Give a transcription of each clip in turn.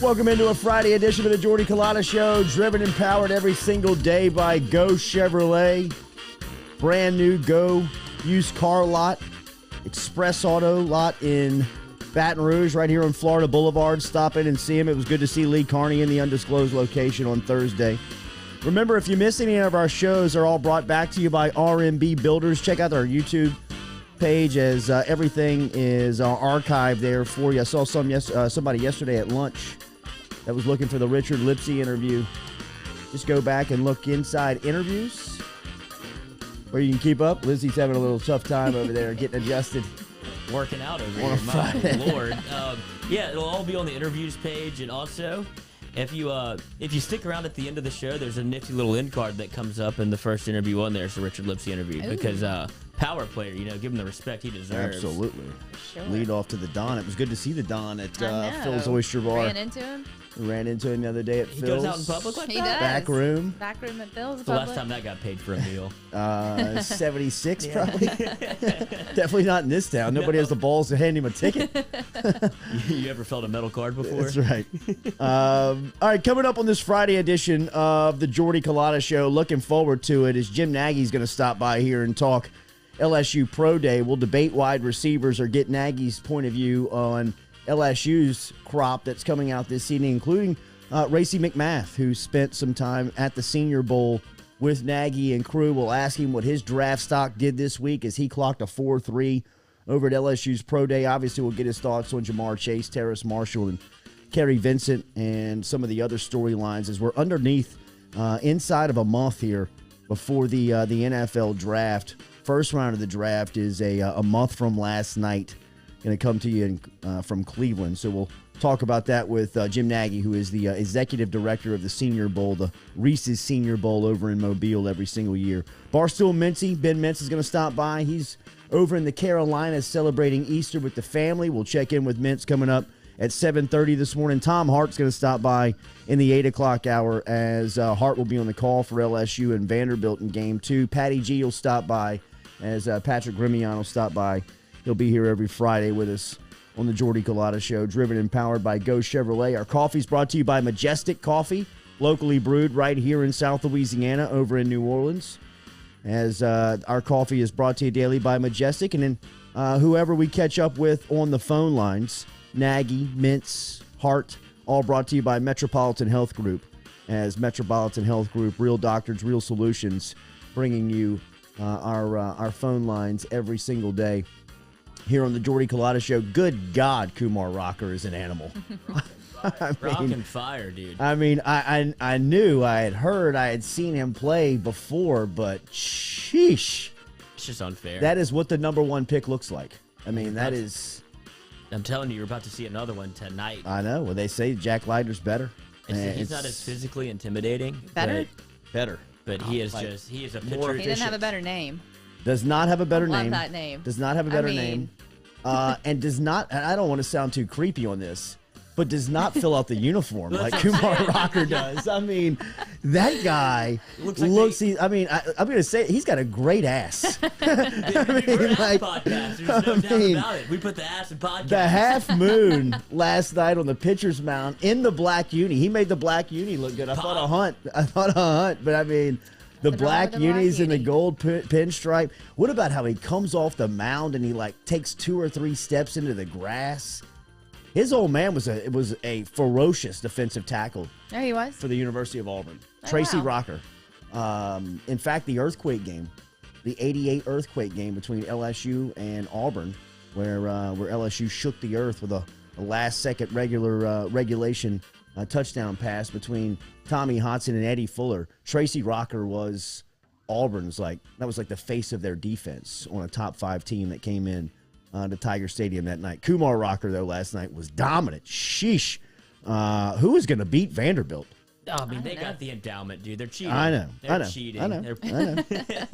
Welcome into a Friday edition of the Jordy Culotta Show, driven and powered every single day by Go Chevrolet. Brand new Go used car lot, express auto lot in Baton Rouge, right here on Florida Boulevard. Stop in and see him. It was good to see Lee Carney in the undisclosed location on Thursday. Remember, if you miss any of our shows, they're all brought back to you by RMB Builders. Check out our YouTube page as everything is archived there for you. I saw somebody yesterday at lunch that was looking for the Richard Lipsy interview. Just go back and look inside interviews where you can keep up. Lizzie's having a little tough time over there getting adjusted. Working out over here, my Lord. Yeah, it'll all be on the interviews page, and also if you stick around at the end of the show, there's a nifty little end card that comes up in the first interview on there. It's the Richard Lipsy interview. Ooh. Because power player, give him the respect he deserves. Absolutely. Sure. Lead off to the Don. It was good to see the Don at Phil's Oyster Bar. Ran into him. We ran into him the other day at Phil's. He goes out in public like that? He does. Back room. Back room at Phil's. The last time that got paid for a meal. 76 probably. Definitely not in this town. Nobody has the balls to hand him a ticket. You ever felt a metal card before? That's right. All right, coming up on this Friday edition of the Jordy Culotta Show, looking forward to it, is Jim Nagy's going to stop by here and talk LSU Pro Day. We'll debate wide receivers or get Nagy's point of view on LSU's crop that's coming out this season, including Racey McMath, who spent some time at the Senior Bowl with Nagy and crew. We'll ask him what his draft stock did this week as he clocked a 4.3 over at LSU's Pro Day. Obviously, we'll get his thoughts on Jamar Chase, Terrace Marshall, and Kerry Vincent, and some of the other storylines as we're underneath inside of a month here before the NFL draft. First round of the draft is a month from last night. Going to come to you from Cleveland. So we'll talk about that with Jim Nagy, who is the executive director of the Senior Bowl, the Reese's Senior Bowl over in Mobile every single year. Barstool Mincy, Ben Mintz, is going to stop by. He's over in the Carolinas celebrating Easter with the family. We'll check in with Mintz coming up at 7:30 this morning. Tom Hart's going to stop by in the 8 o'clock hour as Hart will be on the call for LSU and Vanderbilt in Game 2. Patty G will stop by as Patrick Grimion will stop by. He'll be here every Friday with us on the Jordy Culotta Show, driven and powered by Go Chevrolet. Our coffee's brought to you by Majestic Coffee, locally brewed right here in South Louisiana over in New Orleans. As our coffee is brought to you daily by Majestic. And then whoever we catch up with on the phone lines, Nagy, Mintz, Hart, all brought to you by Metropolitan Health Group. As Metropolitan Health Group, real doctors, real solutions, bringing you our phone lines every single day here on the Jordy Culotta Show. Good God, Kumar Rocker is an animal. Rockin' fire, dude. I mean, I knew, I had seen him play before, but sheesh. It's just unfair. That is what the number one pick looks like. I mean, that is... I'm telling you, you're about to see another one tonight. I know. Well, they say Jack Leiter's better. He's not as physically intimidating. Better? Better. But he is a pitcher. He didn't have a better name. Does not have a better I love name. that name. Does not have a better name. And does not, and I don't want to sound too creepy on this, but does not fill out the uniform like Kumar Rocker does. I mean, that guy I'm going to say, he's got a great ass. Podcast. There's no doubt about it. We put the ass in podcast. The half moon last night on the pitcher's mound in the black uni. He made the black uni look good. I thought a hunt, but I mean... The black unis and the gold pinstripe. What about how he comes off the mound and he takes 2 or 3 steps into the grass? His old man was a ferocious defensive tackle. There he was. For the University of Auburn. Oh, Tracy wow. Rocker. In fact, the earthquake game, the 88 earthquake game between LSU and Auburn, where LSU shook the earth with a last-second regulation touchdown pass between Tommy Hodson and Eddie Fuller. Tracy Rocker was Auburn's that was the face of their defense on a top 5 team that came in to Tiger Stadium that night. Kumar Rocker, though, last night was dominant. Sheesh. Who was going to beat Vanderbilt? I mean, they got the endowment, dude. They're cheating. I know. They're cheating. I know.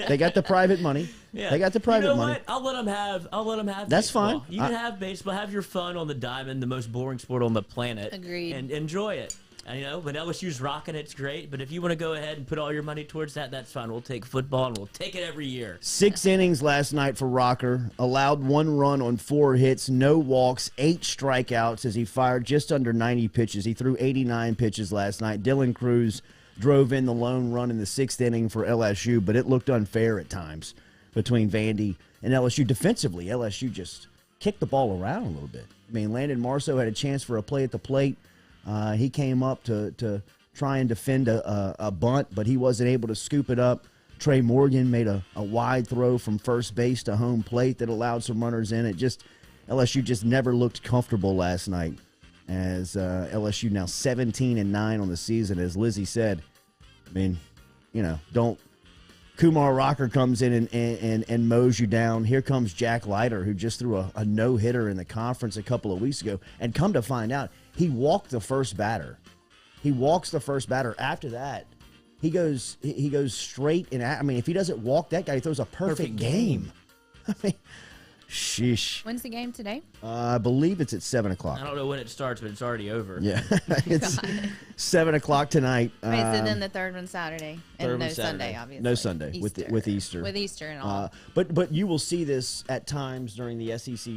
They got the private money. Yeah. They got the private money. What? I'll let them have. That's baseball. fine. You can have baseball. Have your fun on the diamond, the most boring sport on the planet. Agreed. And enjoy it. And when LSU's rocking, it's great. But if you want to go ahead and put all your money towards that, that's fine. We'll take football, and we'll take it every year. 6 innings last night for Rocker. Allowed 1 run on 4 hits, no walks, 8 strikeouts as he fired just under 90 pitches. He threw 89 pitches last night. Dylan Cruz drove in the lone run in the 6th inning for LSU, but it looked unfair at times between Vandy and LSU. Defensively, LSU just kicked the ball around a little bit. I mean, Landon Marceau had a chance for a play at the plate. He came up to try and defend a bunt, but he wasn't able to scoop it up. Trey Morgan made a wide throw from first base to home plate that allowed some runners in. LSU just never looked comfortable last night, as LSU now 17-9 on the season. As Lizzie said, I mean, Kumar Rocker comes in and mows you down. Here comes Jack Leiter, who just threw a no-hitter in the conference a couple of weeks ago. And come to find out, he walked the first batter. He walks the first batter. After that, he goes straight in. I mean, if he doesn't walk that guy, he throws a perfect game. I mean, sheesh. When's the game today? I believe it's at 7 o'clock. I don't know when it starts, but it's already over. Yeah, it's 7 o'clock tonight. Wait, so then the third one's Saturday, and no Saturday. Sunday, obviously. No Sunday with Easter. With Easter and all. But you will see this at times during the SEC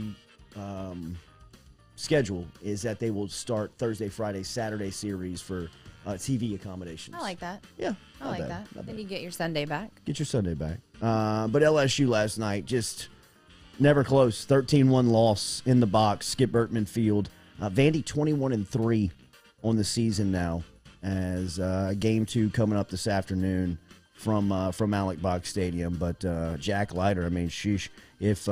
schedule, is that they will start Thursday, Friday, Saturday series for TV accommodations. I like that. Yeah, I like that. Then you get your Sunday back. Get your Sunday back. But LSU last night just never close. 13-1 loss in the box. Skip Bertman Field. Vandy 21-3 on the season now, as game 2 coming up this afternoon from Alec Box Stadium. But Jack Leiter, I mean, sheesh, if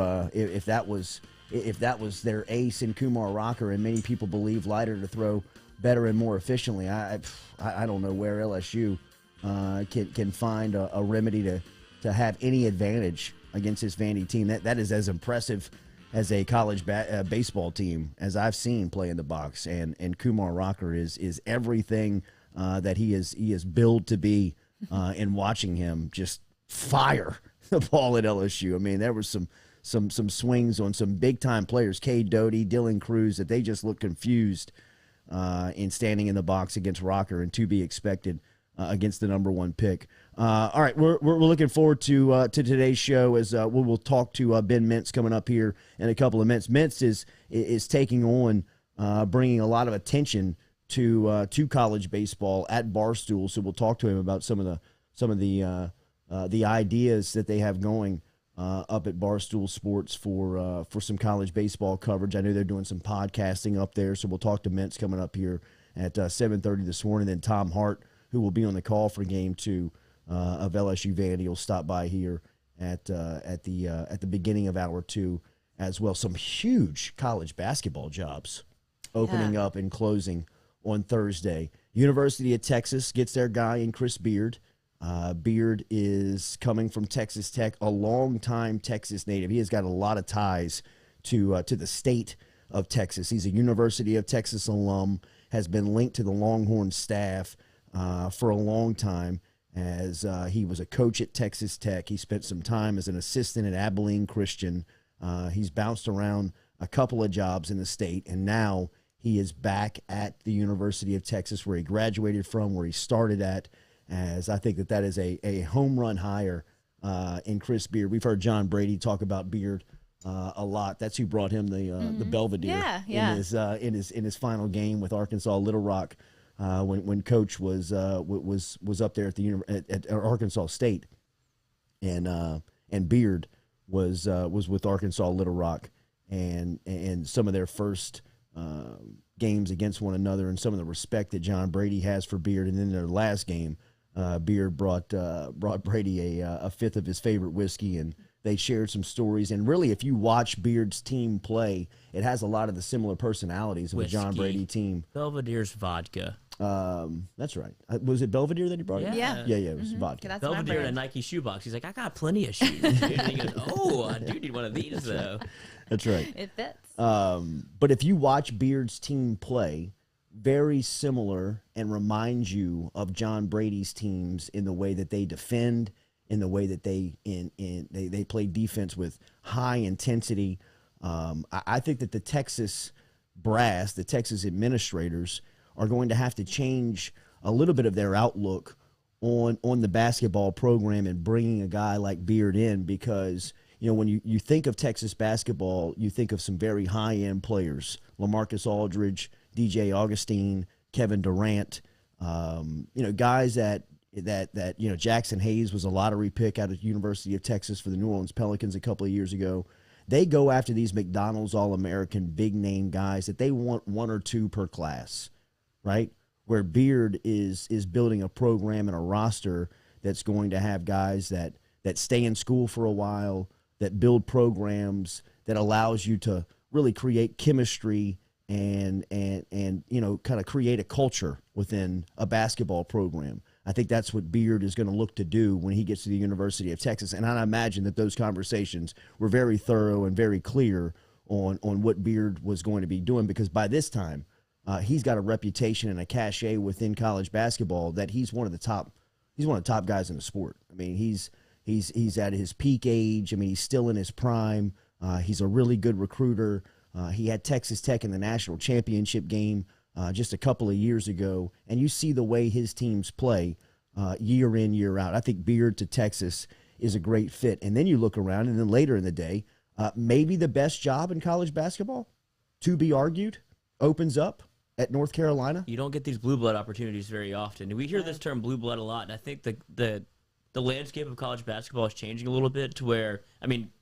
that was their ace in Kumar Rocker, and many people believe Leiter to throw better and more efficiently, I don't know where LSU can find a remedy to have any advantage against this Vandy team. That is as impressive as a college baseball team as I've seen play in the box. And Kumar Rocker is everything that he is billed to be. In watching him just fire the ball at LSU, I mean, there was some swings on some big time players, Cade Doty, Dylan Cruz, that they just looked confused in standing in the box against Rocker, and to be expected against the number 1 pick. All right, we're looking forward to today's show, as we'll talk to Ben Mintz coming up here in a couple of minutes. Mintz is taking on bringing a lot of attention to college baseball at Barstool, so we'll talk to him about some of the ideas that they have going up at Barstool Sports for some college baseball coverage. I know they're doing some podcasting up there, so we'll talk to Mintz coming up here at 7:30 this morning. Then Tom Hart, who will be on the call for Game 2 of LSU Vandy, will stop by here at the beginning of hour 2 as well. Some huge college basketball jobs opening up and closing on Thursday. University of Texas gets their guy in Chris Beard. Beard is coming from Texas Tech, a longtime Texas native. He has got a lot of ties to the state of Texas. He's a University of Texas alum, has been linked to the Longhorn staff for a long time, as he was a coach at Texas Tech. He spent some time as an assistant at Abilene Christian. He's bounced around a couple of jobs in the state, and now he is back at the University of Texas, where he graduated from, where he started at, as I think that is a home run hire in Chris Beard. We've heard John Brady talk about Beard a lot. That's who brought him the Belvedere in his final game with Arkansas Little Rock when Coach was up there at Arkansas State, and Beard was with Arkansas Little Rock, and some of their first games against one another, and some of the respect that John Brady has for Beard. And then their last game, Beard brought Brady a fifth of his favorite whiskey, and they shared some stories. And really, if you watch Beard's team play, it has a lot of the similar personalities of a John Brady team. Belvedere's vodka. That's right. Was it Belvedere that he brought in? Yeah. Yeah, it was vodka. That's Belvedere in a Nike shoebox. He's like, I got plenty of shoes. And he goes, oh, I do need one of these, though. That's right. It fits. But if you watch Beard's team play, very similar, and reminds you of John Brady's teams in the way that they defend, in the way that they play defense with high intensity. I think that the Texas brass, the Texas administrators, are going to have to change a little bit of their outlook on the basketball program and bringing a guy like Beard in, because when you think of Texas basketball, you think of some very high-end players: LaMarcus Aldridge, DJ Augustine, Kevin Durant, guys that Jackson Hayes was a lottery pick out of University of Texas for the New Orleans Pelicans a couple of years ago. They go after these McDonald's All-American big-name guys that they want one or two per class, right? Where Beard is building a program and a roster that's going to have guys that stay in school for a while, that build programs, that allows you to really create chemistry and kind of create a culture within a basketball program. I think that's what Beard is going to look to do when he gets to the University of Texas. And I imagine that those conversations were very thorough and very clear on what Beard was going to be doing, because by this time, he's got a reputation and a cachet within college basketball that he's one of the top guys in the sport. I mean, he's at his peak age. I mean, he's still in his prime. He's a really good recruiter. He had Texas Tech in the national championship game just a couple of years ago, and you see the way his teams play year in, year out. I think Beard to Texas is a great fit. And then you look around, and then later in the day, maybe the best job in college basketball, to be argued, opens up at North Carolina. You don't get these blue blood opportunities very often. We hear this term blue blood a lot, and I think the landscape of college basketball is changing a little bit to where,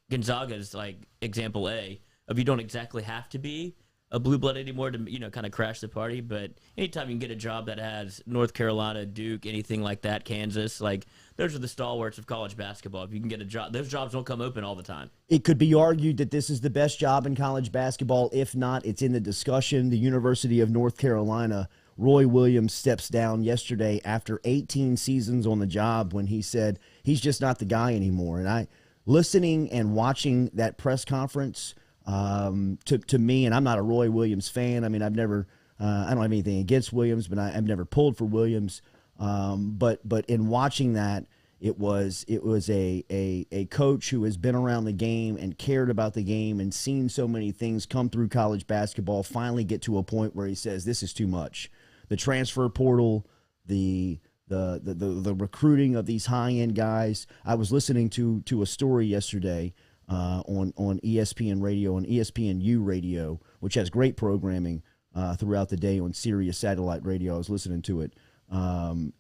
Gonzaga is like example A of you don't exactly have to be a blue blood anymore to kind of crash the party, but anytime you can get a job that has North Carolina, Duke, anything like that, Kansas, like those are the stalwarts of college basketball. If you can get a job, those jobs don't come open all the time. It could be argued that this is the best job in college basketball. If not, it's in the discussion. The University of North Carolina, Roy Williams steps down yesterday after 18 seasons on the job when he said he's just not the guy anymore. And listening and watching that press conference, to me, and I'm not a Roy Williams fan. I mean, I don't have anything against Williams, but I've never pulled for Williams. But in watching that, it was a coach who has been around the game and cared about the game and seen so many things come through college basketball finally get to a point where he says, this is too much. The transfer portal, the recruiting of these high-end guys. I was listening to a story yesterday on ESPN radio, on ESPNU radio, which has great programming throughout the day on Sirius satellite radio. I was listening to it, and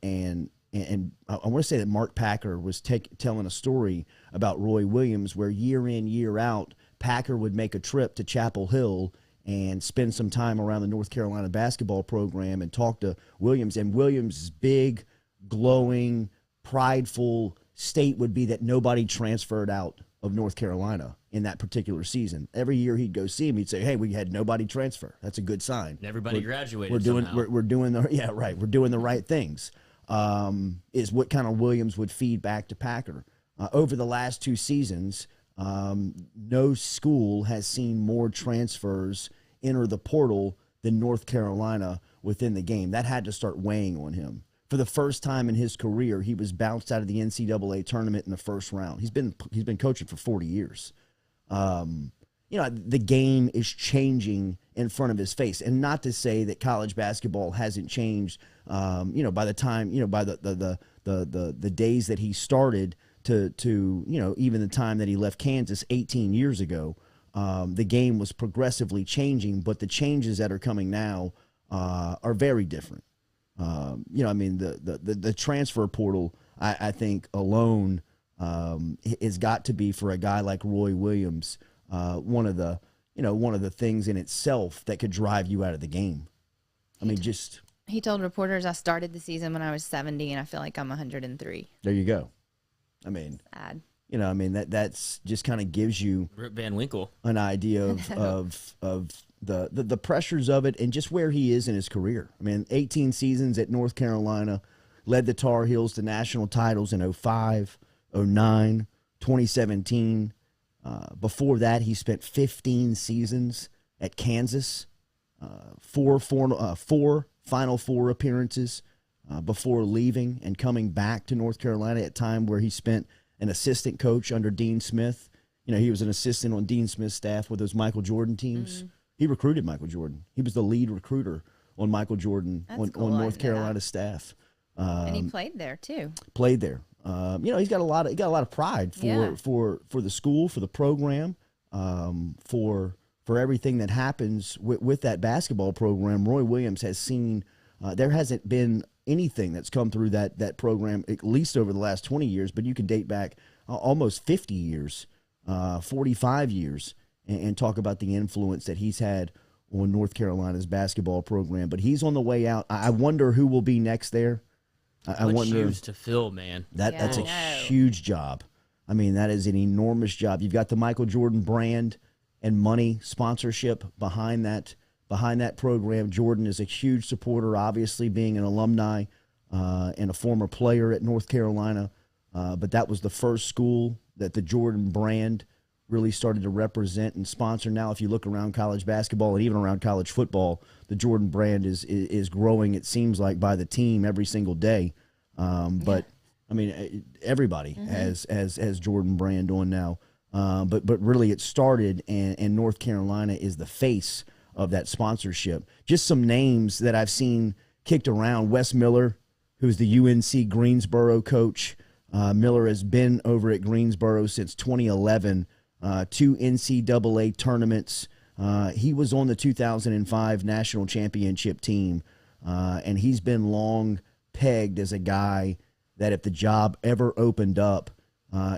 I want to say that Mark Packer was telling a story about Roy Williams, where year in, year out, Packer would make a trip to Chapel Hill and spend some time around the North Carolina basketball program and talk to Williams. And Williams' big, glowing, prideful state would be that nobody transferred out of North Carolina in that particular season. Every year he'd go see him, he'd say, hey, we had nobody transfer. That's a good sign. And everybody graduated. We're doing the right things. Is what kind of Williams would feed back to Packer. Over the last 2 seasons, no school has seen more transfers enter the portal than North Carolina within the game. That had to start weighing on him. For the first time in his career, he was bounced out of the NCAA tournament in the first round. He's been coaching for 40 years. The game is changing in front of his face, and not to say that college basketball hasn't changed. By the time by the days that he started to even the time that he left Kansas 18 years ago, the game was progressively changing. But the changes that are coming now are very different. The transfer portal, I think alone has got to be, for a guy like Roy Williams, one of the things in itself that could drive you out of the game. He told reporters, I started the season when I was 70 and I feel like I'm 103. There you go. Sad. That's just kind of gives you Rip Van Winkle an idea of the pressures of it and just where he is in his career. 18 seasons at North Carolina, led the Tar Heels to national titles in 2005, 2009, 2017. Before that, he spent 15 seasons at Kansas, four Final Four appearances before leaving and coming back to North Carolina at a time where he spent an assistant coach under Dean Smith. He was an assistant on Dean Smith's staff with those Michael Jordan teams. Mm-hmm. He recruited Michael Jordan. He was the lead recruiter Michael Jordan on North Carolina's staff. And he played there too. Played there. He's got a lot of pride for the school, for the program, for everything that happens with that basketball program. Roy Williams has seen there hasn't been anything that's come through that program, at least over the last 20 years, but you can date back almost 50 years, 45 years, and talk about the influence that he's had on North Carolina's basketball program. But he's on the way out. I wonder who will be next there. I wonder shoes to fill, man. That's a huge job. I mean, that is an enormous job. You've got the Michael Jordan brand and money sponsorship behind that program. Jordan is a huge supporter, obviously being an alumni and a former player at North Carolina. But that was the first school that the Jordan brand really started to represent and sponsor. Now, if you look around college basketball and even around college football, the Jordan brand is growing, it seems like, by the team every single day. But, I mean, everybody has Jordan brand on now. But really it started, and North Carolina is the face of that sponsorship. Just some names that I've seen kicked around. Wes Miller, who's the UNC Greensboro coach. Miller has been over at Greensboro since 2011, 2 NCAA tournaments. He was on the 2005 national championship team, and he's been long pegged as a guy that if the job ever opened up,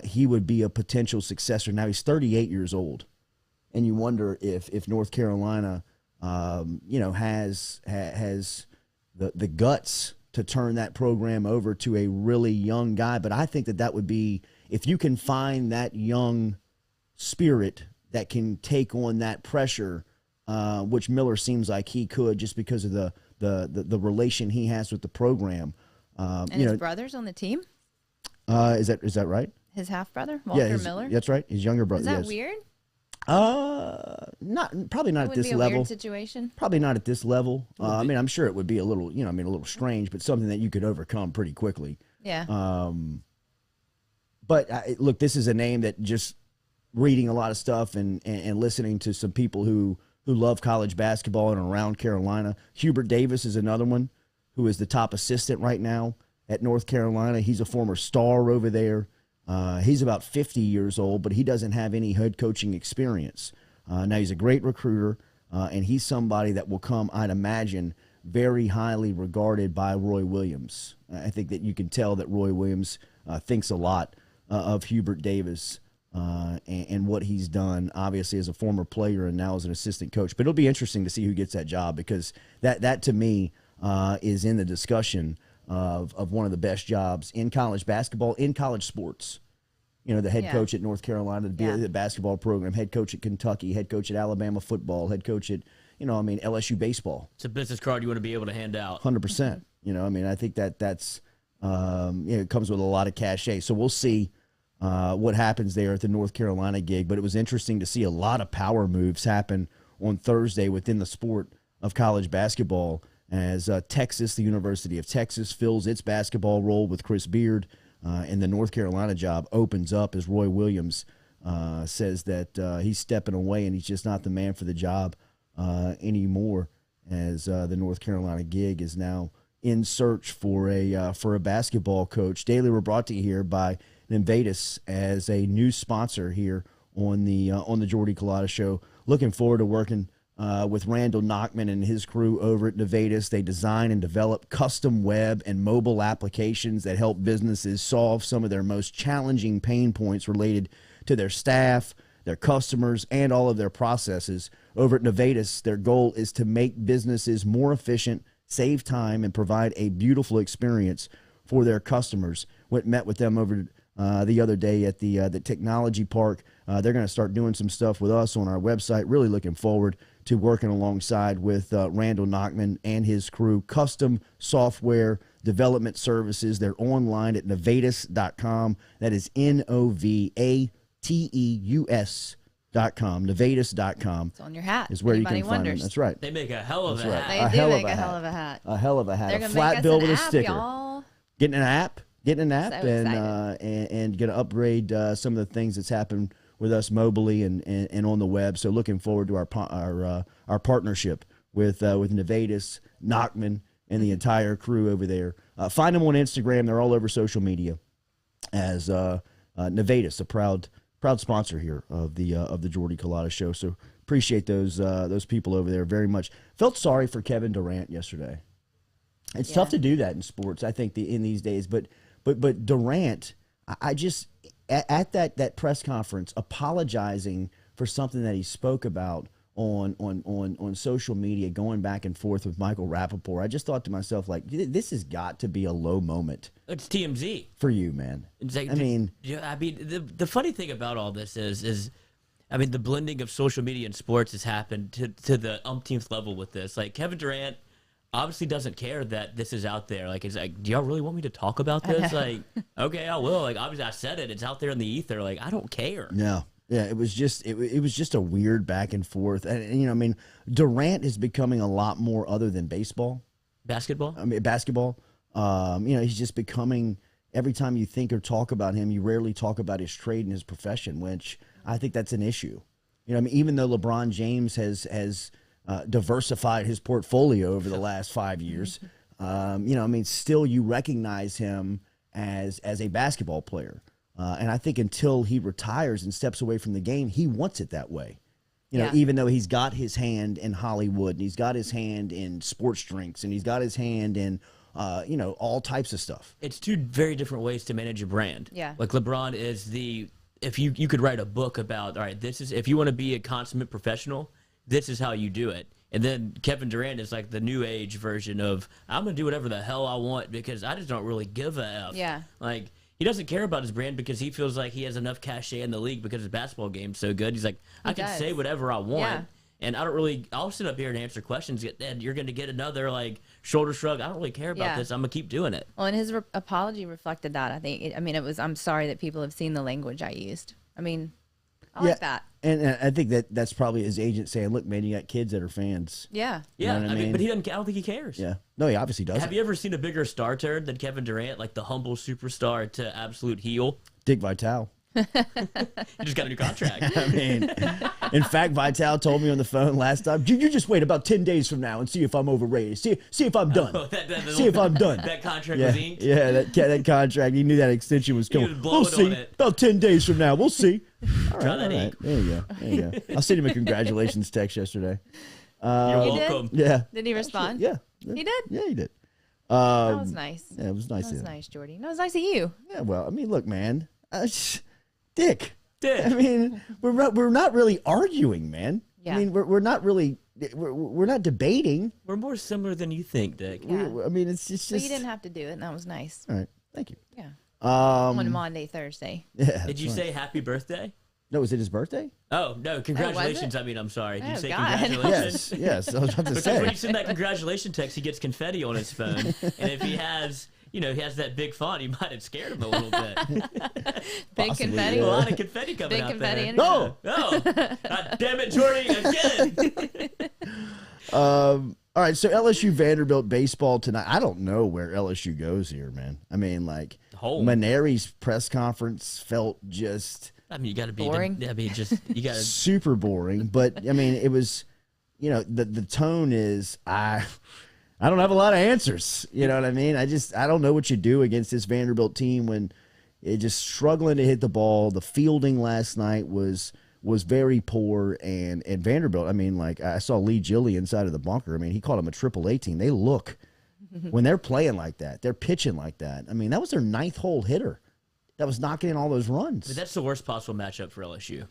he would be a potential successor. Now he's 38 years old, and you wonder if North Carolina, has the guts to turn that program over to a really young guy. But I think that would be, if you can find that young spirit that can take on that pressure, which Miller seems like he could, just because of the relation he has with the program. And his brother's on the team? Is that right? His half brother, Walker Miller. That's right. His younger brother. Is that weird? Probably not at this be a level. Weird situation. Probably not at this level. I mean, I'm sure it would be a little, a little strange, but something that you could overcome pretty quickly. Yeah. But look, this is a name that, just reading a lot of stuff and listening to some people who love college basketball and around Carolina. Hubert Davis is another one who is the top assistant right now at North Carolina. He's a former star over there. He's about 50 years old, but he doesn't have any head coaching experience. Now, he's a great recruiter, and he's somebody that will come, I'd imagine, very highly regarded by Roy Williams. I think that you can tell that Roy Williams thinks a lot of Hubert Davis and what he's done, obviously, as a former player and now as an assistant coach. But it'll be interesting to see who gets that job, because that to me, is in the discussion of one of the best jobs in college basketball, in college sports. The head coach at North Carolina, the basketball program, head coach at Kentucky, head coach at Alabama football, head coach at, LSU baseball. It's a business card you want to be able to hand out. 100%. I think that's it comes with a lot of cachet. So we'll see what happens there at the North Carolina gig. But it was interesting to see a lot of power moves happen on Thursday within the sport of college basketball, as Texas, the University of Texas, fills its basketball role with Chris Beard, and the North Carolina job opens up as Roy Williams says that he's stepping away and he's just not the man for the job anymore, as the North Carolina gig is now in search for a basketball coach. Daily, we're brought to you here by Invadus as a new sponsor here on the Jordy Culotta Show. Looking forward to working with Randall Nachman and his crew over at Nevadis. They design and develop custom web and mobile applications that help businesses solve some of their most challenging pain points related to their staff, their customers, and all of their processes. Over at Nevadis, their goal is to make businesses more efficient, save time, and provide a beautiful experience for their customers. Met with them over the other day at the technology park. They're going to start doing some stuff with us on our website. Really looking forward to working alongside with Randall Nachman and his crew. Custom software development services. They're online at Nevadus.com. That is Novateus.com. Nevadus.com. It's on your hat. Is where Anybody you can find them. That's right. They make a hell of a hat. They do make a hell of a hat. A hell of a hat. They're A gonna flat make us bill an with a app, sticker. y'all. Getting an app, So and going to upgrade some of the things that's happened with us mobily and on the web. So looking forward to our partnership with Nevadis, Nachman, and the entire crew over there. Find them on Instagram. They're all over social media as Nevadis, a proud sponsor here of the Jordy Culotta Show. So appreciate those people over there very much. Felt sorry for Kevin Durant yesterday. It's tough to do that in sports, I think, in these days. But Durant, I just at that press conference apologizing for something that he spoke about on social media, going back and forth with Michael Rappaport. I just thought to myself, like, this has got to be a low moment. It's TMZ for you, man. It's like, I mean, the funny thing about all this is, I mean, the blending of social media and sports has happened to the umpteenth level with this. Like, Kevin Durant obviously doesn't care that this is out there. Like, it's like, do y'all really want me to talk about this? Like, okay, I will. Like, obviously I said it. It's out there in the ether. Like, I don't care. No. Yeah, it was just a weird back and forth. And I mean, Durant is becoming a lot more other than baseball. Basketball? I mean, basketball. He's just becoming, every time you think or talk about him, you rarely talk about his trade and his profession, which I think that's an issue. I mean, even though LeBron James has diversified his portfolio over the last 5 years, still you recognize him as a basketball player. And I think until he retires and steps away from the game, he wants it that way. Even though he's got his hand in Hollywood and he's got his hand in sports drinks and he's got his hand in, all types of stuff. It's two very different ways to manage a brand. Yeah. Like LeBron is if you could write a book about, all right, if you want to be a consummate professional, this is how you do it. And then Kevin Durant is like the new age version of, I'm going to do whatever the hell I want because I just don't really give a F. Yeah. Like, he doesn't care about his brand because he feels like he has enough cachet in the league because his basketball game's so good. He's like, I can say whatever I want, and I don't really. I'll sit up here and answer questions, and you're going to get another like shoulder shrug. I don't really care about this. I'm gonna keep doing it. Well, and his apology reflected that. I think. It was. I'm sorry that people have seen the language I used. I mean, I like that. And I think that's probably his agent saying, "Look, man, you got kids that are fans." Yeah. You know what I mean? But he doesn't. I don't think he cares. Yeah. No, he obviously doesn't. Have you ever seen a bigger star turd than Kevin Durant, like the humble superstar to absolute heel? Dick Vitale. He just got a new contract. I mean, in fact, Vitale told me on the phone last time, you just wait about 10 days from now and see if I'm overrated. See if I'm done. See if I'm done. That contract was inked? Yeah, that contract. He knew that extension was coming. He was blowing we'll see. on it. About 10 days from now. We'll see. All Try that right. ink. There you go. I sent him a congratulations text yesterday. You're welcome. Yeah. Did he respond? Yeah. He did? Yeah, he did. That was nice. Yeah, it was nice. That was nice, Jordy. That was nice of you. Yeah, well, I mean, look, man. Dick. Dick. I mean, we're not really arguing, man. Yeah. I mean, we're not really we're not debating. We're more similar than you think, Dick. Yeah. I mean, it's just. But you didn't have to do it, and that was nice. All right, thank you. Yeah. On Monday, Thursday. Yeah. Did you say happy birthday? No, was it his birthday? Oh, no, congratulations. I mean, I'm sorry. Did you say God. congratulations? Yes. I was about to Because say. when you send that congratulation text, he gets confetti on his phone. And if he has that big font, you might have scared him a little bit. Big Possibly, confetti. yeah. A lot of confetti coming Big out confetti. there. No. Oh, God damn it, Jordy, again. All right, so LSU Vanderbilt baseball tonight. I don't know where LSU goes here, man. I mean, like, Maneri's press conference felt just... I mean, you got to be boring. you got to super boring. But I mean, it was, the tone is I don't have a lot of answers. You know what I mean? I don't know what you do against this Vanderbilt team when it just struggling to hit the ball. The fielding last night was very poor, and Vanderbilt. I mean, like I saw Lee Gilly inside of the bunker. I mean, he called them a AAA team. They look when they're playing like that, they're pitching like that. I mean, that was their ninth hole hitter that was knocking in all those runs. But that's the worst possible matchup for LSU.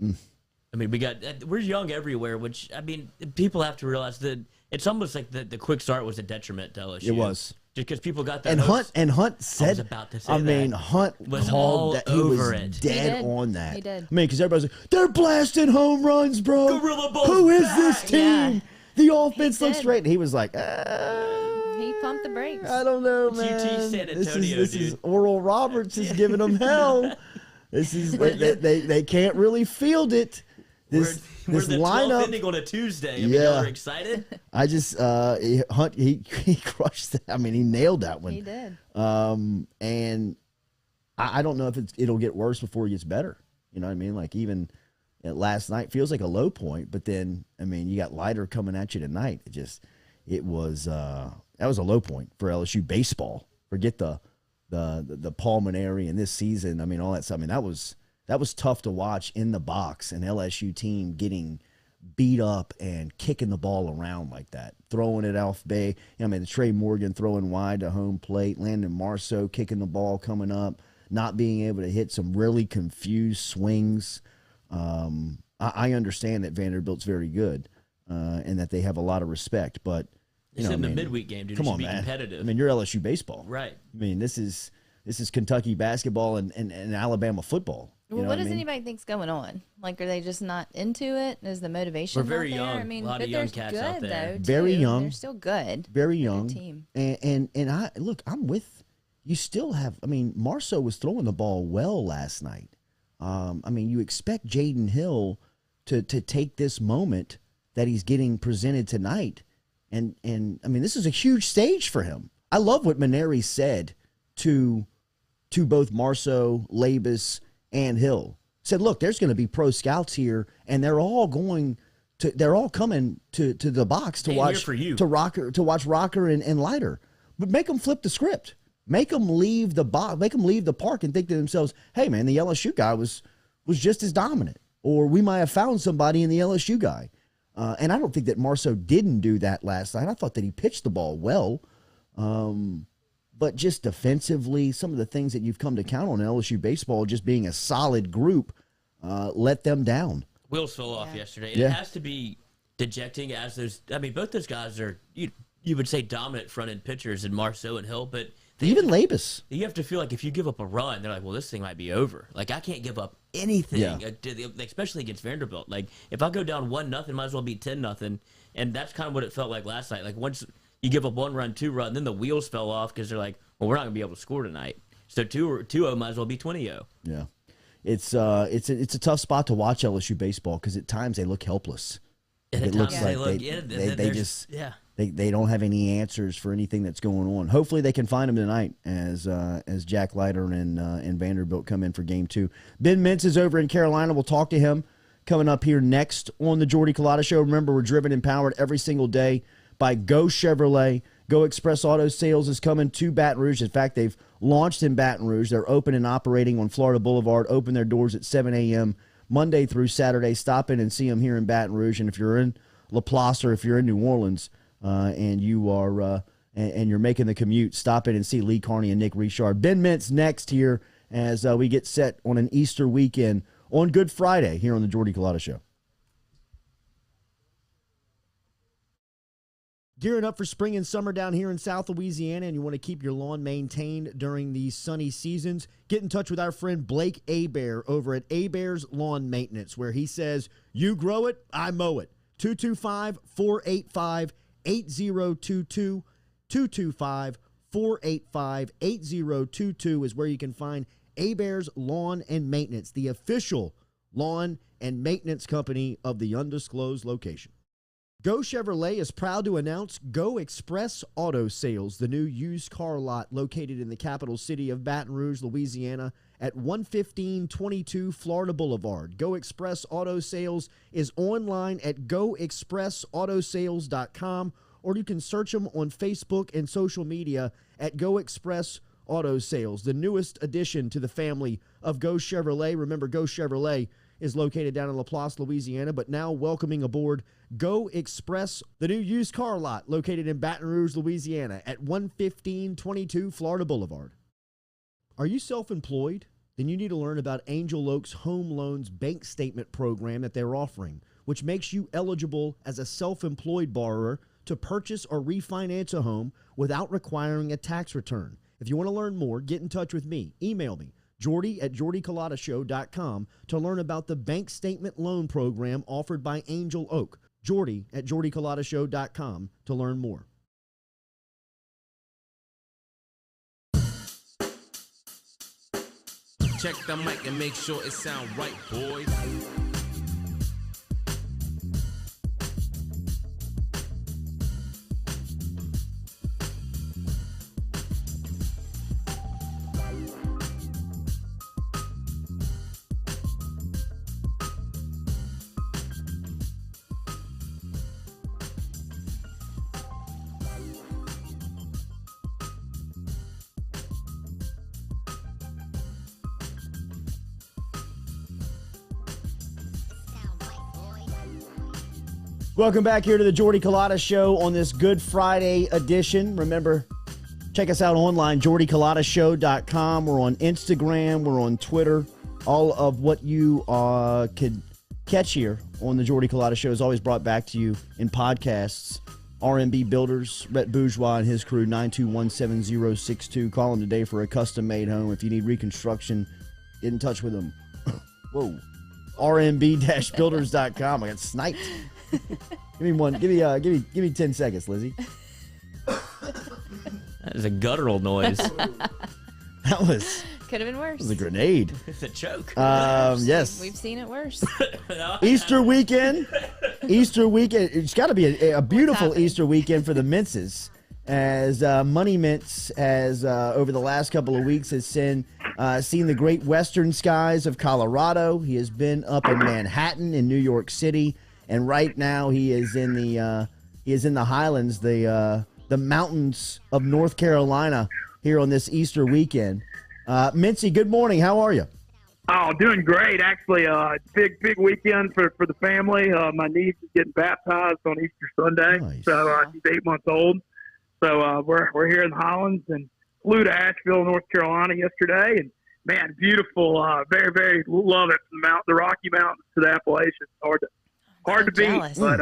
I mean, we're young everywhere, which, I mean, people have to realize that it's almost like the quick start was a detriment to LSU. It was. Just because people got their and hopes. Hunt said, I was about to say Hunt was called all that. He over was it. dead on that. He did. I mean, because everybody's like, they're blasting home runs, bro. Gorilla Ball's Who is back. this team? Yeah. The offense looks did. great. And he was like, He pumped the brakes. I don't know, It's man. UT San This Antonio, is dude. Oral Roberts is giving them hell. This is they can't really field it. We're This the 12th lineup. inning on a Tuesday. I mean, Yeah. y'all are excited? I just Hunt he crushed that. I mean, he nailed that one. He did. And I don't know if it'll get worse before it gets better. You know what I mean? Like even last night feels like a low point, but then, I mean, you got Leiter coming at you tonight. That was a low point for LSU baseball. Forget the pulmonary in this season. I mean, all that stuff. I mean, that was tough to watch in the box, an LSU team getting beat up and kicking the ball around like that, throwing it off bay. I mean, Trey Morgan throwing wide to home plate, Landon Marceau kicking the ball coming up, not being able to hit some really confused swings. I understand that Vanderbilt's very good and that they have a lot of respect, but it's in the midweek game, dude. Come on, be man. Competitive. I mean, you're LSU baseball, right? I mean, this is Kentucky basketball and Alabama football. Well, what does anybody think's going on? Like, are they just not into it? Is the motivation? We're very not there? young. I mean, a lot but of young they're cats good, out there. though, Very too. young. They're still good. Very They're a young. good team. And I'm with you. Still have. I mean, Marceau was throwing the ball well last night. I mean, you expect Jaden Hill to take this moment that he's getting presented tonight, and I mean, this is a huge stage for him. I love what Maneri said to both Marceau, Labus, and Hill. Said, look, there's going to be pro scouts here, and they're all coming to the box to watch Rocker and Leiter. But make them flip the script. Make them leave the box. Make them leave the park and think to themselves, hey man, the LSU guy was just as dominant, or we might have found somebody in the LSU guy. And I don't think that Marceau didn't do that last night. I thought that he pitched the ball well. But just defensively, some of the things that you've come to count on in LSU baseball, just being a solid group, let them down. Wheels fell off yesterday. And it has to be dejecting as there's, I mean, both those guys are, you would say dominant front-end pitchers in Marceau and Hill, but even Labus. You have to feel like if you give up a run, they're like, well, this thing might be over. Like, I can't give up anything, especially against Vanderbilt. Like, if I go down 1-0, might as well be 10-0. And that's kind of what it felt like last night. Like, once you give up 1 run, 2 run, then the wheels fell off because they're like, well, we're not going to be able to score tonight. So 2-0 might as well be 20-0. Yeah. It's a tough spot to watch LSU baseball because at times they look helpless. It looks like they just they don't have any answers for anything that's going on. Hopefully they can find them tonight as Jack Leiter and Vanderbilt come in for game 2. Ben Mintz is over in Carolina. We'll talk to him coming up here next on the Jordy Culotta Show. Remember, we're driven and powered every single day by Go Chevrolet. Go Express Auto Sales is coming to Baton Rouge. In fact, they've launched in Baton Rouge. They're open and operating on Florida Boulevard. Open their doors at 7 a.m. Monday through Saturday. Stop in and see them here in Baton Rouge. And if you're in LaPlace or if you're in New Orleans and you are and you're making the commute, stop in and see Lee Carney and Nick Richard. Ben Mintz next here as we get set on an Easter weekend on Good Friday here on the Jordy Culotta Show. Gearing up for spring and summer down here in South Louisiana, and you want to keep your lawn maintained during these sunny seasons, get in touch with our friend Blake Abear over at Abear's Lawn Maintenance, where he says, you grow it, I mow it. 225-485-8022. 225-485-8022 is where you can find Abear's Lawn and Maintenance, the official lawn and maintenance company of the undisclosed location. Go Chevrolet is proud to announce Go Express Auto Sales, the new used car lot located in the capital city of Baton Rouge, Louisiana, at 11522 Florida Boulevard. Go Express Auto Sales is online at goexpressautosales.com, or you can search them on Facebook and social media at Go Express Auto Sales, the newest addition to the family of Go Chevrolet. Remember, Go Chevrolet is located down in LaPlace, Louisiana, but now welcoming aboard Go Express, the new used car lot located in Baton Rouge, Louisiana at 11522 Florida Boulevard. Are you self-employed? Then you need to learn about Angel Oak's Home Loans Bank Statement program that they're offering, which makes you eligible as a self-employed borrower to purchase or refinance a home without requiring a tax return. If you want to learn more, get in touch with me. Email me, Jordy at jordyculotta.show.com, to learn about the bank statement loan program offered by Angel Oak. Jordy at jordyculotta.show.com to learn more. Check the mic and make sure it sound right, boys. Welcome back here to the Jordy Culotta Show on this Good Friday edition. Remember, check us out online, jordyculottashow.com. We're on Instagram. We're on Twitter. All of what you could catch here on the Jordy Culotta Show is always brought back to you in podcasts. R&B Builders, Rhett Bourgeois and his crew, 921-7062. Call them today for a custom-made home. If you need reconstruction, get in touch with them. Whoa. rmb-builders.com. I got sniped. Give me one. Give me 10 seconds, Lizzie. That is a guttural noise. That was Could have been worse. a grenade. It's a choke. Yes. We've seen it worse. Easter weekend. It's got to be a beautiful Easter weekend for the Mintzes, as Money Mintz has over the last couple of weeks has seen the great western skies of Colorado. He has been up in Manhattan in New York City, and right now he is in the Highlands, the mountains of North Carolina here on this Easter weekend. Mintzy, good morning. How are you? Oh, doing great. Actually, big weekend for the family. My niece is getting baptized on Easter Sunday, Nice. so she's 8 months old. So we're here in the Highlands and flew to Asheville, North Carolina yesterday, and man, beautiful. Very love it. From the Rocky Mountains to the Appalachians. Hard to beat, jealous. but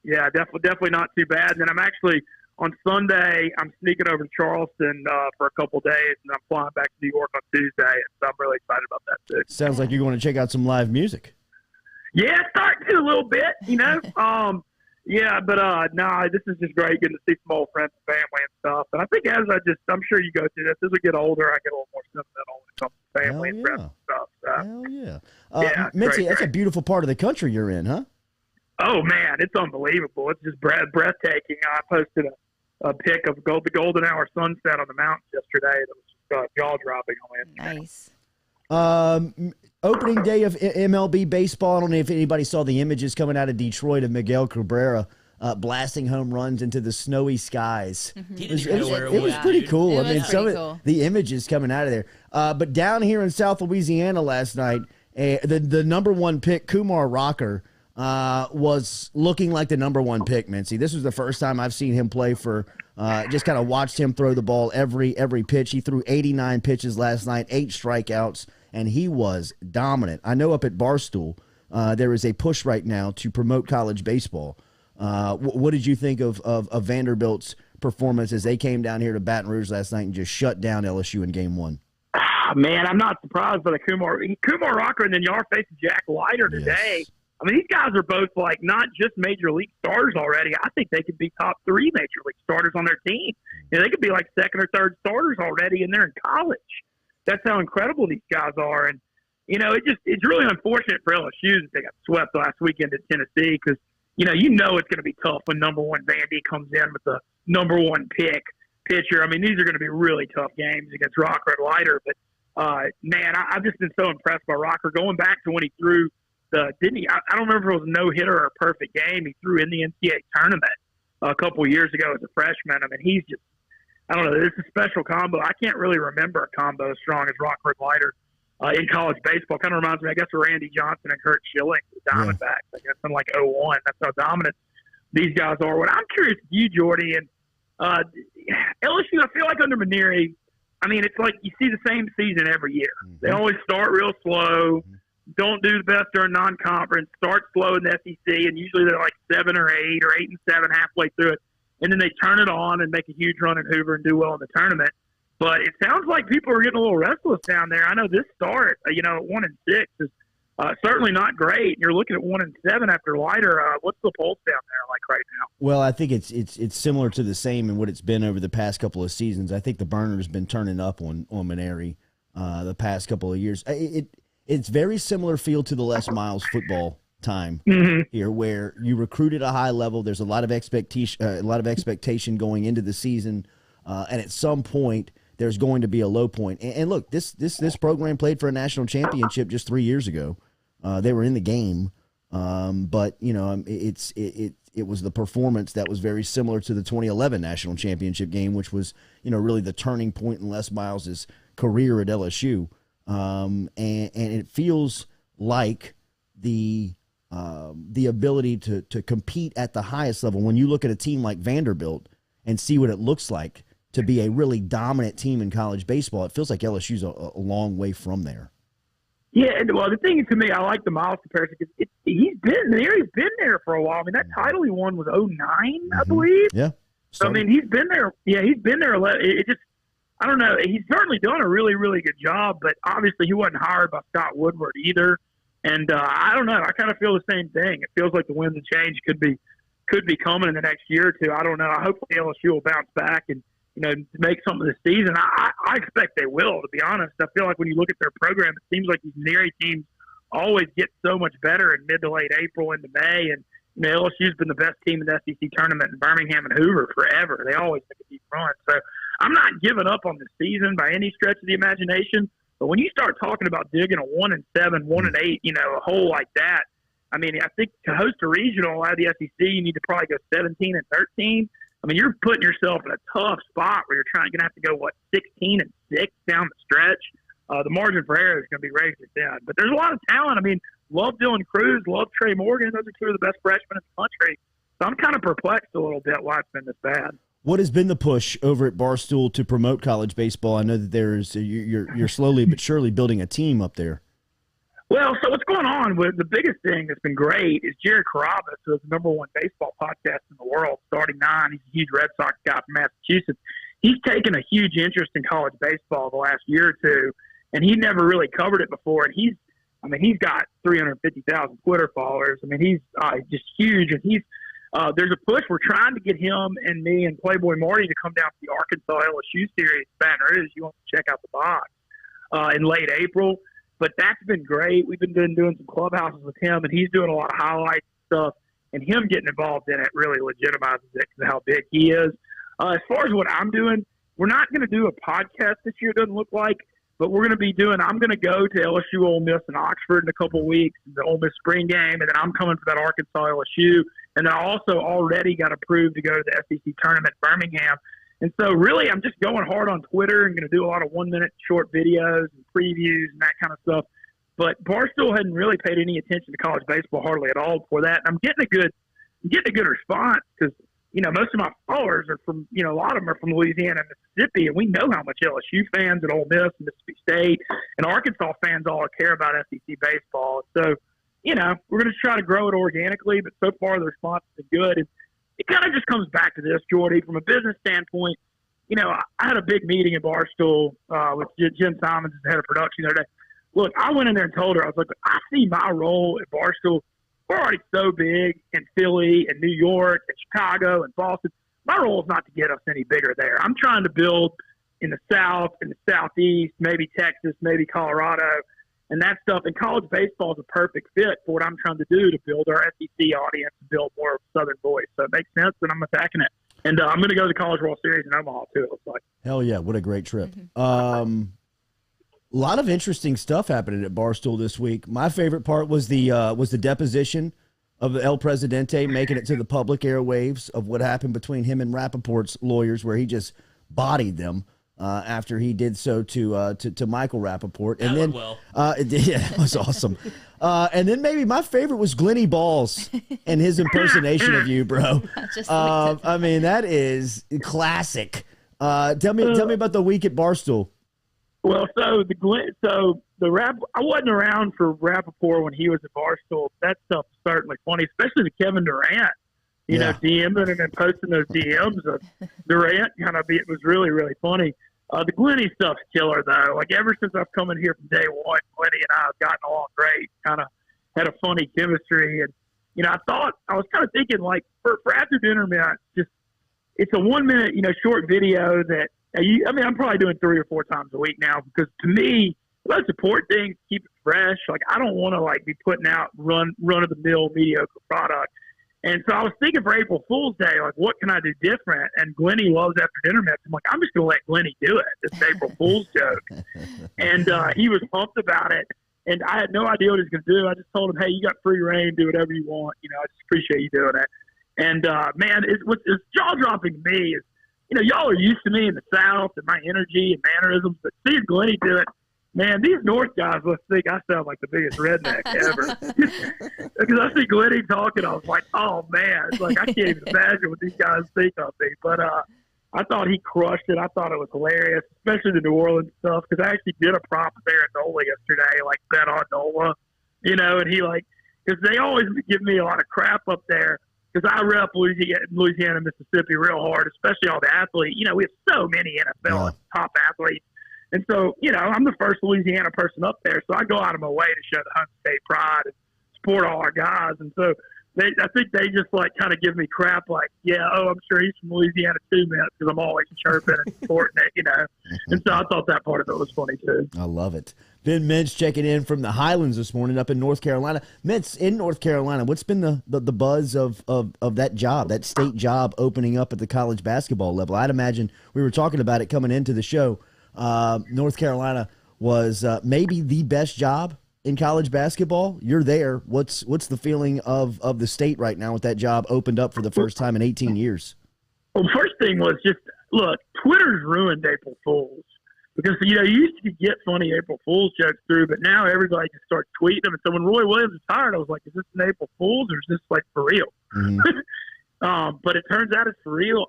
yeah, definitely not too bad. And then I'm actually on Sunday, I'm sneaking over to Charleston for a couple days, and I'm flying back to New York on Tuesday. And so I'm really excited about that too. Sounds like you're going to check out some live music. Yeah, starting to a little bit, you know. Yeah, but no, this is just great getting to see some old friends and family and stuff. And I think I'm sure you go through this. As I get older, I get a little more sentimental when it comes to family and friends and stuff. So, Hell yeah. yeah, Mitzi, great. that's a beautiful part of the country you're in, huh? Oh man, it's unbelievable. It's just breathtaking. I posted a pic of the golden hour sunset on the mountains yesterday. That was just jaw dropping on Instagram. Nice. Opening day of MLB baseball. I don't know if anybody saw the images coming out of Detroit of Miguel Cabrera blasting home runs into the snowy skies. He didn't even know where it was. pretty dude. cool. It I mean, was some pretty of cool. the images coming out of there. But down here in South Louisiana last night, the number one pick, Kumar Rocker, was looking like the number one pick, Mincy. This was the first time I've seen him play for just kind of watched him throw the ball every pitch. He threw 89 pitches last night, 8 strikeouts, and he was dominant. I know up at Barstool, there is a push right now to promote college baseball. What did you think of Vanderbilt's performance as they came down here to Baton Rouge last night and just shut down LSU in game 1? Man, I'm not surprised by the Kumar Rocker, and then y'all are facing Jack Leiter today. Yes. I mean, these guys are both like not just major league starters already. I think they could be top 3 major league starters on their team. You know, they could be like second or third starters already, and they're in college. That's how incredible these guys are. And you know, it's really unfortunate for LSU that they got swept last weekend at Tennessee because you know it's going to be tough when number one Vandy comes in with the number one pick pitcher. I mean, these are going to be really tough games against Rocker and Leiter. But man, I've just been so impressed by Rocker going back to when he threw. Didn't he? I don't remember if it was a no-hitter or a perfect game. He threw in the NCAA tournament a couple of years ago as a freshman. I mean, he's just, I don't know, it's a special combo. I can't really remember a combo as strong as Rocker and Leiter in college baseball. Kind of reminds me, I guess, of Randy Johnson and Kurt Schilling, the Diamondbacks, I guess, in like 01. That's how dominant these guys are. What I'm curious with you, Jordy, and LSU, I feel like under Maneri, I mean, it's like you see the same season every year. Mm-hmm. They always start real slow. Mm-hmm. Don't do the best during non-conference, start slow in the SEC, and usually they're like 7 or 8 or 8 and 7 halfway through it. And then they turn it on and make a huge run in Hoover and do well in the tournament. But it sounds like people are getting a little restless down there. I know this start, at 1-6 is certainly not great. You're looking at 1-7 after Leiter. What's the pulse down there like right now? Well, I think it's similar to the same in what it's been over the past couple of seasons. I think the burner's been turning up on Maneri the past couple of years. It's very similar feel to the Les Miles football time here, where you recruit at a high level. There's a lot of expectation going into the season, and at some point there's going to be a low point. And look, this program played for a national championship just 3 years ago. They were in the game, but it was the performance that was very similar to the 2011 national championship game, which was really the turning point in Les Miles' career at LSU. And it feels like the the ability to compete at the highest level. When you look at a team like Vanderbilt and see what it looks like to be a really dominant team in college baseball, it feels like LSU's a long way from there. Yeah, well, the thing is, to me, I like the Miles comparison because he's been there. He's been there for a while. I mean, that title he won was 2009, I believe. Yeah. So, I mean, he's been there. Yeah, he's been there. It just, I don't know. He's certainly done a really, really good job, but obviously he wasn't hired by Scott Woodward either. And I don't know. I kind of feel the same thing. It feels like the winds of change could be coming in the next year or two. I don't know. Hopefully LSU will bounce back and, make something this season. I expect they will, to be honest. I feel like when you look at their program, it seems like these near teams always get so much better in mid to late April into May. And, LSU's been the best team in the SEC tournament in Birmingham and Hoover forever. They always make a deep run. So I'm not giving up on the season by any stretch of the imagination. But when you start talking about digging a 1-7, 1-8, a hole like that, I mean, I think to host a regional out of the SEC, you need to probably go 17-13. I mean, you're putting yourself in a tough spot where you're going to have to go, 16-6 down the stretch. The margin for error is going to be razor thin. But there's a lot of talent. I mean, love Dylan Cruz, love Trey Morgan. Those are two of the best freshmen in the country. So I'm kind of perplexed a little bit why it's been this bad. What has been the push over at Barstool to promote college baseball? I know that you're slowly but surely building a team up there. Well, so what's going on with the biggest thing that's been great is Jared Carrabis, who is the #1 baseball podcast in the world, Starting Nine. He's a huge Red Sox guy from Massachusetts. He's taken a huge interest in college baseball the last year or two, and he never really covered it before. And he's got 350,000 Twitter followers. I mean, he's just huge, and there's a push. We're trying to get him and me and Playboy Marty to come down to the Arkansas LSU series, Baton Rouge. You want to check out the box in late April. But that's been great. We've been doing some clubhouses with him, and he's doing a lot of highlights and stuff. And him getting involved in it really legitimizes it because of how big he is. As far as what I'm doing, we're not going to do a podcast this year, it doesn't look like. But we're going to be I'm going to go to LSU, Ole Miss, and Oxford in a couple of weeks, the Ole Miss spring game, and then I'm coming for that Arkansas LSU. And I also already got approved to go to the SEC tournament in Birmingham. And so really I'm just going hard on Twitter and going to do a lot of 1-minute short videos and previews and that kind of stuff. But Barstool hadn't really paid any attention to college baseball hardly at all before that. And I'm getting a good response because, most of my followers are from, a lot of them are from Louisiana and Mississippi, and we know how much LSU fans at Ole Miss and Mississippi State and Arkansas fans all care about SEC baseball. So, we're going to try to grow it organically, but so far the response has been good. And it kind of just comes back to this, Jordy, from a business standpoint. I had a big meeting at Barstool with Jim Simons, the head of production, the other day. Look, I went in there and told her, I was like, I see my role at Barstool. We're already so big in Philly and New York and Chicago and Boston. My role is not to get us any bigger there. I'm trying to build in the South, in the Southeast, maybe Texas, maybe Colorado, and that stuff. And college baseball is a perfect fit for what I'm trying to do to build our SEC audience and build more of a Southern voice. So it makes sense, and I'm attacking it. And I'm going to go to the College World Series in Omaha, too, it looks like. Hell yeah, what a great trip. A lot of interesting stuff happening at Barstool this week. My favorite part was the deposition of El Presidente, making it to the public airwaves of what happened between him and Rappaport's lawyers, where he just bodied them after he did so to Michael Rappaport. And then, it was awesome. And then maybe my favorite was Glenny Balls and his impersonation of you, bro. I mean, that is classic. Tell me about the week at Barstool. Well, so I wasn't around for Rappaport when he was at Barstool. That stuff's certainly funny, especially the Kevin Durant, DMing and then posting those DMs of Durant. It was really, really funny. The Glenny stuff's killer, though. Like, ever since I've come in here from day one, Glenny and I have gotten along great, kind of had a funny chemistry. And, I was kind of thinking, like, for after dinner minutes, it's a 1-minute, short video that, I'm probably doing 3 or 4 times a week now because to me, the most important thing is to keep it fresh. Like, I don't want to be putting out run-of-the-mill mediocre product. And so I was thinking for April Fool's Day, like, what can I do different? And Glenny loves after dinner minutes. I'm like, I'm just going to let Glenny do it. This April Fool's joke. And he was pumped about it. And I had no idea what he was going to do. I just told him, hey, you got free reign, do whatever you want. I just appreciate you doing it. And, man, what's jaw-dropping to me is, y'all are used to me in the South and my energy and mannerisms, but seeing Glenny do it, Man, these North guys must think I sound like the biggest redneck ever. Because I see Glenny talking, I was like, oh, man. It's like, I can't even imagine what these guys think of me. But I thought he crushed it. I thought it was hilarious, especially the New Orleans stuff, because I actually did a prop there at NOLA yesterday, like bet on NOLA, you know, and he like, because they always give me a lot of crap up there, because I rep Louisiana, Mississippi real hard, especially all the athletes. You know, we have so many NFL top athletes. And so, you know, I'm the first Louisiana person up there, so I go out of my way to show the Hunt State pride and support all our guys. And so I think they just, like, kind of give me crap like, yeah, oh, I'm sure he's from Louisiana too, man, because I'm always chirping and supporting it, you know. And so I thought that part of it was funny too. I love it. Ben Mintz checking in from the Highlands this morning up in North Carolina. Mintz, in North Carolina, what's been the buzz of that job, that state job opening up at the college basketball level? I'd imagine we were talking about it coming into the show. North Carolina was maybe the best job in college basketball. You're there. What's the feeling of the state right now with that job opened up for the first time in 18 years? Well, first thing was just, look, Twitter's ruined April Fools. Because, you know, you used to get funny April Fool's jokes through, but now everybody just starts tweeting them. And so when Roy Williams retired, I was like, is this an April Fool's or is this, like, for real? Mm-hmm. But it turns out it's for real.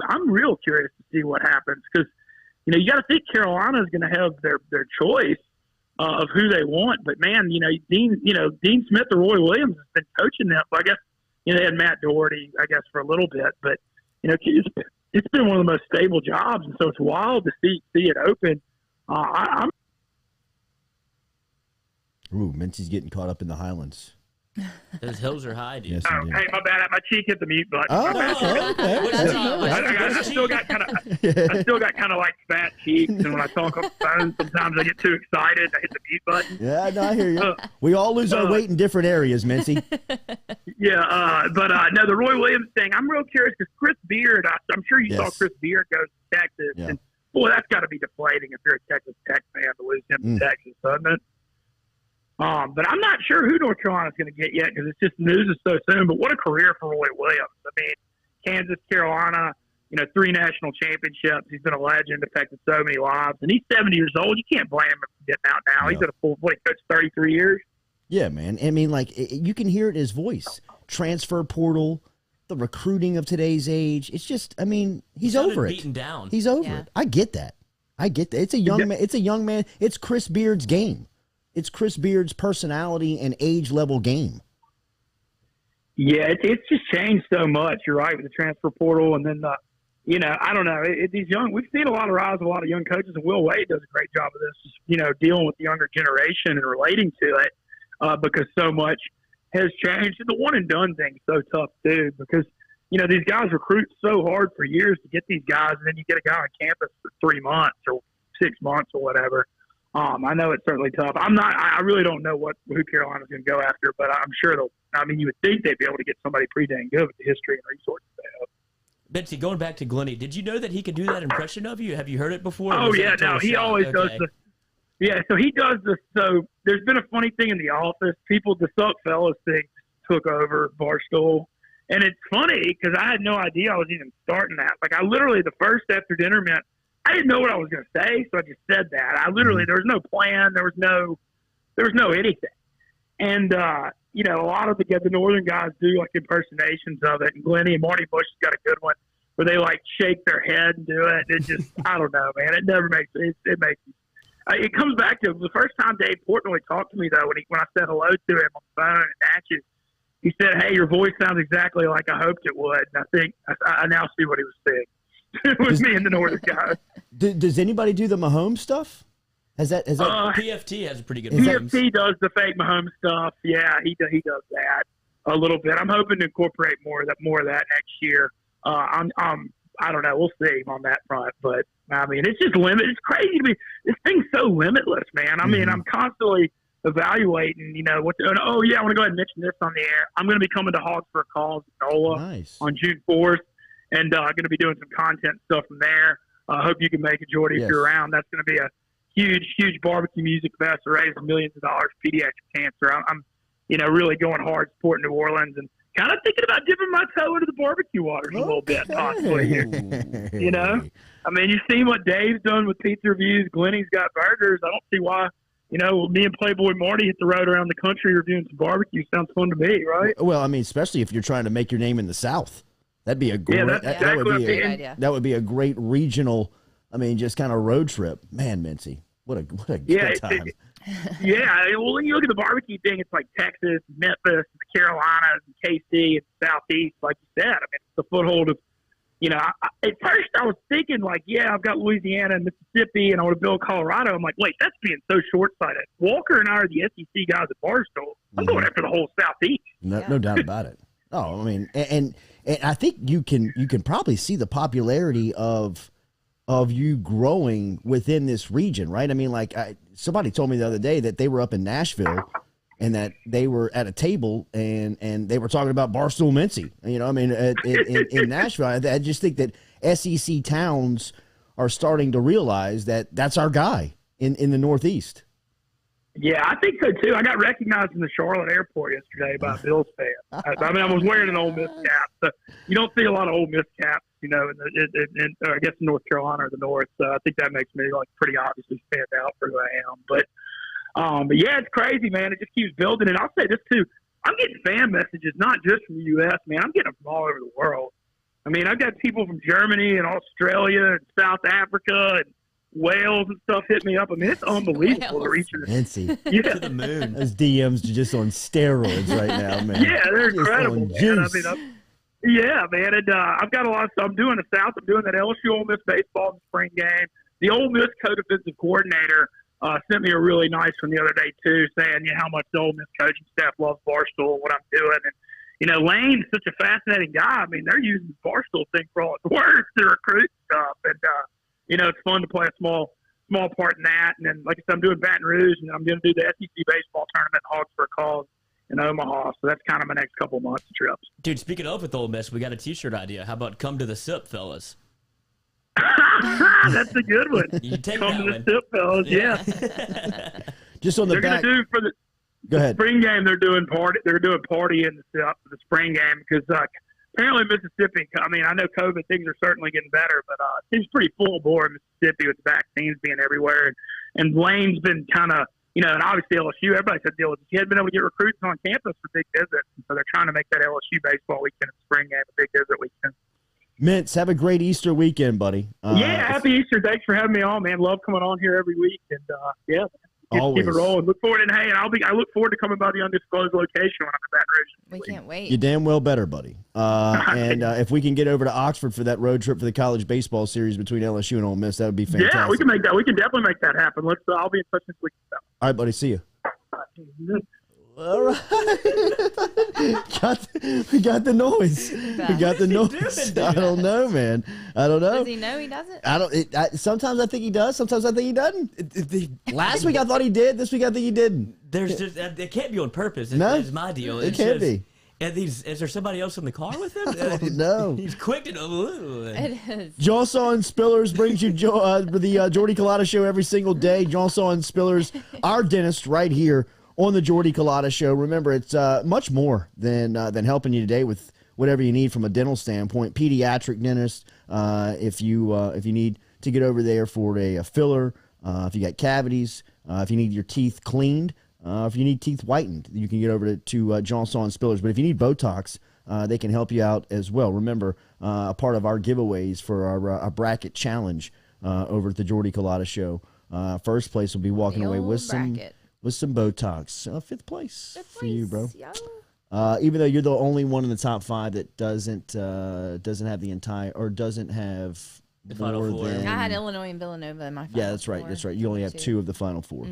I'm real curious to see what happens because, you know, you got to think Carolina is going to have their choice of who they want. But, man, you know, Dean Smith or Roy Williams has been coaching them. I guess, you know, they had Matt Doherty, I guess, for a little bit. But, you know, it's been one of the most stable jobs, and so it's wild to see it open. Ooh, Mincy's getting caught up in the Highlands. Those hills are high, dude. Yes, hey, my bad. My cheek hit the mute button. I still got kind of like fat cheeks, and when I talk on the phone, sometimes I get too excited. I hit the mute button. Yeah, no, I hear you. We all lose our weight in different areas, Mincy. But no, the Roy Williams thing, I'm real curious because Chris Beard, I'm sure you saw Chris Beard go to Texas, and boy, that's got to be deflating if you're a Texas Tech fan to lose him to Texas, doesn't it? But I'm not sure who North Carolina's going to get yet because it's just news is so soon. But what a career for Roy Williams. I mean, Kansas, Carolina, you know, 3 national championships. He's been a legend, affected so many lives. And he's 70 years old. You can't blame him for getting out now. He's at a full coach 33 years. Yeah, man. I mean, like, you can hear it in his voice. Transfer portal, the recruiting of today's age. It's just, I mean, he's over it. Beaten down. He's over it. I get that. It's a young man. It's a young man. It's Chris Beard's game. It's Chris Beard's personality and age level game. Yeah, it's just changed so much. You're right with the transfer portal, and then you know, I don't know. We've seen a lot of rise of a lot of young coaches, and Will Wade does a great job of this. You know, dealing with the younger generation and relating to it because so much has changed. And the one and done thing is so tough too because you know these guys recruit so hard for years to get these guys, and then you get a guy on campus for 3 months or 6 months or whatever. I know it's certainly tough. I really don't know who Carolina's going to go after, but I'm sure you would think they'd be able to get somebody pretty dang good with the history and resources they have. Betsy, going back to Glenny, did you know that he could do that impression of you? Have you heard it before? Oh, yeah, no, he always does this. Yeah, so he does this. So there's been a funny thing in the office. The Suck Fellas thing took over Barstool. And it's funny because I had no idea I was even starting that. Like, I literally, the first after dinner meant, I didn't know what I was going to say, so I just said that. I literally, there was no plan. There was no anything. And, you know, a lot of the Northern guys do, like, impersonations of it. And Glenny and Marty Bush has got a good one where they, like, shake their head and do it. It just, I don't know, man. It never makes it. It makes it comes back to the first time Dave Portnoy talked to me, though, when I said hello to him on the phone at Natchez. He said, hey, your voice sounds exactly like I hoped it would. And I think I now see what he was saying. With me and the Northern guys. Does anybody do the Mahomes stuff? Has that PFT has a pretty good PFT does the fake Mahomes stuff. Yeah, he does that a little bit. I'm hoping to incorporate more of that next year. I don't know. We'll see on that front. But I mean, it's just limited. It's crazy to me. This thing's so limitless, man. I mean, I'm constantly evaluating, you know, I want to go ahead and mention this on the air. I'm going to be coming to Hogs for Calls in NOLA on June 4th. And going to be doing some content stuff from there. I hope you can make it, Jordy, if you're around. That's going to be a huge barbecue music fest to raise millions of dollars for pediatric cancer. I'm you know, really going hard supporting New Orleans. And kind of thinking about dipping my toe into the barbecue waters a little bit, possibly here. You know, I mean, you see what Dave's done with pizza reviews. Glenny's got burgers. I don't see why. You know, me and Playboy Marty hit the road around the country reviewing some barbecue. Sounds fun to me, right? Well, I mean, especially if you're trying to make your name in the South. That'd be a great, that's exactly what I'm thinking. That would be a great regional, I mean, just kind of road trip. Man, Mincy, what a good time. Well, when you look at the barbecue thing, it's like Texas, Memphis, the Carolinas, and KC, and Southeast, like you said. I mean, it's the foothold of, you know, at first I was thinking, like, yeah, I've got Louisiana and Mississippi, and I want to build Colorado. I'm like, wait, that's being so short-sighted. Walker and I are the SEC guys at Barstool. I'm going after the whole Southeast. No doubt about it. Oh, I mean, and I think you can probably see the popularity of you growing within this region, right? I mean, like somebody told me the other day that they were up in Nashville and that they were at a table and they were talking about Barstool Mincy. You know, I mean, in Nashville, I just think that SEC towns are starting to realize that that's our guy in the Northeast. Yeah, I think so too. I got recognized in the Charlotte airport yesterday by a Bills fan. I mean, I was wearing an Ole Miss cap. So you don't see a lot of Ole Miss caps, you know, in I guess in North Carolina or the North. So I think that makes me like pretty obviously stand out for who I am. But yeah, it's crazy, man. It just keeps building. And I'll say this too: I'm getting fan messages not just from the U.S., man. I'm getting them from all over the world. I mean, I've got people from Germany and Australia and South Africa and Wales and stuff hit me up. I mean, it's unbelievable to reach this. To the moon. Those DMs are just on steroids right now, man. Yeah, they're incredible, man. I mean, yeah, man. And I've got a lot of stuff. I'm doing the South. I'm doing that LSU Ole Miss baseball in the spring game. The Ole Miss co-defensive coordinator sent me a really nice one the other day, too, saying how much the Ole Miss coaching staff loves Barstool and what I'm doing. And, you know, Lane's such a fascinating guy. I mean, they're using the Barstool thing for all it's worth to recruit stuff. And, you know, it's fun to play a small part in that. And then, like I said, I'm doing Baton Rouge, and then I'm going to do the SEC baseball tournament, Hogs for a Cause in Omaha. So that's kind of my next couple months of trips. Dude, speaking of with Ole Miss, we got a T-shirt idea. How about come to the SIP, fellas? That's a good one. You take come that to one. the SIP, fellas, yeah. Just on the they're back. Going to do for the Go ahead. Spring game, they're doing party in the SIP for the spring game because apparently Mississippi, I mean, I know COVID, things are certainly getting better, but it seems pretty full bore in Mississippi with vaccines being everywhere. And Lane's been kind of, you know, and obviously LSU, everybody said deal with it. She hadn't been able to get recruits on campus for big visits. And so they're trying to make that LSU baseball weekend and spring game a big visit weekend. Mintz, have a great Easter weekend, buddy. Happy Easter. Thanks for having me on, man. Love coming on here every week. And, keep it rolling. Look forward and I look forward to coming by the undisclosed location when I'm in Baton Rouge. We can't wait. You damn well better, buddy. And if we can get over to Oxford for that road trip for the college baseball series between LSU and Ole Miss, that would be fantastic. Yeah, we can make that. We can definitely make that happen. I'll be in touch this week. All right, buddy. See you. All right. We got the noise. We got the noise. I don't know, man. I don't know. Does he know he doesn't? Sometimes I think he does. Sometimes I think he doesn't. Last week I thought he did. This week I think he didn't. There's just it can't be on purpose. It's my deal. It can't be. And is there somebody else in the car with him? No. He's quick to know. It is. Jawsaw and Spillers brings you the Jordy Culotta Show every single day. Jawsaw and Spillers, our dentist right here on the Jordy Culotta Show. Remember, it's much more than helping you today with whatever you need from a dental standpoint. Pediatric dentist, if you need to get over there for a filler, if you got cavities, if you need your teeth cleaned, if you need teeth whitened, you can get over to Jawsaw and Spillers. But if you need Botox, they can help you out as well. Remember, a part of our giveaways for our bracket challenge over at the Jordy Culotta Show. First place will be walking away with some Botox. Fifth place for you, bro. Even though you're the only one in the top 5 that doesn't have the entire or doesn't have the Final Four. I had Illinois and Villanova in my Final Yeah, that's right. Four. That's right. You only have 2 of the Final 4.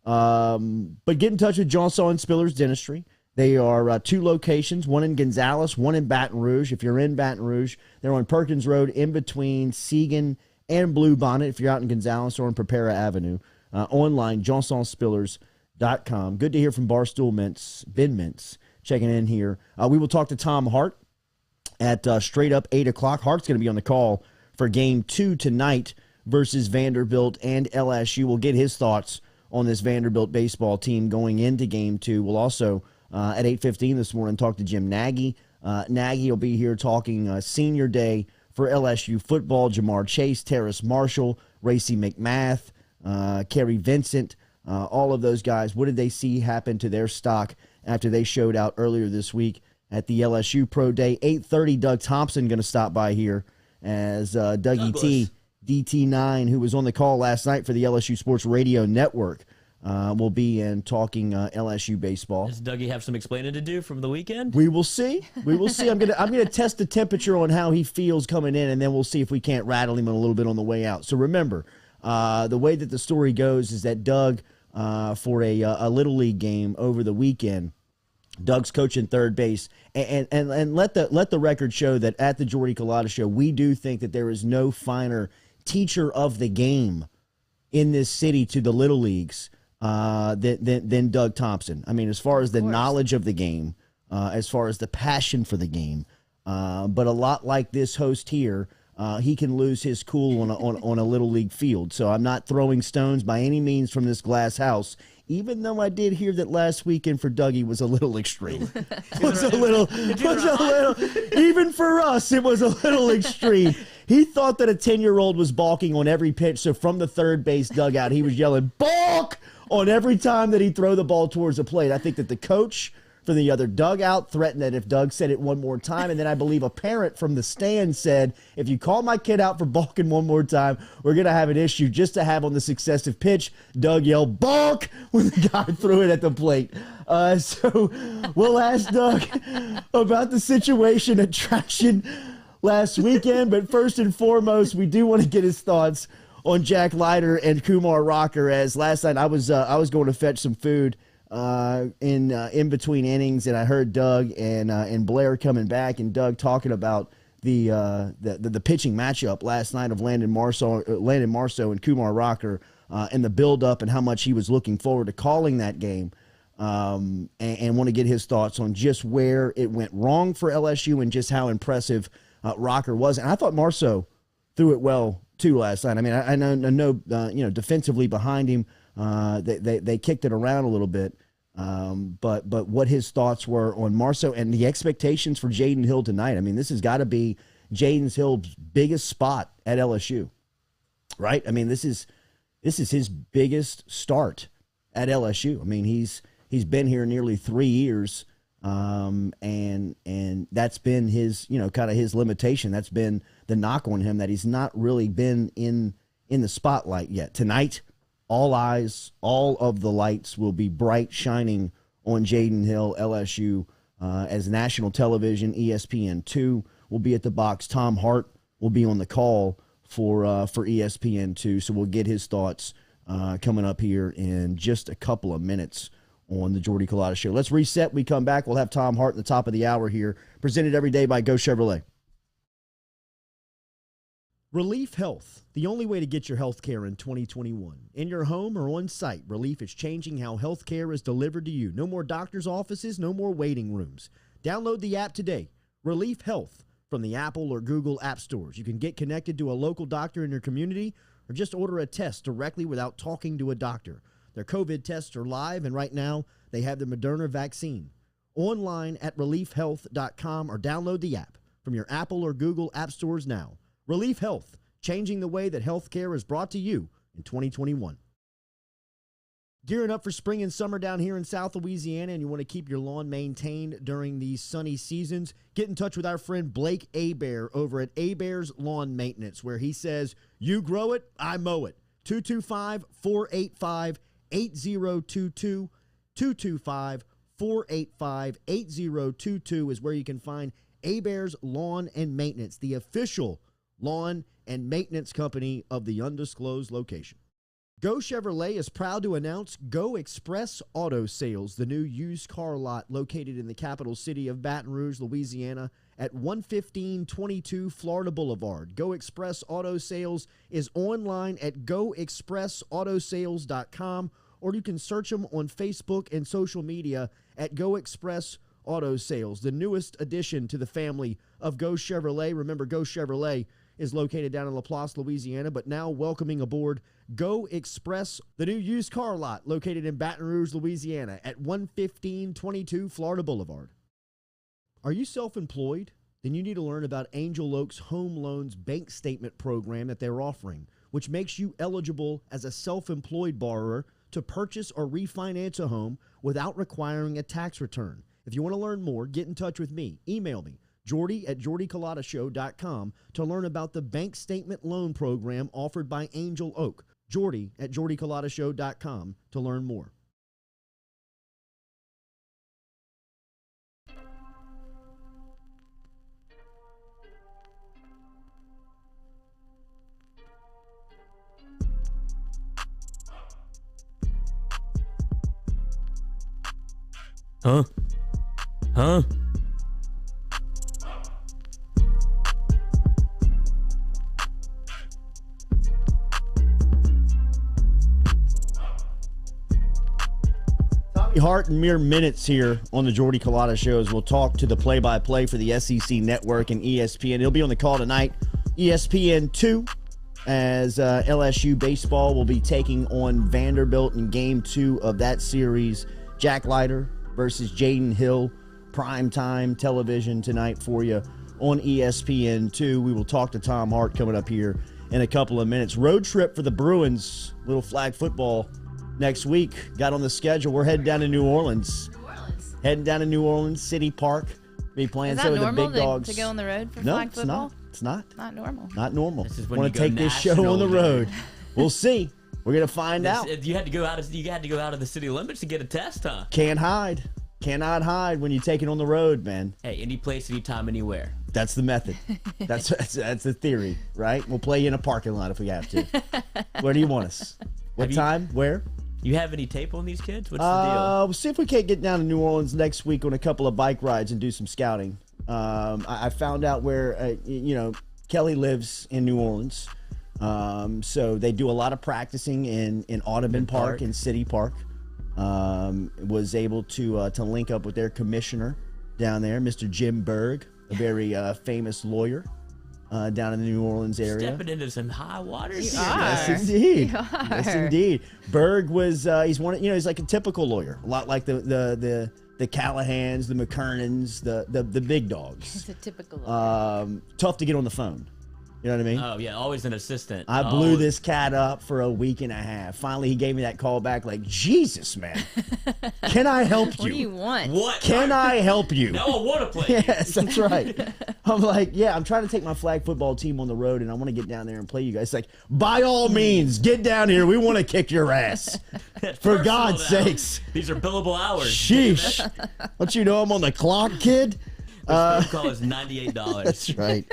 But get in touch with Jawsaw and Spillers Dentistry. They are 2 locations, one in Gonzales, one in Baton Rouge. If you're in Baton Rouge, they're on Perkins Road in between Seagan and Blue Bonnet. If you're out in Gonzales or on Prepara Avenue. Online, JawsawSpillers.com. Good to hear from Barstool Mintz, Ben Mintz, checking in here. We will talk to Tom Hart at straight up 8 o'clock. Hart's going to be on the call for Game 2 tonight versus Vanderbilt and LSU. We'll get his thoughts on this Vanderbilt baseball team going into Game 2. We'll also at 8:15 this morning. Talked to Jim Nagy. Nagy will be here talking senior day for LSU football. Jamar Chase, Terrace Marshall, Racy McMath, Kerry Vincent, all of those guys. What did they see happen to their stock after they showed out earlier this week at the LSU Pro Day? 8:30, Doug Thompson going to stop by here as Dougie T, DT9, who was on the call last night for the LSU Sports Radio Network, will be in talking LSU baseball. Does Dougie have some explaining to do from the weekend? We will see. We will see. I'm gonna test the temperature on how he feels coming in, and then we'll see if we can't rattle him a little bit on the way out. So remember, the way that the story goes is that Doug, for a Little League game over the weekend, Doug's coaching third base, and let the record show that at the Jordy Culotta Show, we do think that there is no finer teacher of the game in this city to the Little Leagues than Doug Thompson. I mean, as far as the knowledge of the game, as far as the passion for the game, but a lot like this host here, he can lose his cool on a Little League field. So I'm not throwing stones by any means from this glass house, even though I did hear that last weekend for Dougie was a little extreme. Even for us, it was a little extreme. He thought that a 10-year-old was balking on every pitch, so from the third base dugout, he was yelling, "Balk!" on every time that he'd throw the ball towards the plate. I think that the coach from the other dugout threatened that if Doug said it one more time, and then I believe a parent from the stand said, if you call my kid out for balking one more time, we're going to have an issue. Just to have on the successive pitch, Doug yelled, "Balk!" when the guy threw it at the plate. So we'll ask Doug about the situation at Traction last weekend, but first and foremost, we do want to get his thoughts on Jack Leiter and Kumar Rocker, as last night I was going to fetch some food in between innings, and I heard Doug and Blair coming back, and Doug talking about the pitching matchup last night of Landon Marceau and Kumar Rocker, and the build-up and how much he was looking forward to calling that game, and want to get his thoughts on just where it went wrong for LSU and just how impressive Rocker was. And I thought Marceau threw it well too last night. I mean, I know defensively behind him, they kicked it around a little bit, but what his thoughts were on Marceau and the expectations for Jaden Hill tonight. I mean, this has got to be Jaden Hill's biggest spot at LSU, right? I mean, this is his biggest start at LSU. I mean, he's been here nearly 3 years, and that's been his, kind of his limitation. That's been the knock on him, that he's not really been in the spotlight yet. Tonight, all eyes, all of the lights will be bright, shining on Jaden Hill, LSU, as national television. ESPN2 will be at the box. Tom Hart will be on the call for ESPN2, so we'll get his thoughts coming up here in just a couple of minutes on the Jordy Culotta Show. Let's reset. We come back. We'll have Tom Hart at the top of the hour here, presented every day by Go Chevrolet. Relief Health, the only way to get your health care in 2021. In your home or on site, Relief is changing how health care is delivered to you. No more doctor's offices, no more waiting rooms. Download the app today, Relief Health, from the Apple or Google app stores. You can get connected to a local doctor in your community or just order a test directly without talking to a doctor. Their COVID tests are live, and right now they have the Moderna vaccine. Online at reliefhealth.com or download the app from your Apple or Google app stores now. Relief Health, changing the way that healthcare is brought to you in 2021. Gearing up for spring and summer down here in South Louisiana, and you want to keep your lawn maintained during these sunny seasons, get in touch with our friend Blake Abear over at Abear's Lawn Maintenance, where he says, you grow it, I mow it. 225-485-8022. 225-485-8022 is where you can find Abear's Lawn and Maintenance, the official lawn and maintenance company of the undisclosed location. Go Chevrolet is proud to announce Go Express Auto Sales, the new used car lot located in the capital city of Baton Rouge, Louisiana, at 11522 Florida Boulevard. Go Express Auto Sales is online at goexpressautosales.com, or you can search them on Facebook and social media at Go Express Auto Sales, the newest addition to the family of Go Chevrolet. Remember, Go Chevrolet is located down in LaPlace, Louisiana, but now welcoming aboard Go Express, the new used car lot located in Baton Rouge, Louisiana at 11522 Florida Boulevard. Are you self-employed? Then you need to learn about Angel Oak's Home Loans Bank Statement program that they're offering, which makes you eligible as a self-employed borrower to purchase or refinance a home without requiring a tax return. If you want to learn more, get in touch with me. Email me, Jordy@JordyCulottashow.com, to learn about the bank statement loan program offered by Angel Oak. Jordy@JordyCulottashow.com to learn more. Huh? Hart in mere minutes here on the Jordy Culotta Show as we'll talk to the play-by-play for the SEC Network and ESPN. He'll be on the call tonight, ESPN 2, as LSU baseball will be taking on Vanderbilt in Game 2 of that series. Jack Leiter versus Jaden Hill, primetime television tonight for you on ESPN 2. We will talk to Tom Hart coming up here in a couple of minutes. Road trip for the Bruins, little flag football next week. Got on the schedule. We're heading down to New Orleans. Heading down to New Orleans, City Park. Be playing some of the big dogs. To go on the road for flag football? It's not. Not normal. Not normal. This is when Want you to go take this show on the national, road. We'll see. We're gonna find out. You had to go out of the city limits to get a test, huh? Can't hide. Cannot hide when you take it on the road, man. Hey, any place, anytime, anywhere. That's the method. That's the theory, right? We'll play you in a parking lot if we have to. Where do you want us? What time? Where? You have any tape on these kids? What's the deal? We'll see if we can't get down to New Orleans next week on a couple of bike rides and do some scouting. I found out where, Kelly lives in New Orleans. So they do a lot of practicing in Audubon Park and City Park. Was able to link up with their commissioner down there, Mr. Jim Berg, a very famous lawyer down in the New Orleans area. Stepping into some high waters. Yes, indeed. Yes, indeed. Berg was he's one. He's like a typical lawyer, a lot like the Callahans, the McKernans, the big dogs. It's a typical lawyer. Tough to get on the phone. You know what I mean? Oh, yeah, always an assistant. I blew this cat up for a week and a half. Finally, he gave me that call back like, Jesus, man. Can I help you? What do you want? What? Can I help you? No, I want to play. Yes, that's right. I'm like, yeah, I'm trying to take my flag football team on the road, and I want to get down there and play you guys. It's like, by all means, get down here. We want to kick your ass. For God's sakes. These are billable hours. Sheesh. Don't you know I'm on the clock, kid? Phone call is $98. That's right.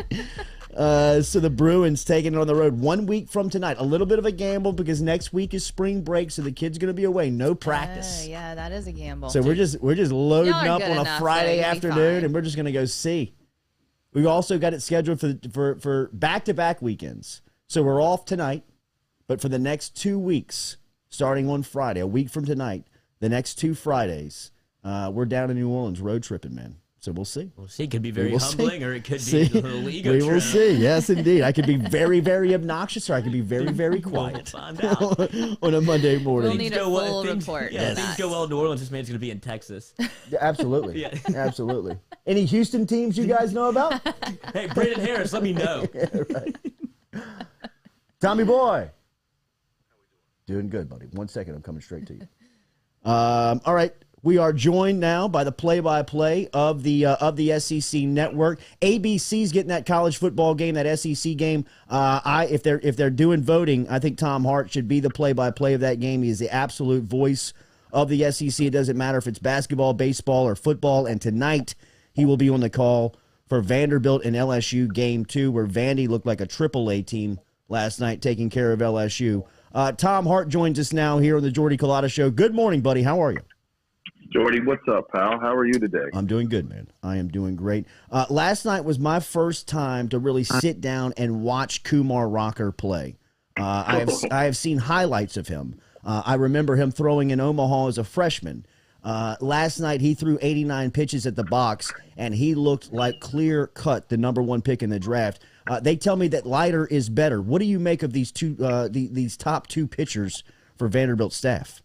So the Bruins taking it on the road 1 week from tonight. A little bit of a gamble because next week is spring break, so the kid's going to be away. No practice. Yeah, that is a gamble. So we're just loading Y'all are up good on a enough, Friday though. You'll be afternoon, fine. and we're just going to go see. We've also got it scheduled for back-to-back weekends. So we're off tonight, but for the next 2 weeks, starting on Friday, a week from tonight, the next 2 Fridays, we're down in New Orleans road tripping, man. So we'll see. We'll see. It could be very will humbling, see. or it could See. be a little ego We trip. will see. Yes, indeed. I could be very, very obnoxious, or I could be very, very quiet We'll find out. on a Monday morning. We'll need a full report. Yeah, on things that. go well in New Orleans. This man's going to be in Texas. Yeah, absolutely. Yeah. Absolutely. Any Houston teams you guys know about? Hey, Brandon Harris, let me know. Yeah, right. Tommy boy. Doing good, buddy. 1 second, I'm coming straight to you. All right. We are joined now by the play-by-play of the SEC Network. ABC's getting that college football game, that SEC game. If they're doing voting, I think Tom Hart should be the play-by-play of that game. He is the absolute voice of the SEC. It doesn't matter if it's basketball, baseball, or football. And tonight he will be on the call for Vanderbilt and LSU game 2, where Vandy looked like a AAA team last night, taking care of LSU. Tom Hart joins us now here on the Jordy Culotta Show. Good morning, buddy. How are you? Jordy, what's up, pal? How are you today? I'm doing good, man. I am doing great. Last night was my first time to really sit down and watch Kumar Rocker play. I have seen highlights of him. I remember him throwing in Omaha as a freshman. Last night he threw 89 pitches at the box, and he looked like clear-cut the number 1 pick in the draft. They tell me that Leiter is better. What do you make of these these top two pitchers for Vanderbilt staff?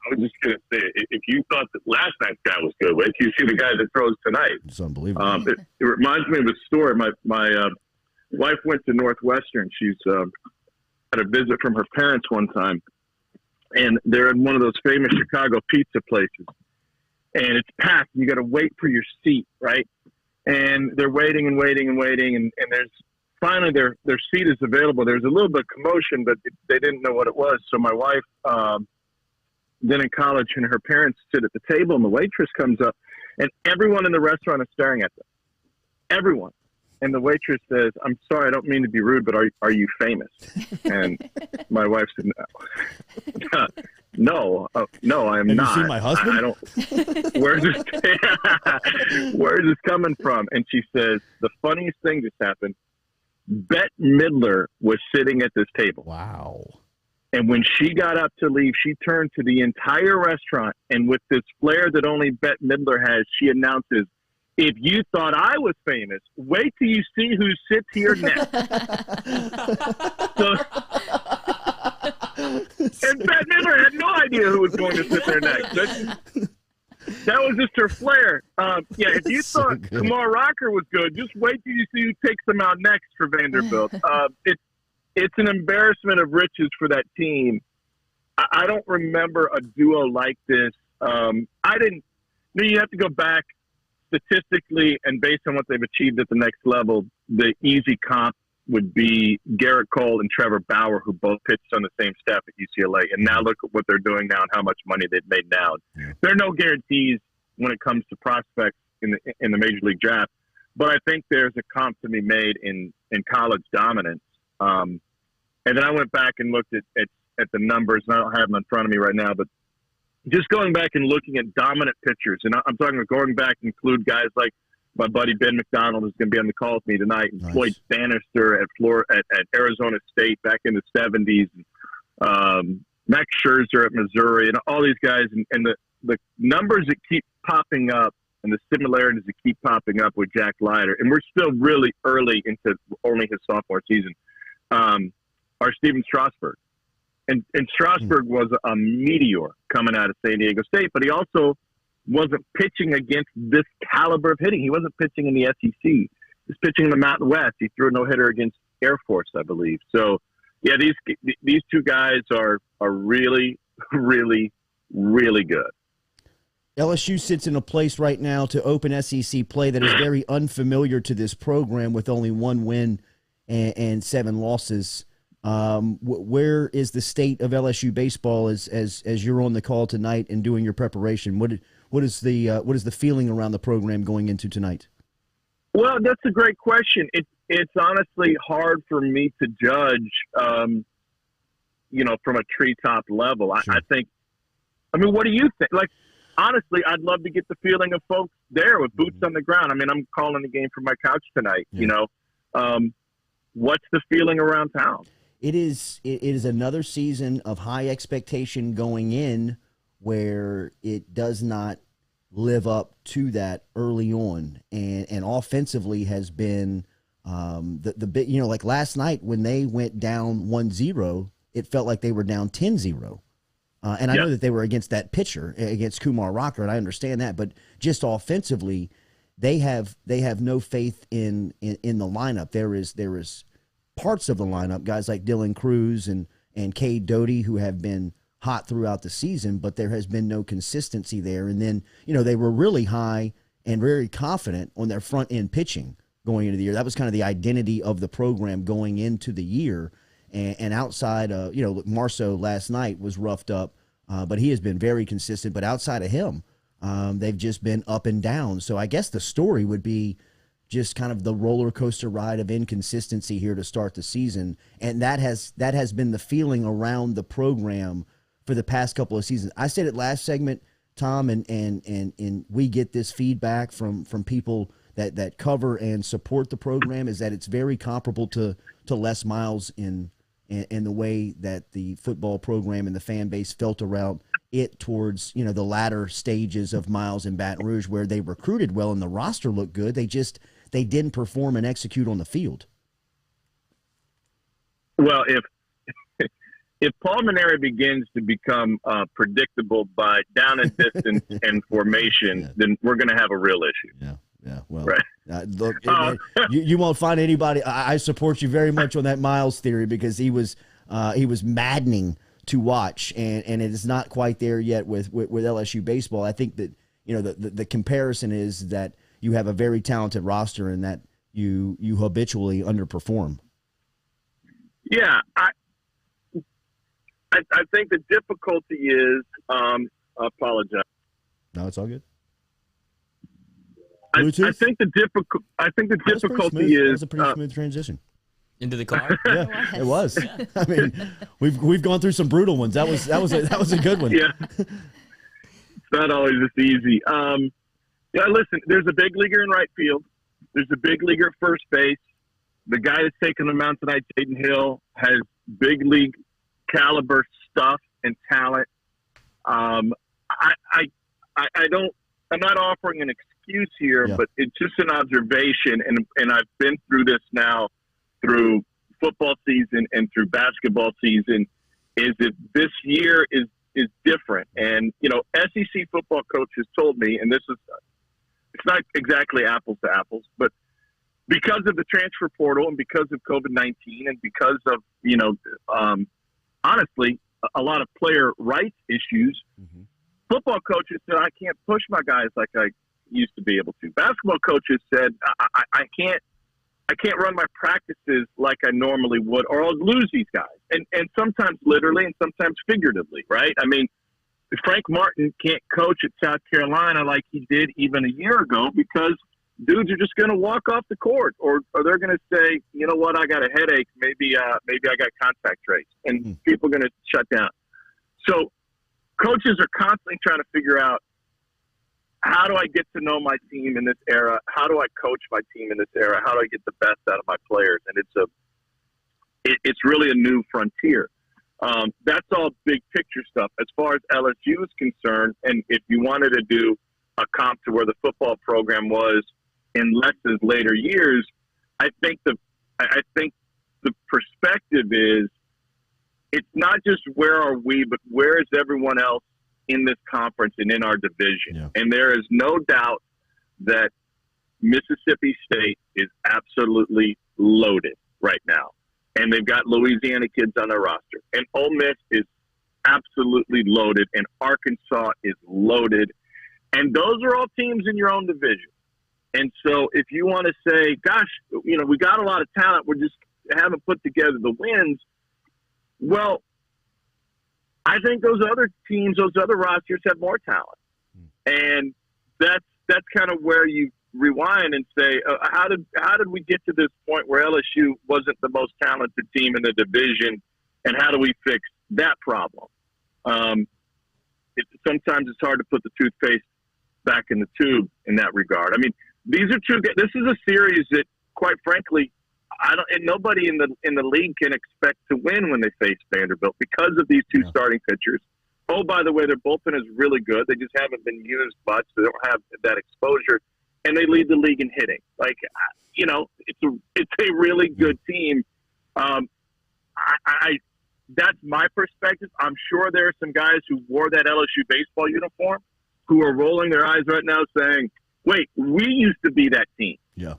I was just going to say, if you thought that last night's guy was good, wait till you see the guy that throws tonight. It's unbelievable. It reminds me of a story. My wife went to Northwestern. She's had a visit from her parents one time, and they're in one of those famous Chicago pizza places, and it's packed. You got to wait for your seat, right? And they're waiting and waiting and waiting, and there's finally their seat is available. There's a little bit of commotion, but they didn't know what it was. So my wife, then in college, and her parents sit at the table, and the waitress comes up, and everyone in the restaurant is staring at them. Everyone. And the waitress says, "I'm sorry, I don't mean to be rude, but are you famous?" And my wife said, "No, I am not. Have you seen my husband? I don't. Where's this coming from?" And she says, "The funniest thing just happened. Bette Midler was sitting at this table. Wow. And when she got up to leave, she turned to the entire restaurant, and with this flair that only Bette Midler has, she announces, 'If you thought I was famous, wait till you see who sits here next.'" And Bette Midler had no idea who was going to sit there next. That was just her flair. If you thought Kumar Rocker was good, just wait till you see who takes them out next for Vanderbilt. It's an embarrassment of riches for that team. I don't remember a duo like this. You have to go back statistically and based on what they've achieved at the next level. The easy comp would be Garrett Cole and Trevor Bauer, who both pitched on the same staff at UCLA. And now look at what they're doing now and how much money they've made now. Yeah. There are no guarantees when it comes to prospects in the Major League draft. But I think there's a comp to be made in college dominance. And then I went back and looked at the numbers, and I don't have them in front of me right now, but just going back and looking at dominant pitchers, and I'm talking about going back and include guys like my buddy Ben McDonald, who's going to be on the call with me tonight, and nice. Floyd Bannister at Arizona State back in the 70s, and Max Scherzer at Missouri, and all these guys, and the numbers that keep popping up and the similarities that keep popping up with Jack Leiter, and we're still really early into only his sophomore season, are Steven Strasburg. And Strasburg was a meteor coming out of San Diego State, but he also wasn't pitching against this caliber of hitting. He wasn't pitching in the SEC. He was pitching in the Mountain West. He threw a no-hitter against Air Force, I believe. So, yeah, these two guys are really, really, really good. LSU sits in a place right now to open SEC play that is very unfamiliar to this program with only one win and 7 losses. Where is the state of LSU baseball as you're on the call tonight and doing your preparation? What is the feeling around the program going into tonight? Well, that's a great question. It's honestly hard for me to judge, from a treetop level. Sure. I mean, what do you think? Like, honestly, I'd love to get the feeling of folks there with boots on the ground. I mean, I'm calling the game from my couch tonight. Yeah. What's the feeling around town? It is another season of high expectation going in where it does not live up to that early on, and offensively has been the bit, like last night when they went down 1-0, it felt like they were down 10-0. And I know that they were against that pitcher, against Kumar Rocker, and I understand that, but just offensively, they have no faith in the lineup. There is parts of the lineup, guys like Dylan Cruz and Cade Doty, who have been hot throughout the season, but there has been no consistency there. And then, they were really high and very confident on their front end pitching going into the year. That was kind of the identity of the program going into the year. And outside, Marceau last night was roughed up, but he has been very consistent. But outside of him, they've just been up and down. So I guess the story would be just kind of the roller coaster ride of inconsistency here to start the season. And that has been the feeling around the program for the past couple of seasons. I said it last segment, Tom, and we get this feedback from people that cover and support the program, is that it's very comparable to Les Miles in the way that the football program and the fan base felt around it towards, the latter stages of Miles in Baton Rouge, where they recruited well and the roster looked good. They didn't perform and execute on the field. Well, if Paul Maneri begins to become predictable by down and distance and formation, then we're going to have a real issue. Yeah. Yeah, well, right. Look, you won't find anybody. I support you very much on that Miles theory because he was maddening to watch, and it is not quite there yet with LSU baseball. I think that the comparison is that you have a very talented roster and that you habitually underperform. Yeah, I think the difficulty is I apologize. No, it's all good. I think the difficulty is that was a pretty smooth transition into the car. Yeah, it was. Yeah. I mean, we've gone through some brutal ones. That was a good one. Yeah, it's not always this easy. Yeah, listen. There's a big leaguer in right field. There's a big leaguer at first base. The guy that's taking them out tonight, Jaden Hill, has big league caliber stuff and talent. I'm not offering an excuse here, but it's just an observation, and I've been through this now through football season and through basketball season, is that this year is different. And, SEC football coaches told me, and it's not exactly apples to apples, but because of the transfer portal and because of COVID-19 and because of, honestly, a lot of player rights issues, football coaches said, I can't push my guys like I used to be able to. Basketball coaches said, I can't run my practices like I normally would, or I'll lose these guys. And sometimes literally and sometimes figuratively, right? I mean, Frank Martin can't coach at South Carolina like he did even a year ago because dudes are just going to walk off the court, or they're going to say, you know what, I got a headache. Maybe I got contact trace, and people are going to shut down. So coaches are constantly trying to figure out, how do I get to know my team in this era? How do I coach my team in this era? How do I get the best out of my players? And it's really a new frontier. That's all big picture stuff. As far as LSU is concerned, and if you wanted to do a comp to where the football program was in Les's later years, I think the perspective is, it's not just where are we, but where is everyone else in this conference and in our division. Yeah. And there is no doubt that Mississippi State is absolutely loaded right now. And they've got Louisiana kids on their roster. And Ole Miss is absolutely loaded. And Arkansas is loaded. And those are all teams in your own division. And so if you want to say, gosh, we got a lot of talent, we just haven't put together the wins. Well, I think those other teams, those other rosters have more talent. And that's kind of where you rewind and say, how did we get to this point where LSU wasn't the most talented team in the division, and how do we fix that problem? Sometimes it's hard to put the toothpaste back in the tube in that regard. I mean, this is a series that, quite frankly, nobody in the league can expect to win when they face Vanderbilt because of these two starting pitchers. Oh, by the way, their bullpen is really good. They just haven't been used much. They don't have that exposure, and they lead the league in hitting. It's a really good team. That's my perspective. I'm sure there are some guys who wore that LSU baseball uniform who are rolling their eyes right now saying, wait, we used to be that team. Yeah.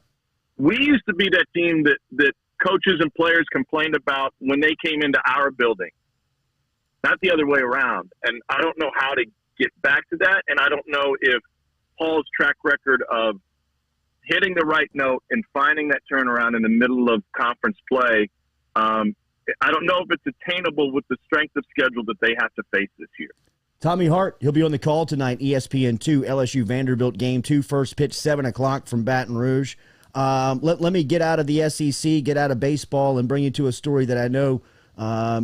We used to be that team that coaches and players complained about when they came into our building, not the other way around. And I don't know how to get back to that. And I don't know if Paul's track record of hitting the right note and finding that turnaround in the middle of conference play, I don't know if it's attainable with the strength of schedule that they have to face this year. Tommy Hart, he'll be on the call tonight, ESPN2, LSU Vanderbilt Game 2, first pitch, 7 o'clock from Baton Rouge. Let me get out of the SEC, get out of baseball, and bring you to a story that I know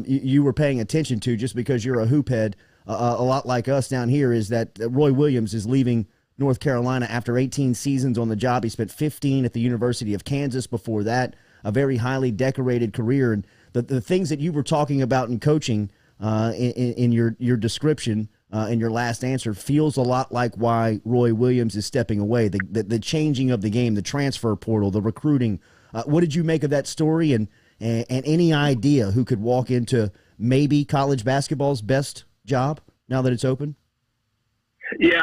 you were paying attention to just because you're a hoop head, a lot like us down here, is that Roy Williams is leaving North Carolina after 18 seasons on the job. He spent 15 at the University of Kansas before that, a very highly decorated career. And the things that you were talking about in coaching in your description in your last answer feels a lot like why Roy Williams is stepping away, the changing of the game, the transfer portal, the recruiting. What did you make of that story? And and any idea who could walk into maybe college basketball's best job now that it's open? Yeah,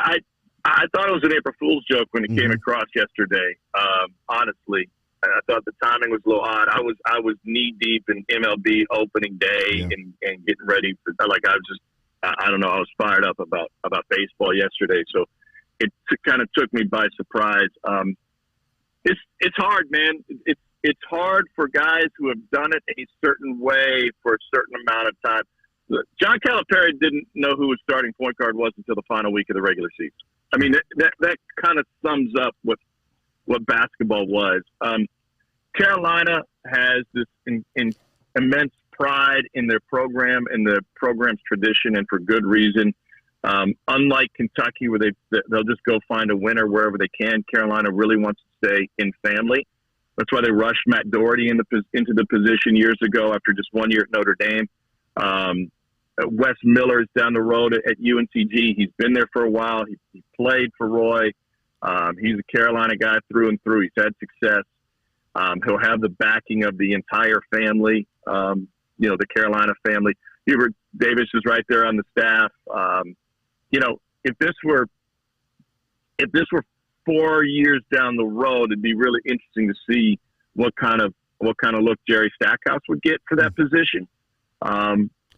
I thought it was an April Fool's joke when it came across yesterday. Honestly, I thought the timing was a little odd. I was knee deep in MLB opening day and getting ready for, like, I don't know. I was fired up about baseball yesterday, so it kind of took me by surprise. It's hard, man. It's hard for guys who have done it a certain way for a certain amount of time. John Calipari didn't know who his starting point guard was until the final week of the regular season. I mean, that kind of sums up what basketball was. Carolina has this immense pride in their program and the program's tradition, and for good reason. Unlike Kentucky, where they'll just go find a winner wherever they can, Carolina really wants to stay in family. That's why they rushed Matt Doherty into the position years ago after just 1 year at Notre Dame. Wes Miller's down the road at UNCG. He's been there for a while. He played for Roy. He's a Carolina guy through and through. He's had success. He'll have the backing of the entire family, the Carolina family. Hubert Davis is right there on the staff. If this were 4 years down the road, it'd be really interesting to see what kind of look Jerry Stackhouse would get for that position.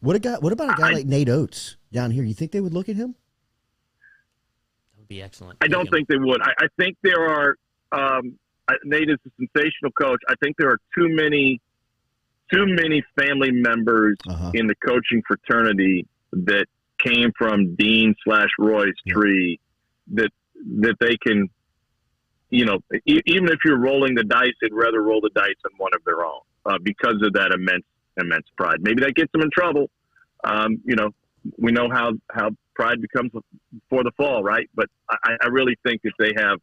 What about a guy like Nate Oates down here? You think they would look at him? That would be excellent. I don't think they would. I think there are. Nate is a sensational coach. I think there are too many family members in the coaching fraternity that came from Dean/Roy's tree that they can, even if you're rolling the dice, they'd rather roll the dice on one of their own because of that immense pride. Maybe that gets them in trouble. We know how pride becomes before the fall, right? But I really think that they have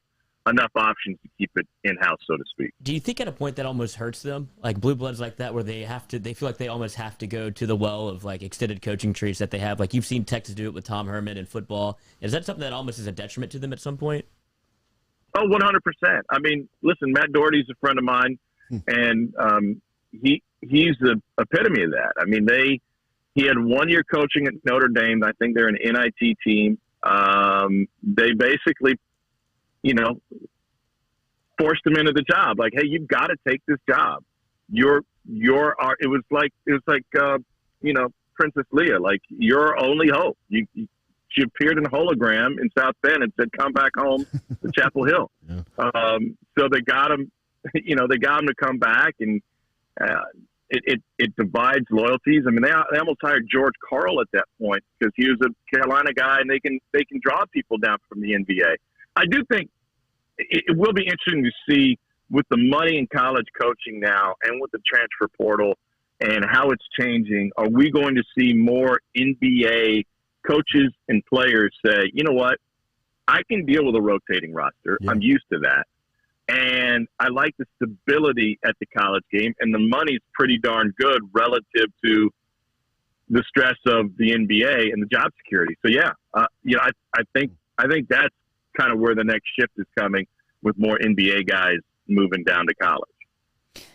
enough options to keep it in-house, so to speak. Do you think at a point that almost hurts them, like blue bloods like that, where they feel like they almost have to go to the well of like extended coaching trees that they have? Like you've seen Texas do it with Tom Herman in football. Is that something that almost is a detriment to them at some point? Oh, 100%. I mean, listen, Matt Doherty's a friend of mine, and he's the epitome of that. I mean, he had 1 year coaching at Notre Dame. I think they're an NIT team. They basically, forced him into the job. Like, hey, you've got to take this job. It was like Princess Leia. Like, your only hope. She appeared in a hologram in South Bend and said, "Come back home to Chapel Hill." Yeah. So they got him. They got him to come back, and it divides loyalties. I mean, they almost hired George Karl at that point because he was a Carolina guy, and they can draw people down from the NBA. I do think it will be interesting to see with the money in college coaching now and with the transfer portal and how it's changing. Are we going to see more NBA coaches and players say, you know what, I can deal with a rotating roster. Yeah. I'm used to that. And I like the stability at the college game, and the money's pretty darn good relative to the stress of the NBA and the job security. So, I think that's kind of where the next shift is coming with more NBA guys moving down to college.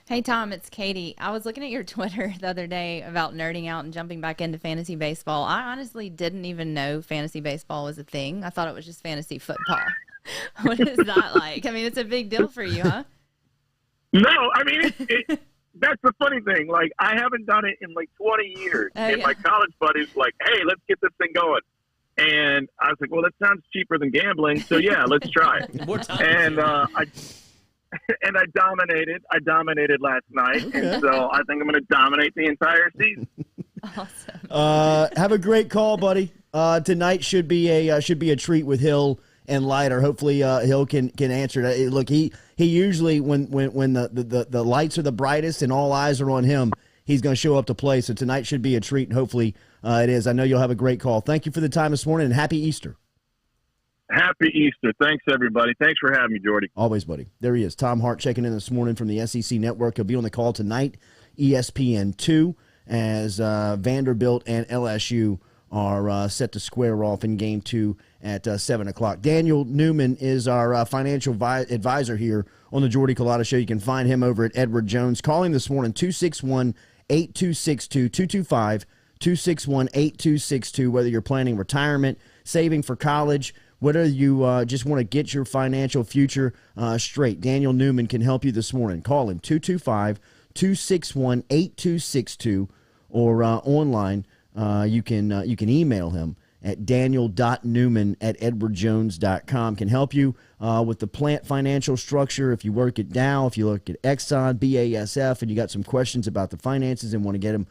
Hey, Tom, it's Katie. I was looking at your Twitter the other day about nerding out and jumping back into fantasy baseball. I honestly didn't even know fantasy baseball was a thing. I thought it was just fantasy football. What is that like? I mean, it's a big deal for you, huh? No, I mean, that's the funny thing. Like, I haven't done it in like 20 years. And my college buddies were like, hey, let's get this thing going. And I was like, well, that sounds cheaper than gambling. So, yeah, let's try it. And I dominated. I dominated last night. Okay. And so I think I'm going to dominate the entire season. Awesome. Have a great call, buddy. Tonight should be a treat with Hill and Leiter. Hopefully Hill can answer that. Look, he usually when the lights are the brightest and all eyes are on him, he's going to show up to play. So tonight should be a treat, and hopefully it is. I know you'll have a great call. Thank you for the time this morning, and happy Easter. Happy Easter. Thanks, everybody. Thanks for having me, Jordy. Always, buddy. There he is. Tom Hart checking in this morning from the SEC Network. He'll be on the call tonight, ESPN 2, as Vanderbilt and LSU are set to square off in Game 2 at 7 o'clock. Daniel Newman is our financial advisor here on the Jordy Culotta Show. You can find him over at Edward Jones. Call him this morning, 261-8262, 225-261-8262, whether you're planning retirement, saving for college, whether you just want to get your financial future straight. Daniel Newman can help you this morning. Call him, 225-261-8262, or online. You can email him at daniel.newman@edwardjones.com. Can help you with the plant financial structure. If you work at Dow, if you look at Exxon, BASF, and you got some questions about the finances and want to get them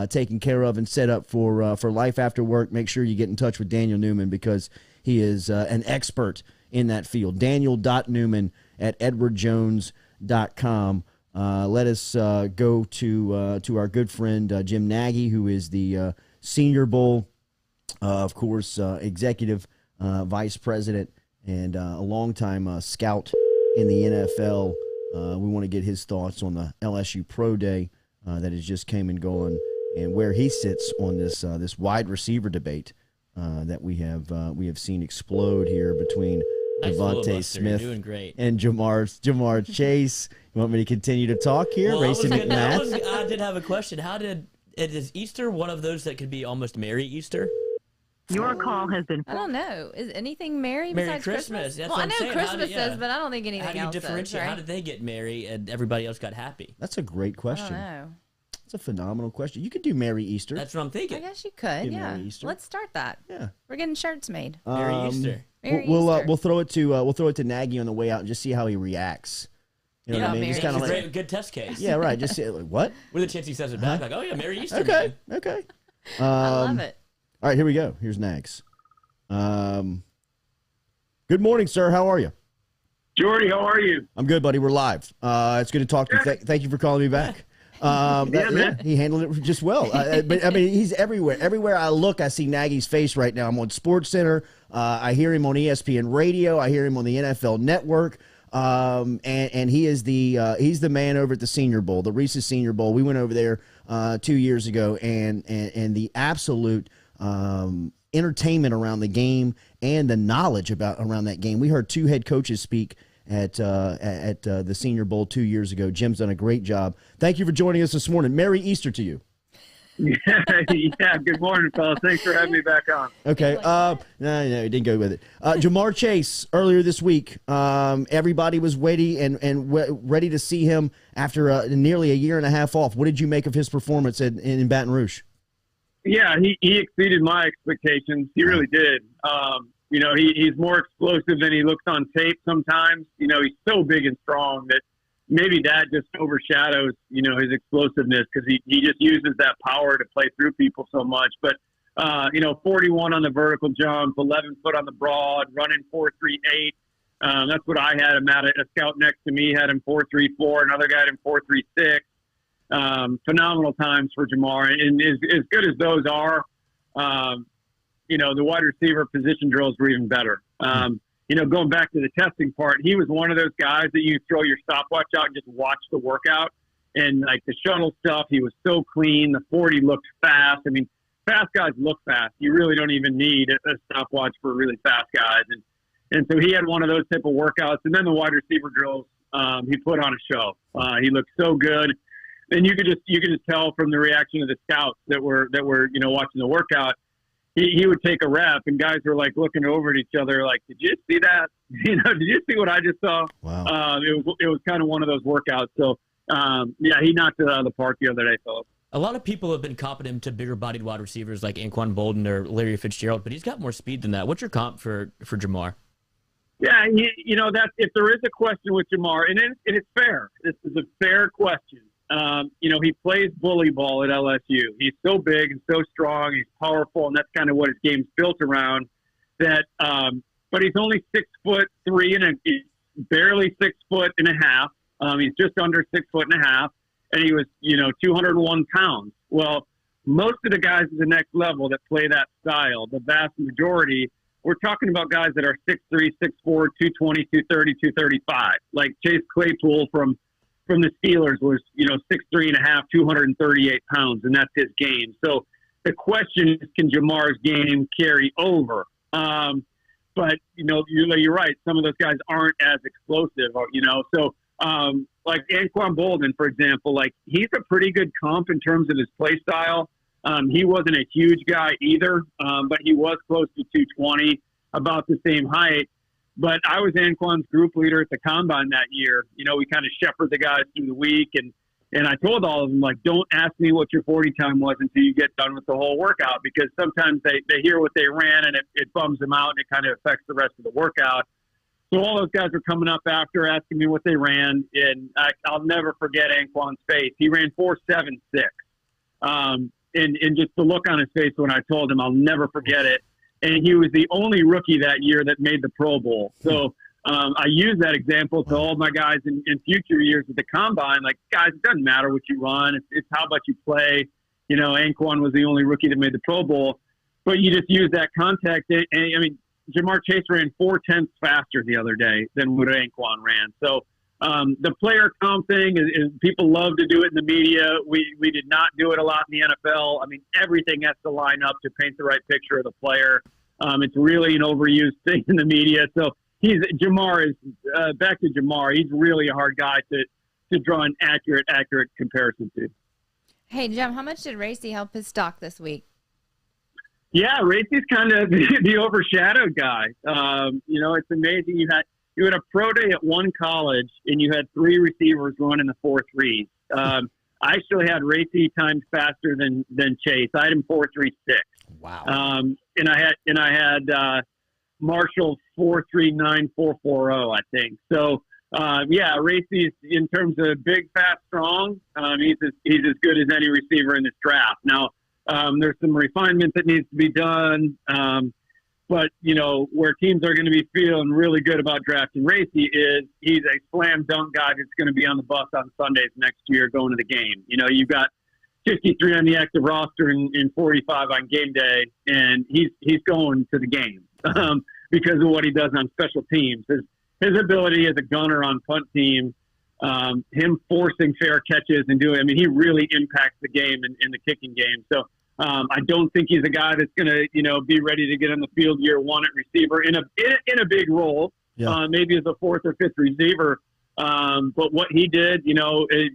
taken care of and set up for life after work, make sure you get in touch with Daniel Newman, because he is an expert in that field. Daniel.newman@edwardjones.com. Let us go to our good friend Jim Nagy, who is the Senior Bowl, of course, executive vice president and a longtime scout in the NFL. We want to get his thoughts on the LSU Pro Day that has just came and gone, and where he sits on this wide receiver debate that we have seen explode here between Devontae Smith and Jamar Chase. You want me to continue to talk here? Well, Racing I did have a question. Is Easter one of those that could be almost Merry Easter? Your call has been. I don't know. Is anything merry Merry besides Christmas? That's Well, what I know I'm saying. Christmas is, but I don't think anything else. How do you differentiate? Right? How did they get merry and everybody else got happy? That's a great question. I don't know. That's a phenomenal question. You could do Merry Easter. That's what I'm thinking. I guess you could. Be Yeah. Merry Easter. Let's start that. Yeah. We're getting shirts made. Merry Easter. Merry We'll Easter. throw it to Nagy on the way out and just see how he reacts. You know what I mean? Merry Just kind of Easter. like, Good test case. yeah, right. Just say, like, what? With a chance he says it back, like, oh yeah, Merry Easter. Okay, man. okay. I love it. All right, here we go. Here's Nags. Good morning, sir. How are you? Jordy, how are you? I'm good, buddy. We're live. It's good to talk to you. Thank you for calling me back. Man. He handled it just well. But I mean, he's everywhere. Everywhere I look, I see Nagy's face right now. I'm on SportsCenter. I hear him on ESPN Radio. I hear him on the NFL Network. And he is he's the man over at the Senior Bowl, the Reese's Senior Bowl. We went over there 2 years ago, and the absolute entertainment around the game and the knowledge around that game. We heard two head coaches speak at the Senior Bowl 2 years ago. Jim's done a great job. Thank you for joining us this morning. Merry Easter to you. Yeah, good morning, fellas. Thanks for having me back on. Okay. No, he didn't go with it. Jamar Chase, earlier this week, everybody was waiting and ready to see him after nearly a year and a half off. What did you make of his performance in Baton Rouge? Yeah, he exceeded my expectations. He really did. You know, he's more explosive than he looks on tape sometimes. You know, he's so big and strong that maybe that just overshadows, you know, his explosiveness, because he just uses that power to play through people so much. But, you know, 41 on the vertical jump, 11 foot on the broad, running 4.38. That's what I had him at. A scout next to me had him 4.34. Another guy had him 4.36. Phenomenal times for Jamar. And as good as those are, you know, the wide receiver position drills were even better. You know, going back to the testing part, he was one of those guys that you throw your stopwatch out and just watch the workout. And, like, the shuttle stuff, he was so clean. The 40 looked fast. I mean, fast guys look fast. You really don't even need a stopwatch for really fast guys. And so he had one of those type of workouts. And then the wide receiver drills, he put on a show. He looked so good. And you could just tell from the reaction of the scouts that were you know, watching the workout. He would take a rep, and guys were like looking over at each other, like, "Did you see that? You know, did you see what I just saw?" Wow. It was kind of one of those workouts. So, yeah, he knocked it out of the park the other day, fellas. A lot of people have been comping him to bigger-bodied wide receivers like Anquan Bolden or Larry Fitzgerald, but he's got more speed than that. What's your comp for Jamar? Yeah, you know, that if there is a question with Jamar, and it's fair. This is a fair question. You know, he plays bully ball at LSU. He's so big and so strong. He's powerful, and that's kind of what his game's built around. That, but he's only 6'3" and he's barely 6'1.5". He's just under 6'1.5", and he was, you know, 201 pounds. Well, most of the guys at the next level that play that style, the vast majority, we're talking about guys that are 6'3", 6'4", 220, 230, 235. Like Chase Claypool from the Steelers was, you know, 6'3.5", 238 pounds, and that's his game. So the question is, can Jamar's game carry over? but you're right. Some of those guys aren't as explosive, So like Anquan Bolden, for example, like he's a pretty good comp in terms of his play style. He wasn't a huge guy either, but he was close to 220, about the same height. But I was Anquan's group leader at the combine that year. We kind of shepherd the guys through the week, and I told all of them, like, don't ask me what your 40 time was until you get done with the whole workout, because sometimes they hear what they ran and it bums them out and it kind of affects the rest of the workout. So all those guys were coming up after asking me what they ran, and I'll never forget Anquan's face. He ran 4.76. And just the look on his face when I told him, I'll never forget it. And he was the only rookie that year that made the Pro Bowl. So I use that example to all my guys in future years at the combine. Like, guys, it doesn't matter what you run. It's how much you play. Anquan was the only rookie that made the Pro Bowl. But you just use that context. And, I mean, Jamar Chase ran 4/10 faster the other day than what Anquan ran. So the player count thing is people love to do it in the media. We did not do it a lot in the NFL. I mean, everything has to line up to paint the right picture of the player. It's really an overused thing in the media. So Jamar is back to Jamar. He's really a hard guy to draw an accurate comparison to. Hey, Jim, how much did Racy help his stock this week? Yeah, Racy's kind of the overshadowed guy. It's amazing. You had a pro day at one college, and you had 3 receivers running the 4.3s. I actually had Racy times faster than Chase. I had him 4.36. Wow. And I had Marshall 4.39, 4.40, I think. So Racy's, in terms of big, fast, strong, he's as good as any receiver in this draft. Now, there's some refinement that needs to be done. But, where teams are going to be feeling really good about drafting Racy is he's a slam dunk guy that's going to be on the bus on Sundays next year going to the game. You've got 53 on the active roster and 45 on game day, and he's going to the game because of what he does on special teams. His ability as a gunner on punt team, him forcing fair catches and he really impacts the game in the kicking game. So I don't think he's a guy that's going to, be ready to get on the field year one at receiver in a big role, maybe as a 4th or 5th receiver. But what he did,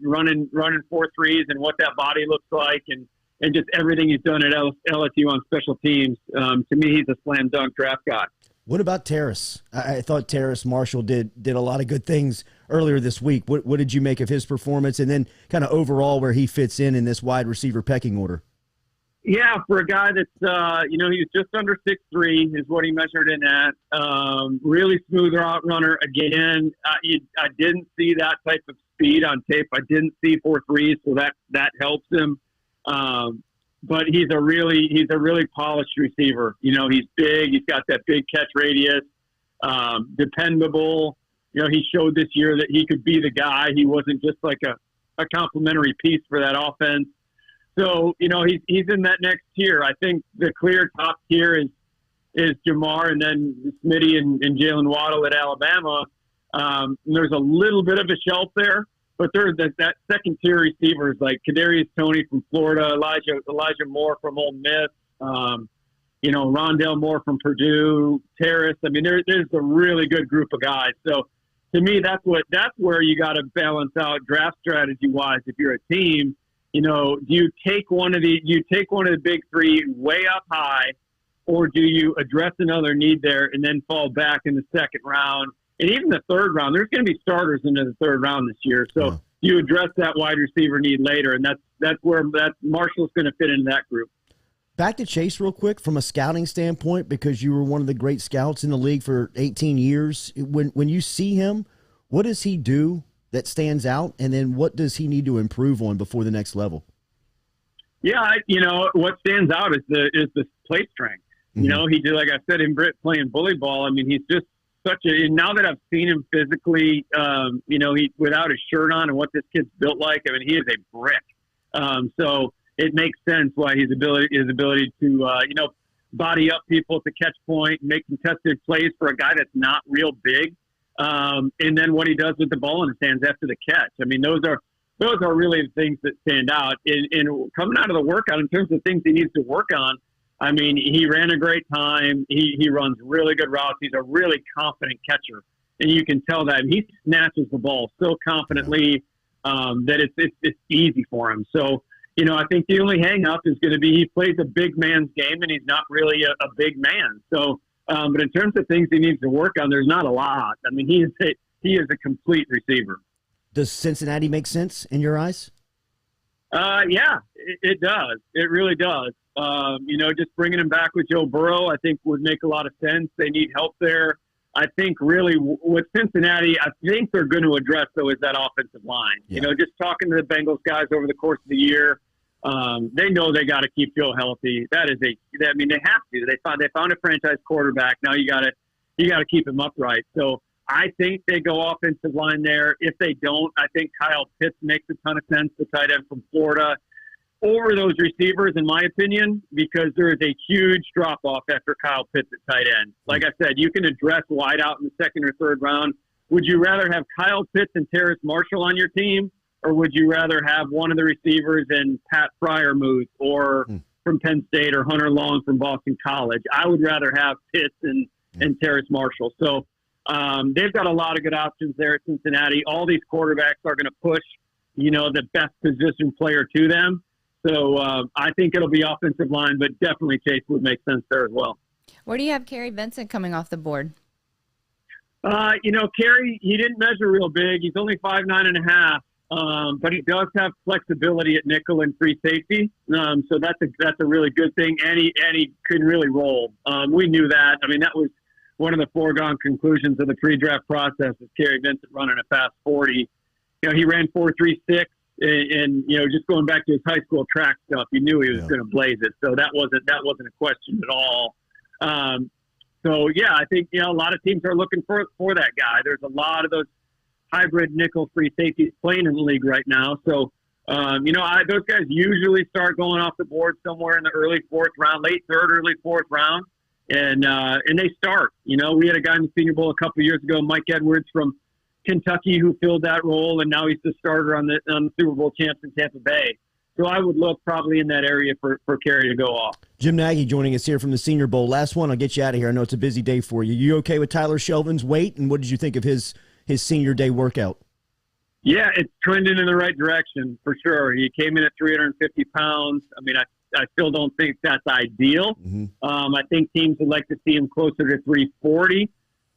running 4.3s and what that body looks like and just everything he's done at LSU on special teams, to me, he's a slam dunk draft guy. What about Terrace? I thought Terrace Marshall did a lot of good things earlier this week. What did you make of his performance, and then kind of overall where he fits in this wide receiver pecking order? Yeah, for a guy that's, he was just under 6'3", is what he measured in at. Really smooth route runner. Again, I didn't see that type of speed on tape. I didn't see 4.3s, so that helps him. But he's a really polished receiver. He's big. He's got that big catch radius. Dependable. He showed this year that he could be the guy. He wasn't just like a complimentary piece for that offense. So, he's in that next tier. I think the clear top tier is Jamar, and then Smitty and Jalen Waddle at Alabama. There's a little bit of a shelf there, but there's that second tier receivers like Kadarius Toney from Florida, Elijah Moore from Ole Miss, Rondell Moore from Purdue, Terrace. I mean, there's a really good group of guys. So to me, that's where you got to balance out draft strategy wise. If you're a team, do you take one of the big 3 way up high, or do you address another need there and then fall back in the second round? And even the third round, there's going to be starters into the third round this year. So you address that wide receiver need later, and that's where Marshall's going to fit into that group. Back to Chase real quick from a scouting standpoint, because you were one of the great scouts in the league for 18 years. When you see him, what does he do that stands out, and then what does he need to improve on before the next level? Yeah, what stands out is the play strength. Mm-hmm. He did, like I said, in Britt playing bully ball. I mean, he's just now that I've seen him physically, he without his shirt on and what this kid's built like. I mean, he is a brick. So it makes sense why his ability to body up people at the catch point, make contested plays for a guy that's not real big. And then what he does with the ball in his hands after the catch. I mean, those are really the things that stand out. And coming out of the workout, in terms of things he needs to work on, I mean, he ran a great time. He runs really good routes. He's a really confident catcher, and you can tell that. He snatches the ball so confidently that it's easy for him. So, I think the only hang-up is going to be he plays a big man's game, and he's not really a big man. So, but in terms of things he needs to work on, there's not a lot. I mean, he is a complete receiver. Does Cincinnati make sense in your eyes? Yeah, it does. It really does. Just bringing him back with Joe Burrow, I think would make a lot of sense. They need help there. I think really with Cincinnati, I think they're going to address, though, is that offensive line. Yeah. Just talking to the Bengals guys over the course of the year, they know they got to keep Joe healthy. They have to. They found a franchise quarterback. Now you got to keep him upright. So I think they go offensive line there. If they don't, I think Kyle Pitts makes a ton of sense, the tight end from Florida, over those receivers, in my opinion, because there is a huge drop-off after Kyle Pitts at tight end. Like I said, you can address wide out in the second or third round. Would you rather have Kyle Pitts and Terrace Marshall on your team, or would you rather have one of the receivers in Pat Fryermuth or from Penn State or Hunter Long from Boston College? I would rather have Pitts and Terrace Marshall. So they've got a lot of good options there at Cincinnati. All these quarterbacks are going to push, the best position player to them. So I think it'll be offensive line, but definitely Chase would make sense there as well. Where do you have Kerry Vincent coming off the board? Kerry, he didn't measure real big. He's only 5'9.5", but he does have flexibility at nickel and free safety. So that's a really good thing, and he can really roll. We knew that. I mean, that was one of the foregone conclusions of the pre-draft process is Kerry Vincent running a fast 40. He ran 4.36. And just going back to his high school track stuff, you knew he was going to blaze it. So that wasn't a question at all. I think a lot of teams are looking for that guy. There's a lot of those hybrid nickel free safeties playing in the league right now. So those guys usually start going off the board somewhere in the early fourth round, late third, early fourth round, and they start. We had a guy in the Senior Bowl a couple of years ago, Mike Edwards from Kentucky, who filled that role, and now he's the starter on the Super Bowl champs in Tampa Bay. So I would look probably in that area for Kerry to go off. Jim Nagy joining us here from the Senior Bowl. Last one, I'll get you out of here. I know it's a busy day for you. You okay with Tyler Shelvin's weight, and what did you think of his senior day workout? Yeah, it's trending in the right direction for sure. He came in at 350 pounds. I mean, I still don't think that's ideal. Mm-hmm. I think teams would like to see him closer to 340.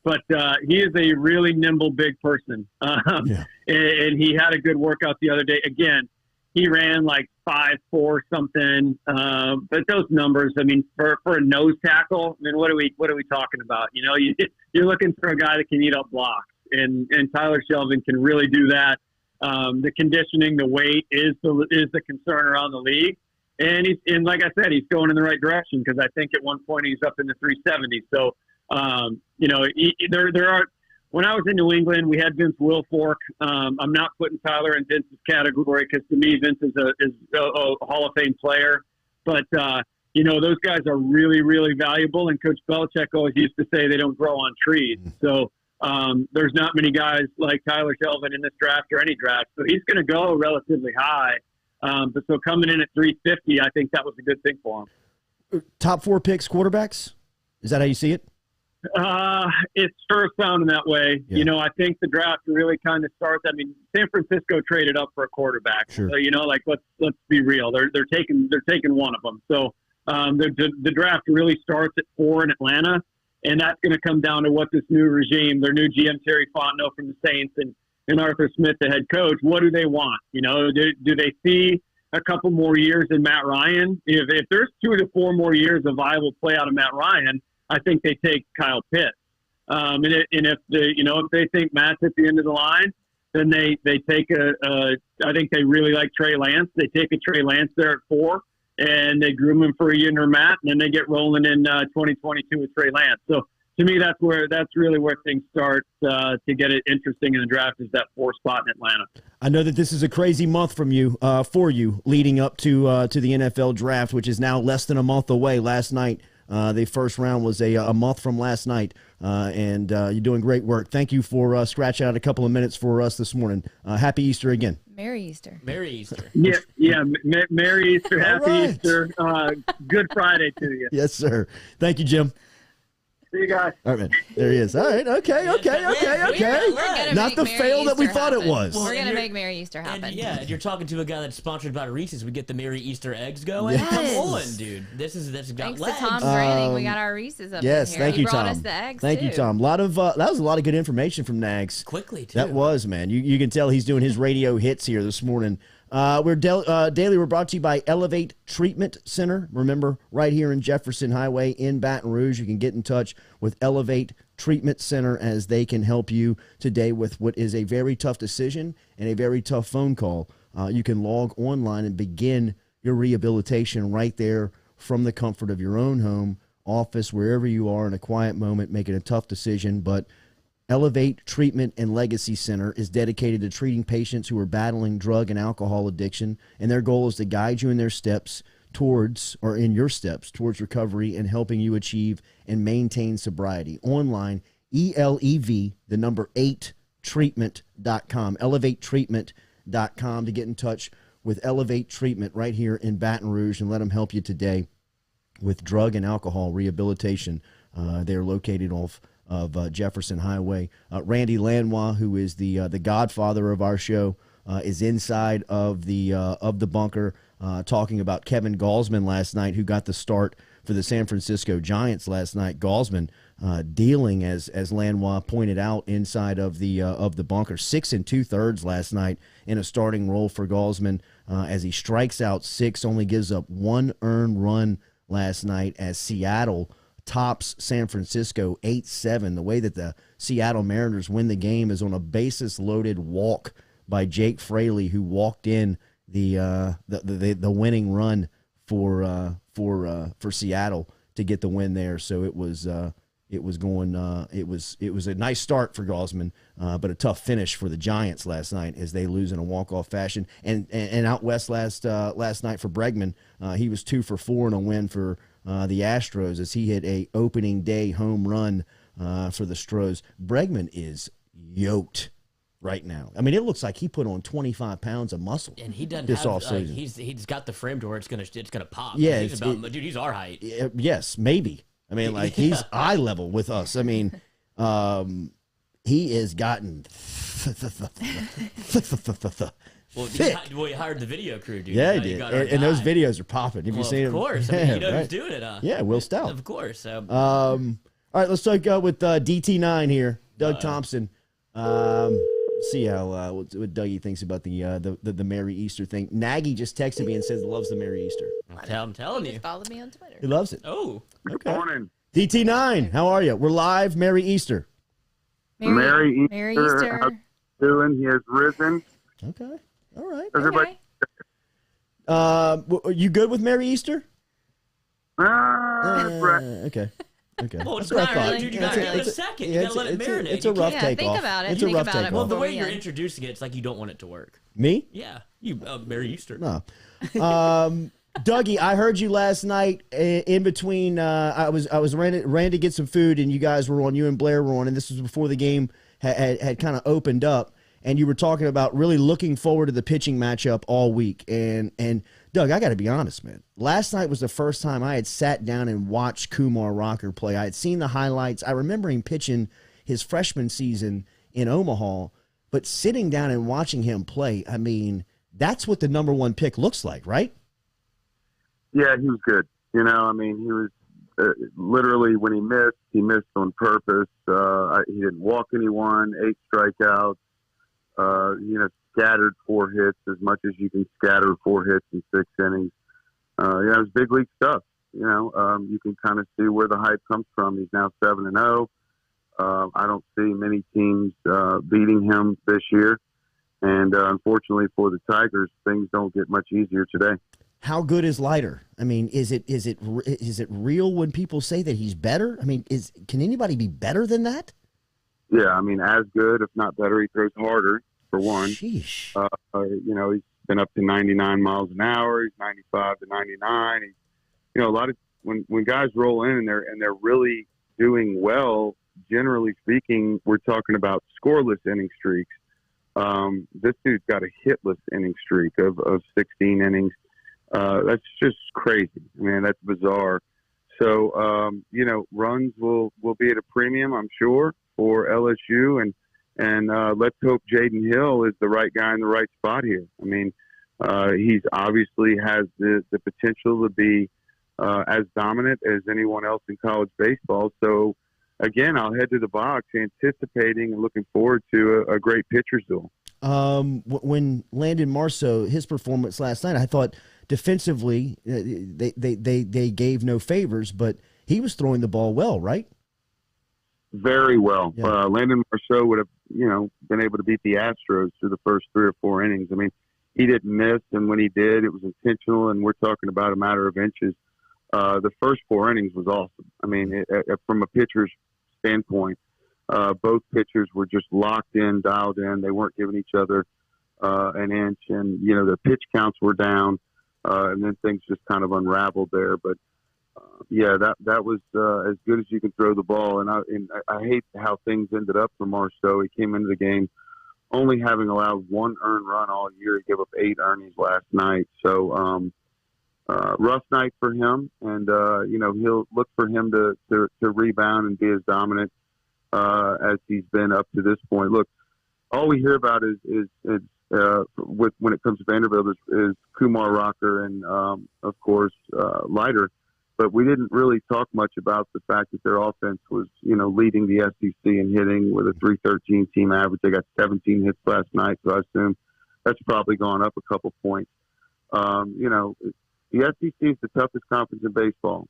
But he is a really nimble, big person. And he had a good workout the other day. Again, he ran like 5'4" something. But those numbers, I mean, for a nose tackle, I mean, what are we talking about? You're looking for a guy that can eat up blocks, and Tyler Shelvin can really do that. The conditioning, the weight is the concern around the league. And like I said, he's going in the right direction because I think at one point he's up in the 370s. So. There are. When I was in New England, we had Vince Wilfork. I'm not putting Tyler in Vince's category because to me, Vince is a Hall of Fame player. But those guys are really, really valuable. And Coach Belichick always used to say they don't grow on trees. So there's not many guys like Tyler Shelvin in this draft or any draft. So he's going to go relatively high. But so coming in at 350, I think that was a good thing for him. Top 4 picks, quarterbacks. Is that how you see it? It's sure sounding that way. Yeah. I think the draft really kind of starts. I mean, San Francisco traded up for a quarterback. Sure. So, let's be real. They're taking one of them. So, the draft really starts at 4 in Atlanta, and that's going to come down to what this new regime, their new GM Terry Fontenot from the Saints and Arthur Smith, the head coach, what do they want? Do they see a couple more years in Matt Ryan? If there's 2 to 4 more years of viable play out of Matt Ryan, I think they take Kyle Pitts. And if they think Matt's at the end of the line, then they take I think they really like Trey Lance. They take a Trey Lance there at 4, and they groom him for a year under Matt, and then they get rolling in 2022 with Trey Lance. So to me, that's really where things start to get it interesting in the draft, is that 4 spot in Atlanta. I know that this is a crazy month for you leading up to the NFL draft, which is now less than a month away. Last night, The first round was a month from last night, and you're doing great work. Thank you for scratching out a couple of minutes for us this morning. Happy Easter again. Merry Easter. Merry Easter. Yeah. Merry Easter. Happy right. Easter. Good Friday to you. Yes, sir. Thank you, Jim. See you guys. All right, man. There he is. All right. Okay. We're gonna Not make the Merry fail that we Easter thought it happen. was. We're going to And make Merry Easter happen. And yeah, you're talking to a guy that's sponsored by Reese's. We get the Merry Easter eggs going. Yes. Come on, dude. This got Thanks to legs. Tom Branning. We got our Reese's up Yes, in here. thank He you, brought Tom. us the eggs, Thank you, too. Tom. That was a lot of good information from Nags. Quickly, too. That was, man. You can tell he's doing his radio hits here this morning. Daily, we're brought to you by Elevate Treatment Center. Remember, right here in Jefferson Highway in Baton Rouge, you can get in touch with Elevate Treatment Center as they can help you today with what is a very tough decision and a very tough phone call. You can log online and begin your rehabilitation right there from the comfort of your own home, office, wherever you are in a quiet moment, making a tough decision. But Elevate Treatment and Legacy Center is dedicated to treating patients who are battling drug and alcohol addiction, and their goal is to guide you in their steps towards recovery and helping you achieve and maintain sobriety. Online, ELEV, the number 8, treatment.com, elevatetreatment.com to get in touch with Elevate Treatment right here in Baton Rouge and let them help you today with drug and alcohol rehabilitation. They're located off of Jefferson Highway. Randy Lanois, who is the godfather of our show, is inside of the bunker talking about Kevin Galsman last night, who got the start for the San Francisco Giants last night. Galsman dealing, as Lanois pointed out, inside of the bunker, 6 2/3 last night in a starting role for Galsman as he strikes out 6, only gives up 1 earned run last night as Seattle tops San Francisco 8-7. The way that the Seattle Mariners win the game is on a bases-loaded walk by Jake Fraley, who walked in the winning run for Seattle to get the win there. So it was a nice start for Galsman, but a tough finish for the Giants last night as they lose in a walk-off fashion. And out west last night for Bregman, he was 2 for 4 in a win for the Astros as he hit a opening day home run for the Stros. Bregman is yoked right now. I mean, it looks like he put on 25 pounds of muscle. And he doesn't this have, offseason. He's got the frame to where it's gonna pop. Yeah, dude, he's our height. Yes, maybe. I mean, like, he's eye level with us. I mean, he has gotten Well, he hired the video crew, dude. Yeah, he did. And those videos are popping. Have you seen them? Of course. I mean, you know who's doing it, huh? Yeah, Will Stout. Of course. So. All right, let's talk with DT9 here, Doug Thompson. See how what Dougie thinks about the Merry Easter thing. Nagy just texted me and says he loves the Merry Easter. I'm telling you. Follow me on Twitter. He loves it. Oh. Good morning. DT9, how are you? We're live. Merry Easter. Merry Easter. Merry Easter. How you doing? He has risen. Okay. All right. Everybody. Okay. You good with Merry Easter? Right. Okay. Well, it's That's what I not thought. really, dude. You gotta give it a second. You gotta let it marinate. It's a rough takeoff. Think about it. It's a Think rough about it. takeoff. Well, the way Before you're we end. introducing it, it's like you don't want it to work. Me? Yeah. You Merry Easter. No. Dougie, I heard you last night in between. I was ran to get some food, and you guys were on. You and Blair were on, and this was before the game had kind of opened up. And you were talking about really looking forward to the pitching matchup all week. And Doug, I got to be honest, man. Last night was the first time I had sat down and watched Kumar Rocker play. I had seen the highlights. I remember him pitching his freshman season in Omaha, but sitting down and watching him play, I mean, that's what the number 1 pick looks like, right? Yeah, he was good. You know, I mean, he was literally when he missed on purpose. He didn't walk anyone, 8 strikeouts. Scattered 4 hits as much as you can scatter 4 hits in 6 innings. It was big league stuff. You can kind of see where the hype comes from. He's now 7-0. I don't see many teams beating him this year. And unfortunately for the Tigers, things don't get much easier today. How good is Leiter? I mean, is it real when people say that he's better? I mean, can anybody be better than that? Yeah, I mean, as good, if not better. He throws harder, for one. Sheesh. He's been up to 99 miles an hour. He's 95 to 99. A lot of when guys roll in and they're really doing well, generally speaking, we're talking about scoreless inning streaks. This dude's got a hitless inning streak of 16 innings. That's just crazy. Man, that's bizarre. So, runs will be at a premium, I'm sure, for LSU. And let's hope Jaden Hill is the right guy in the right spot here. I mean, he's obviously has the potential to be as dominant as anyone else in college baseball. So, again, I'll head to the box anticipating and looking forward to a great pitcher's duel. When Landon Marceau, his performance last night, I thought defensively they gave no favors, but he was throwing the ball well, right? Very well. Yeah. Landon Marceau would have, been able to beat the Astros through the first 3 or 4 innings. I mean, he didn't miss, and when he did, it was intentional, and we're talking about a matter of inches. The first 4 innings was awesome. I mean, from a pitcher's standpoint, both pitchers were just locked in, dialed in. They weren't giving each other an inch, and their pitch counts were down, and then things just kind of unraveled there. But that was as good as you can throw the ball. And I hate how things ended up for Marceau. He came into the game only having allowed 1 earned run all year. He gave up 8 earnings last night. So rough night for him, and he'll look for him to rebound and be as dominant as he's been up to this point. Look, all we hear about is when it comes to Vanderbilt is Kumar, Rocker, and of course Leiter. But we didn't really talk much about the fact that their offense was, leading the SEC in hitting with a .313 team average. They got 17 hits last night, so I assume that's probably gone up a couple points. The SEC is the toughest conference in baseball.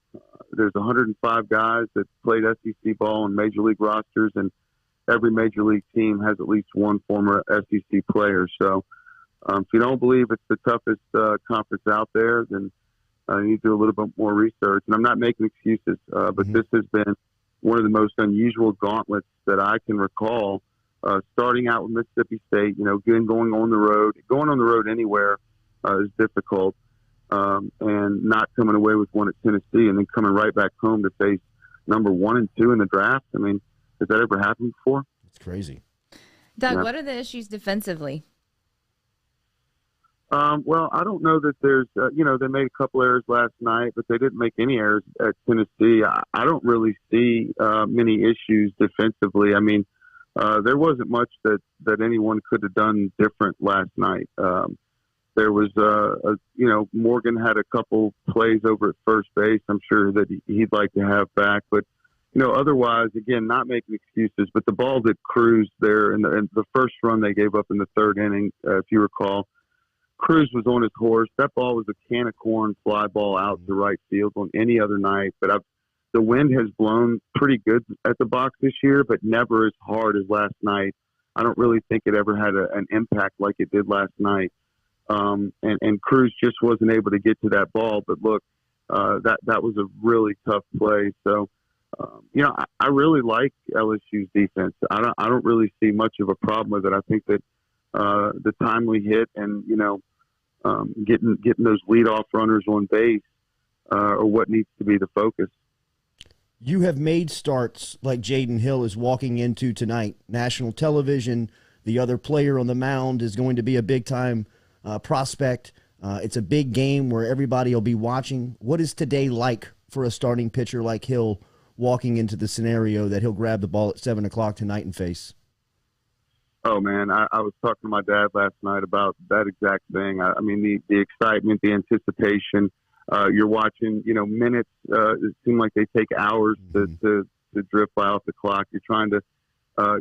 There's 105 guys that played SEC ball in major league rosters, and every major league team has at least one former SEC player. So if you don't believe it's the toughest conference out there, then you need to do a little bit more research. And I'm not making excuses, but this has been one of the most unusual gauntlets that I can recall, starting out with Mississippi State, going on the road. Going on the road anywhere is difficult, and not coming away with one at Tennessee and then coming right back home to face number 1 and 2 in the draft. I mean, has that ever happened before? It's crazy. Doug, what are the issues defensively? Well, I don't know that there's, they made a couple errors last night, but they didn't make any errors at Tennessee. I don't really see many issues defensively. I mean, there wasn't much that anyone could have done different last night. There was, Morgan had a couple plays over at first base. I'm sure that he'd like to have back, but otherwise, again, not making excuses. But the ball that cruised there in the first run they gave up in the 3rd inning, if you recall. Cruz was on his horse. That ball was a can of corn fly ball out to right field on any other night. But the wind has blown pretty good at the box this year, but never as hard as last night. I don't really think it ever had an impact like it did last night. And Cruz just wasn't able to get to that ball. But look, that was a really tough play. So, I really like LSU's defense. I don't really see much of a problem with it. I think that the timely hit and getting those leadoff runners on base are what needs to be the focus. You have made starts like Jaden Hill is walking into tonight. National television, the other player on the mound is going to be a big-time prospect. It's a big game where everybody will be watching. What is today like for a starting pitcher like Hill walking into the scenario that he'll grab the ball at 7 o'clock tonight and face? Oh, man, I was talking to my dad last night about that exact thing. I mean, the excitement, the anticipation. You're watching, minutes. It seems like they take hours to drift by off the clock. You're trying to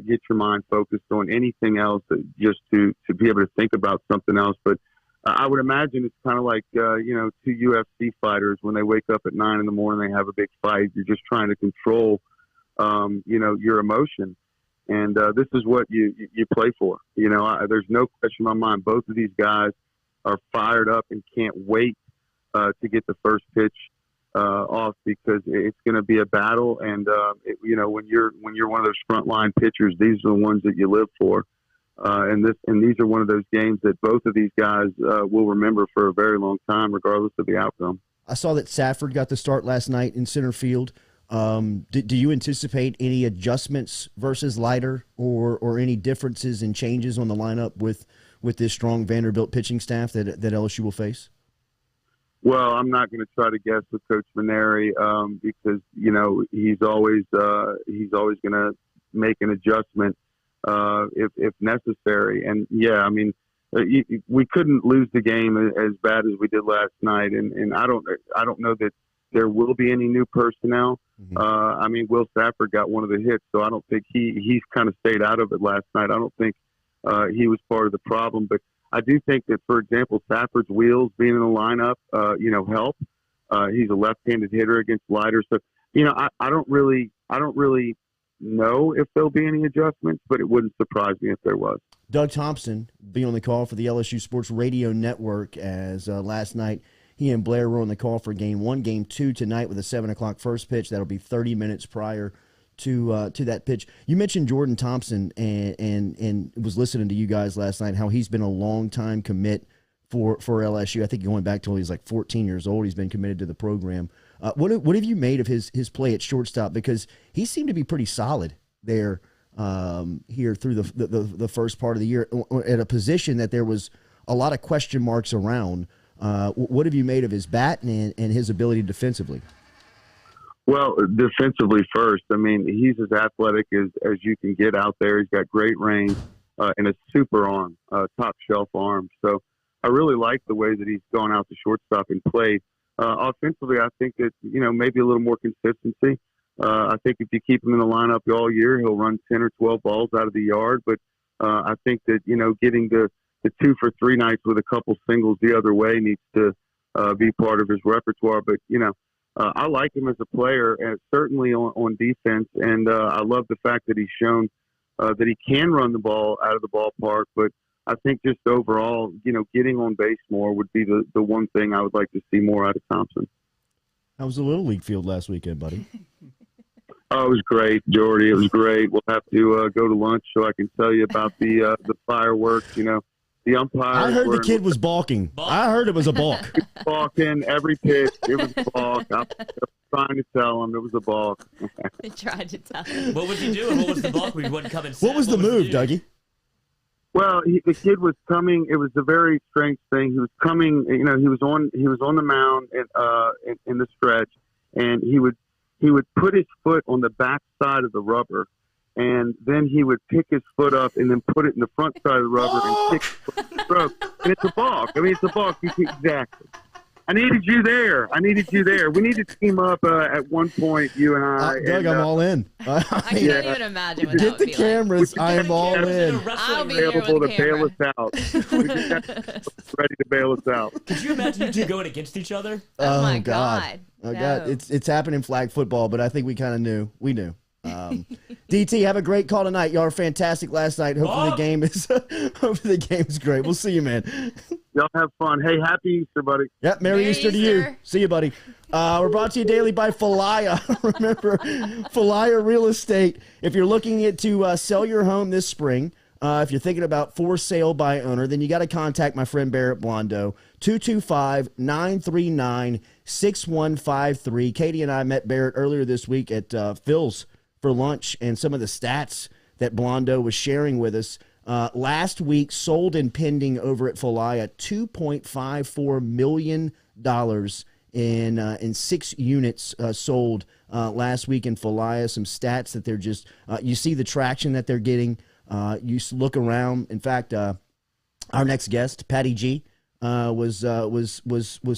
get your mind focused on anything else just to be able to think about something else. But I would imagine it's kind of like, 2 UFC fighters when they wake up at 9 in the morning, they have a big fight. You're just trying to control, your emotion. And this is what you play for. There's no question in my mind. Both of these guys are fired up and can't wait to get the first pitch off because it's going to be a battle. And when you're one of those frontline pitchers, these are the ones that you live for. And these are one of those games that both of these guys will remember for a very long time, regardless of the outcome. I saw that Safford got the start last night in center field. Do you anticipate any adjustments versus Leiter or any differences and changes on the lineup with this strong Vanderbilt pitching staff that LSU will face? Well, I'm not going to try to guess with Coach Maneri because he's always going to make an adjustment if necessary. And yeah, I mean, we couldn't lose the game as bad as we did last night, and I don't know that there will be any new personnel. Mm-hmm. I mean, Will Safford got one of the hits, so I don't think he's kind of stayed out of it last night. I don't think he was part of the problem, but I do think that, for example, Safford's wheels being in the lineup, help. He's a left-handed hitter against Leiter, so I don't really know if there'll be any adjustments, but it wouldn't surprise me if there was. Doug Thompson be on the call for the LSU Sports Radio Network as last night he and Blair were on the call for Game 1. Game 2 tonight with a 7 o'clock first pitch. That'll be 30 minutes prior to that pitch. You mentioned Jordan Thompson and was listening to you guys last night, how he's been a long-time commit for LSU. I think going back till he's like 14 years old, he's been committed to the program. What have you made of his play at shortstop? Because he seemed to be pretty solid there here through the first part of the year at a position that there was a lot of question marks around. What have you made of his bat and his ability defensively? Well, defensively first, I mean, he's as athletic as you can get out there. He's got great range and a super arm, top shelf arm. So I really like the way that he's gone out to shortstop and played. Offensively, I think that, maybe a little more consistency. I think if you keep him in the lineup all year, he'll run 10 or 12 balls out of the yard. But I think that, getting the 2 for 3 nights with a couple singles the other way needs to be part of his repertoire. But, I like him as a player, and certainly on defense. And I love the fact that he's shown that he can run the ball out of the ballpark. But I think just overall, getting on base more would be the one thing I would like to see more out of Thompson. How was the Little League field last weekend, buddy? Oh, it was great, Jordy. It was great. We'll have to go to lunch so I can tell you about the fireworks. The umpires. I heard the kid was balking. I heard it was a balk. Balking every pitch. It was a balk. I was trying to tell him it was a balk. I tried to tell him. What was he doing? What was the balk? We wouldn't come and What was the move, Dougie? Well, the kid was coming. It was a very strange thing. He was coming. He was on the mound in the stretch, and he would put his foot on the back side of the rubber, and then he would pick his foot up and then put it in the front side of the rubber and kick the throat. And it's a balk. I mean, it's a balk. Exactly. I needed you there. We need to team up at one point, you and I. Doug, I'm all in. I can't even imagine what Get that would the be cameras. like. I am all in. I'll be there Available with to the bail camera. us out. We just have ready to bail us out. Could you imagine you two going against each other? Oh my God. Oh No. God, it's happened in flag football, but I think we kind of knew. We knew. DT, have a great call tonight. Y'all were fantastic last night. Hopefully the game is great. We'll see you, man. Y'all have fun. Hey, happy Easter, buddy. Yep, Merry Easter to you. See you, buddy. We're brought to you daily by Falaya. Remember, Falaya Real Estate. If you're looking to sell your home this spring, if you're thinking about for sale by owner, then you got to contact my friend Barrett Blondo, 225-939-6153. Katie and I met Barrett earlier this week at Phil's for lunch, and some of the stats that Blondo was sharing with us. Last week, sold and pending over at Falaya, $2.54 million in 6 units sold last week in Falaya. Some stats that they're just you see the traction that they're getting. You look around. In fact, our next guest, Patty G, was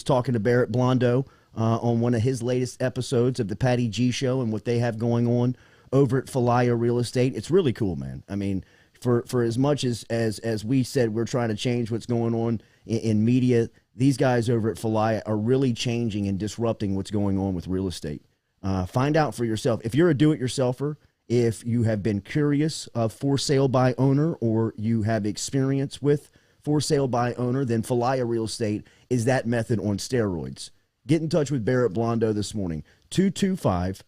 talking to Barrett Blondo on one of his latest episodes of the Patty G Show and what they have going on over at Falaya Real Estate. It's really cool, man. I mean, for as much as we said we're trying to change what's going on in media, these guys over at Falaya are really changing and disrupting what's going on with real estate. Find out for yourself. If you're a do-it-yourselfer, if you have been curious of for sale by owner, or you have experience with for sale by owner, then Falaya Real Estate is that method on steroids. Get in touch with Barrett Blondo this morning, 225-939-6153,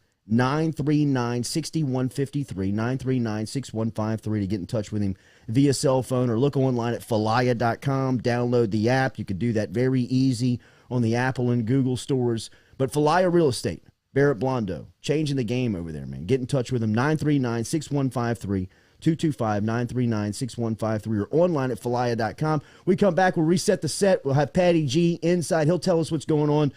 939-6153 to get in touch with him via cell phone, or look online at falaya.com. Download the app. You can do that very easy on the Apple and Google stores. But Falaya Real Estate, Barrett Blondo, changing the game over there, man. Get in touch with them, 939-6153, 225-939-6153, or online at falaya.com. We come back, we'll reset the set. We'll have Patty G inside. He'll tell us what's going on,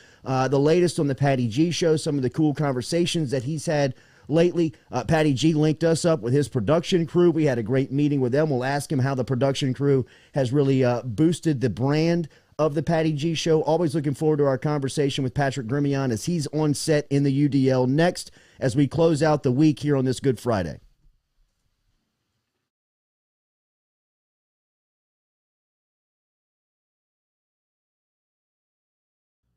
the latest on the Patty G show, some of the cool conversations that he's had lately. Patty G linked us up with his production crew. We had a great meeting with them. We'll ask him how the production crew has really boosted the brand of the Patty G show. Always looking forward to our conversation with Patrick Grimion as he's on set in the UDL next as we close out the week here on this Good Friday.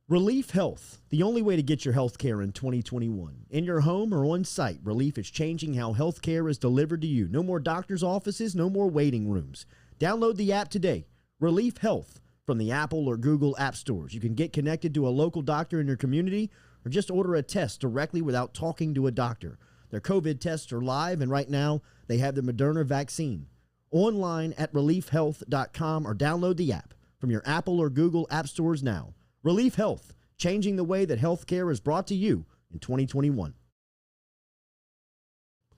Relief Health, the only way to get your health care in 2021. In your home or on site, Relief is changing how health care is delivered to you. No more doctor's offices, no more waiting rooms. Download the app today, Relief Health, from the Apple or Google app stores. You can get connected to a local doctor in your community or just order a test directly without talking to a doctor. Their COVID tests are live, and right now they have the Moderna vaccine. Online at reliefhealth.com or download the app from your Apple or Google app stores now. Relief Health, changing the way that healthcare is brought to you in 2021.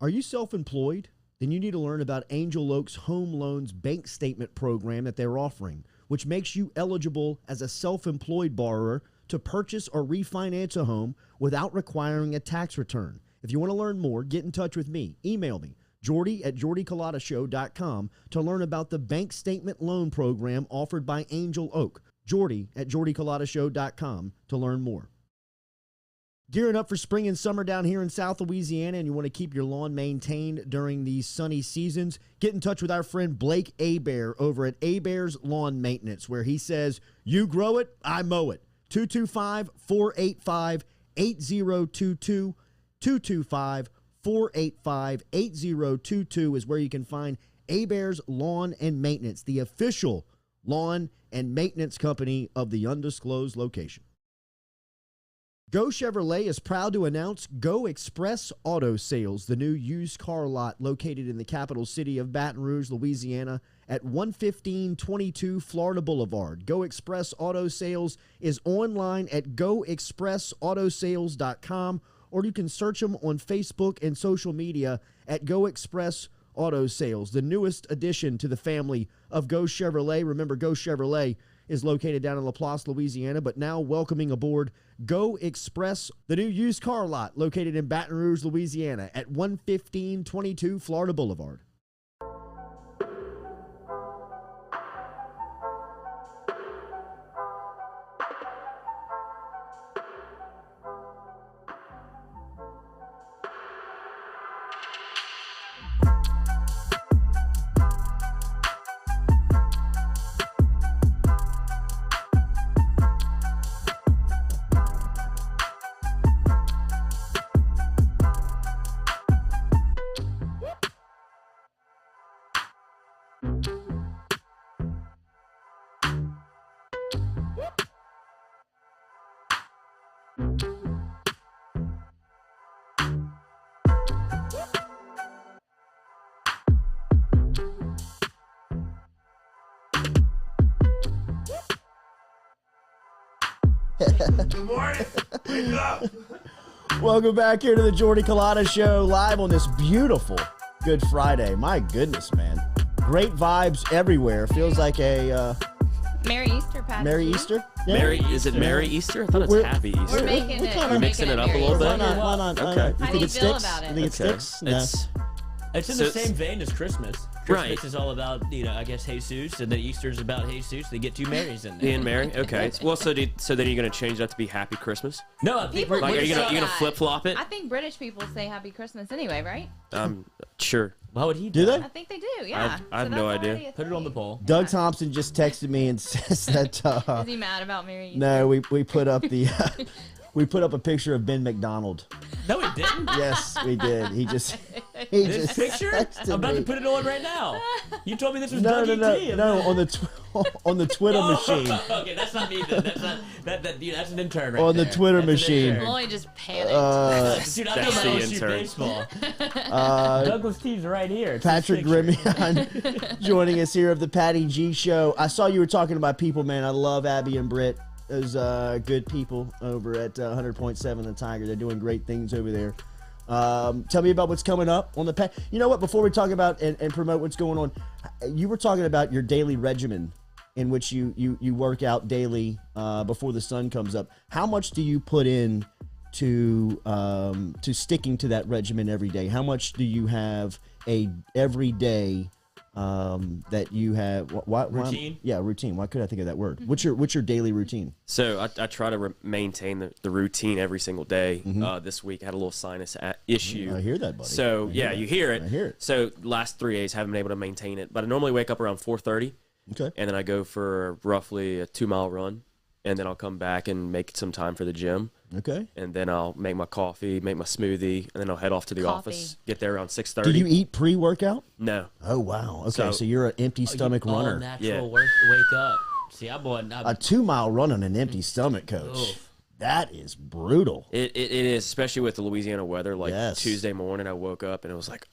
Are you self-employed? Then you need to learn about Angel Oak's Home Loans Bank Statement program that they're offering, which makes you eligible as a self-employed borrower to purchase or refinance a home without requiring a tax return. If you want to learn more, get in touch with me. Email me, Jordy at jordyculotta.show.com, to learn about the bank statement loan program offered by Angel Oak. Jordy at jordyculotta.show.com to learn more. Gearing up for spring and summer down here in South Louisiana, and you want to keep your lawn maintained during these sunny seasons, get in touch with our friend Blake Abear over at Abear's Lawn Maintenance, where he says, you grow it, I mow it. 225-485-8022. 225-485-8022 is where you can find Abear's Lawn and Maintenance, the official lawn and maintenance company of the undisclosed location. Go Chevrolet is proud to announce Go Express Auto Sales, the new used car lot located in the capital city of Baton Rouge, Louisiana, at 11522 Florida Boulevard. Go Express Auto Sales is online at goexpressautosales.com, or you can search them on Facebook and social media at Go Express Auto Sales, the newest addition to the family of Go Chevrolet. Remember, Go Chevrolet is located down in LaPlace, Louisiana, but now welcoming aboard Go Express, the new used car lot located in Baton Rouge, Louisiana at 11522 Florida Boulevard. Good morning. Wake up. Welcome back here to the Jordy Culotta Show, live on this beautiful Good Friday. My goodness, man. Great vibes everywhere. Feels like a Merry Easter, Patrick. Merry Easter? Yeah. Is it Merry Easter? I thought it's Happy Easter. We're making it. We're mixing it up a little bit. Why not? Okay. You How think do you it feel sticks? about it? You think it sticks? No. It's in So the it's- same vein as Christmas. Christmas Right. is all about, I guess Jesus, and then Easter's about Jesus. They get two Marys in there. Being Mary? Okay. Well, so then you're going to change that to be Happy Christmas? No, I think People Like, are you say gonna that. flip-flop it? I think British people say Happy Christmas anyway, right? Sure. Why would he Do they? I think they do, yeah. I have So no that's idea. already a Put it on the thing. poll. Doug Thompson just texted me and says that Is he mad about Mary Easter? no, we put up the we put up a picture of Ben McDonald. No, it didn't. Yes, we did. He just This picture? texted I'm about me. to put it on right now. You told me this was No, Doug no, E.T. no, on the on the Twitter machine. Okay, that's not me. Then. That's not that's an intern right On the there. Twitter That's an machine. intern. Lonnie just panicked. Dude, I That's know the my LSU intern. baseball. Douglas T's right here. It's Patrick this picture. Grimion joining us here of the Patty G Show. I saw you were talking about people, man. I love Abby and Britt. those good people over at 100.7 The Tiger. They're doing great things over there. Tell me about what's coming up on the pack. You know what? Before we talk about and promote what's going on, you were talking about your daily regimen in which you work out daily before the sun comes up. How much do you put in to sticking to that regimen every day? How much do you have every day that you have? Routine? Routine. Why couldn't I think of that word? What's your daily routine? So I try to maintain the routine every single day. This week I had a little sinus issue. I hear that, buddy. So you hear it. I hear it. So last 3 days haven't been able to maintain it, but I normally wake up around 4:30. Okay. And then I go for roughly a 2-mile run, and then I'll come back and make some time for the gym. Okay. And then I'll make my coffee, make my smoothie, and then I'll head off to the office. Get there around 6:30. Do you eat pre-workout? No. Oh wow. Okay, so you're an empty stomach runner. Natural wake up. See, a 2-mile run on an empty stomach, Coach. Oof. That is brutal. It is, especially with the Louisiana weather. Like Tuesday morning, I woke up and it was like,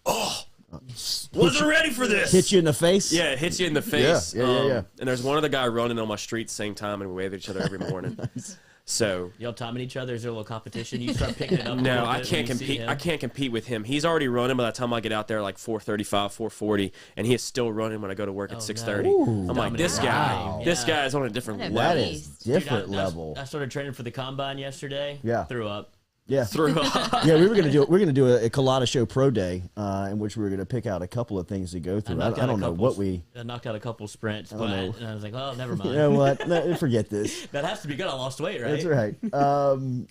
wasn't ready for this. Hit you in the face? Yeah, it hits you in the face. Yeah. And there's one other guy running on my street at the same time, and we wave at each other every morning. Nice. So y'all timing each other? Is there a little competition? You start picking it up. No, I can't compete. I can't compete with him. He's already running by the time I get out there, like 4:35, 4:40, and he is still running when I go to work at 6:30. No. I'm like, this guy is on a different level. That is different level. I started training for the combine yesterday. Yeah, threw up. Yeah, yeah. We were gonna do it. We're gonna do a Culotta Show Pro Day, in which we were gonna pick out a couple of things to go through. I don't know what we. I knocked out a couple sprints, but and I was like, "Oh, never mind." You know what? No, forget this. That has to be good. I lost weight, right? That's right.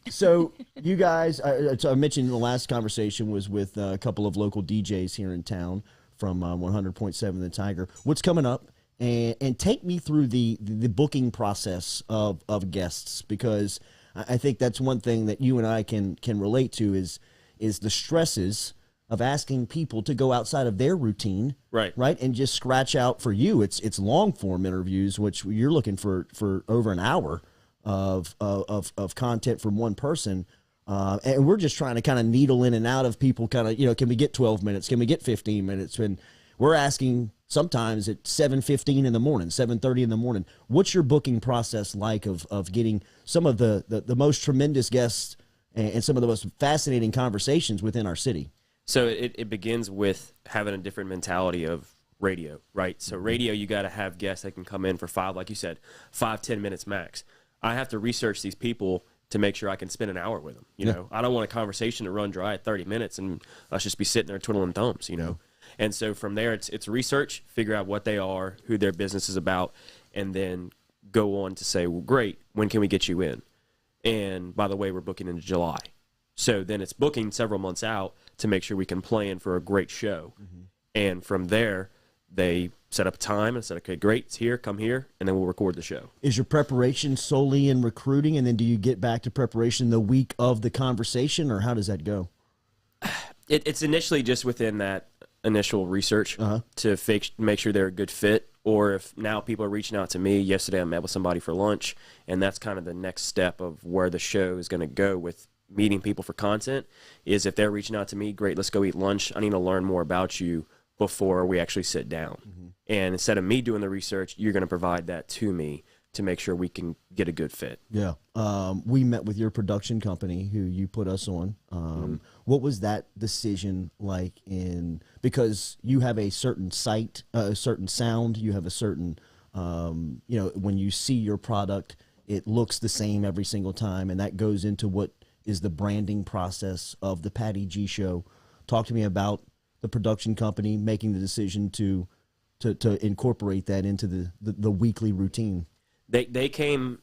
So you guys, I mentioned in the last conversation was with a couple of local DJs here in town from 100.7 The Tiger. What's coming up? And take me through the booking process of guests, because I think that's one thing that you and I can relate to is the stresses of asking people to go outside of their routine, right, and just scratch out for you. It's long form interviews, which you're looking for over an hour of content from one person, and we're just trying to kind of needle in and out of people. Kind of, can we get 12 minutes? Can we get 15 minutes? When we're asking sometimes at 7:15 in the morning, 7:30 in the morning. What's your booking process like of getting some of the most tremendous guests and some of the most fascinating conversations within our city? So it begins with having a different mentality of radio, right? So radio, you got to have guests that can come in for 5-10 minutes max. I have to research these people to make sure I can spend an hour with them. You know, I don't want a conversation to run dry at 30 minutes and us just be sitting there twiddling thumbs, And so from there, it's research, figure out what they are, who their business is about, and then go on to say, well, great, when can we get you in? And by the way, we're booking in July. So then it's booking several months out to make sure we can plan for a great show. Mm-hmm. And from there, they set up time and said, okay, great, it's here, come here, and then we'll record the show. Is your preparation solely in recruiting, and then do you get back to preparation the week of the conversation, or how does that go? It's initially just within that initial research to make sure they're a good fit, or if now people are reaching out to me. Yesterday I met with somebody for lunch, and that's kind of the next step of where the show is going to go with meeting people for content. Is if they're reaching out to me, great, let's go eat lunch. I need to learn more about you before we actually sit down. Mm-hmm. And instead of me doing the research, you're going to provide that to me to make sure we can get a good fit. Yeah. We met with your production company who you put us on. What was that decision like because you have a certain sight, a certain sound, you have a certain, when you see your product, it looks the same every single time. And that goes into what is the branding process of the Patty G Show. Talk to me about the production company making the decision to incorporate that into the weekly routine. They came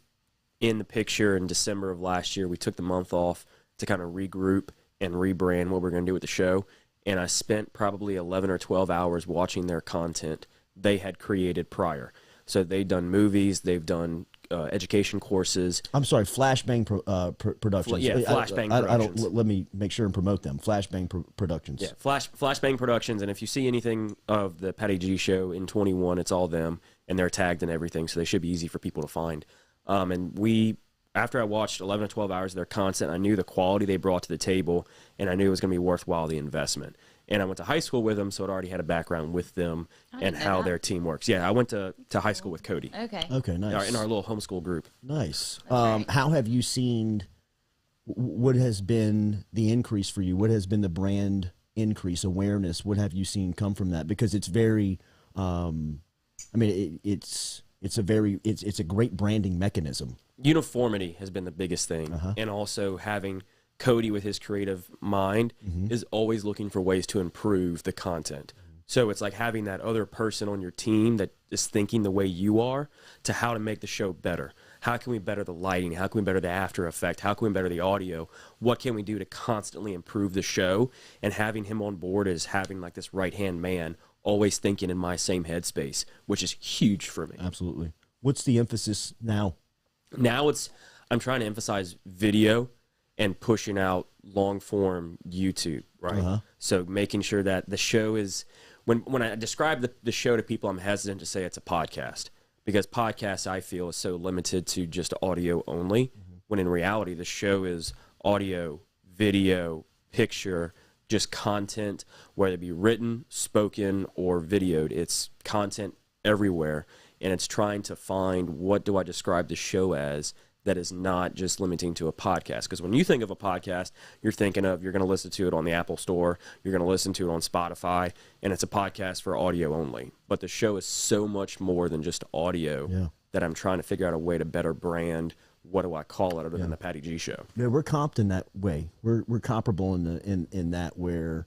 in the picture in December of last year. We took the month off to kind of regroup and rebrand what we're going to do with the show. And I spent probably 11 or 12 hours watching their content they had created prior. So they've done movies, they've done education courses. I'm sorry, Flashbang Productions. Flashbang Productions. Let me make sure and promote them. Flashbang Productions. Yeah, Flashbang Productions. And if you see anything of the Patty G Show in 21, it's all them. And they're tagged and everything, so they should be easy for people to find. And after I watched 11 or 12 hours of their content, I knew the quality they brought to the table, and I knew it was going to be worthwhile, the investment. And I went to high school with them, so it already had a background with them and how their team works. Yeah, I went to high school with Cody. Okay, nice. In our little homeschool group. Nice. How have you seen, what has been the increase for you? What has been the brand increase, awareness? What have you seen come from that? Because it's very, it's a great branding mechanism. Uniformity has been the biggest thing. And also having Cody with his creative mind is always looking for ways to improve the content. So it's like having that other person on your team that is thinking the way you are to how to make the show better. How can we better the lighting? How can we better the after effect? How can we better the audio? What can we do to constantly improve the show? And having him on board is having like this right-hand man always thinking in my same headspace, which is huge for me. Absolutely. What's the emphasis now? Now I'm trying to emphasize video and pushing out long-form YouTube, right? So making sure that the show is, when I describe the show to people, I'm hesitant to say it's a podcast, because podcasts, I feel, is so limited to just audio only, when in reality, the show is audio, video, picture, just content, whether it be written, spoken, or videoed. It's content everywhere, and it's trying to find what do I describe the show as that is not just limiting to a podcast. Because when you think of a podcast, you're thinking of, you're going to listen to it on the Apple Store, you're going to listen to it on Spotify, and it's a podcast for audio only. But the show is so much more than just audio that I'm trying to figure out a way to better brand. What do I call it other than the Patty G Show? Yeah, we're comped in that way. We're comparable in that where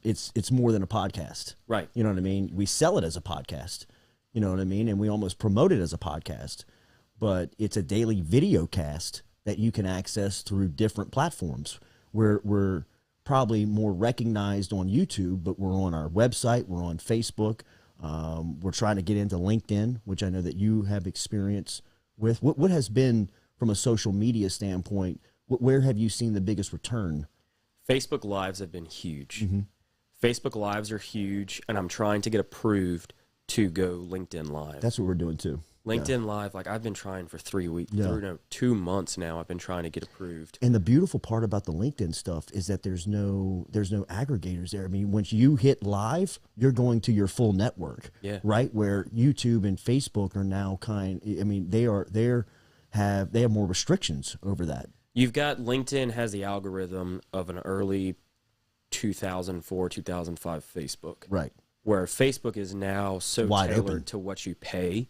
it's more than a podcast. Right. You know what I mean? We sell it as a podcast. You know what I mean? And we almost promote it as a podcast. But it's a daily video cast that you can access through different platforms. We're probably more recognized on YouTube, but we're on our website, we're on Facebook. We're trying to get into LinkedIn, which I know that you have experience with. What has been, from a social media standpoint, where have you seen the biggest return? Facebook Lives have been huge. Facebook Lives are huge, and I'm trying to get approved to go LinkedIn Live. That's what we're doing too. LinkedIn Live, like I've been trying for 3 weeks, 2 months now. I've been trying to get approved. And the beautiful part about the LinkedIn stuff is that there's no aggregators there. I mean, once you hit live, you're going to your full network, right? Where YouTube and Facebook are now they have more restrictions over that. You've got LinkedIn has the algorithm of an early 2004, 2005 Facebook, right? Where Facebook is now so wide tailored open to what you pay.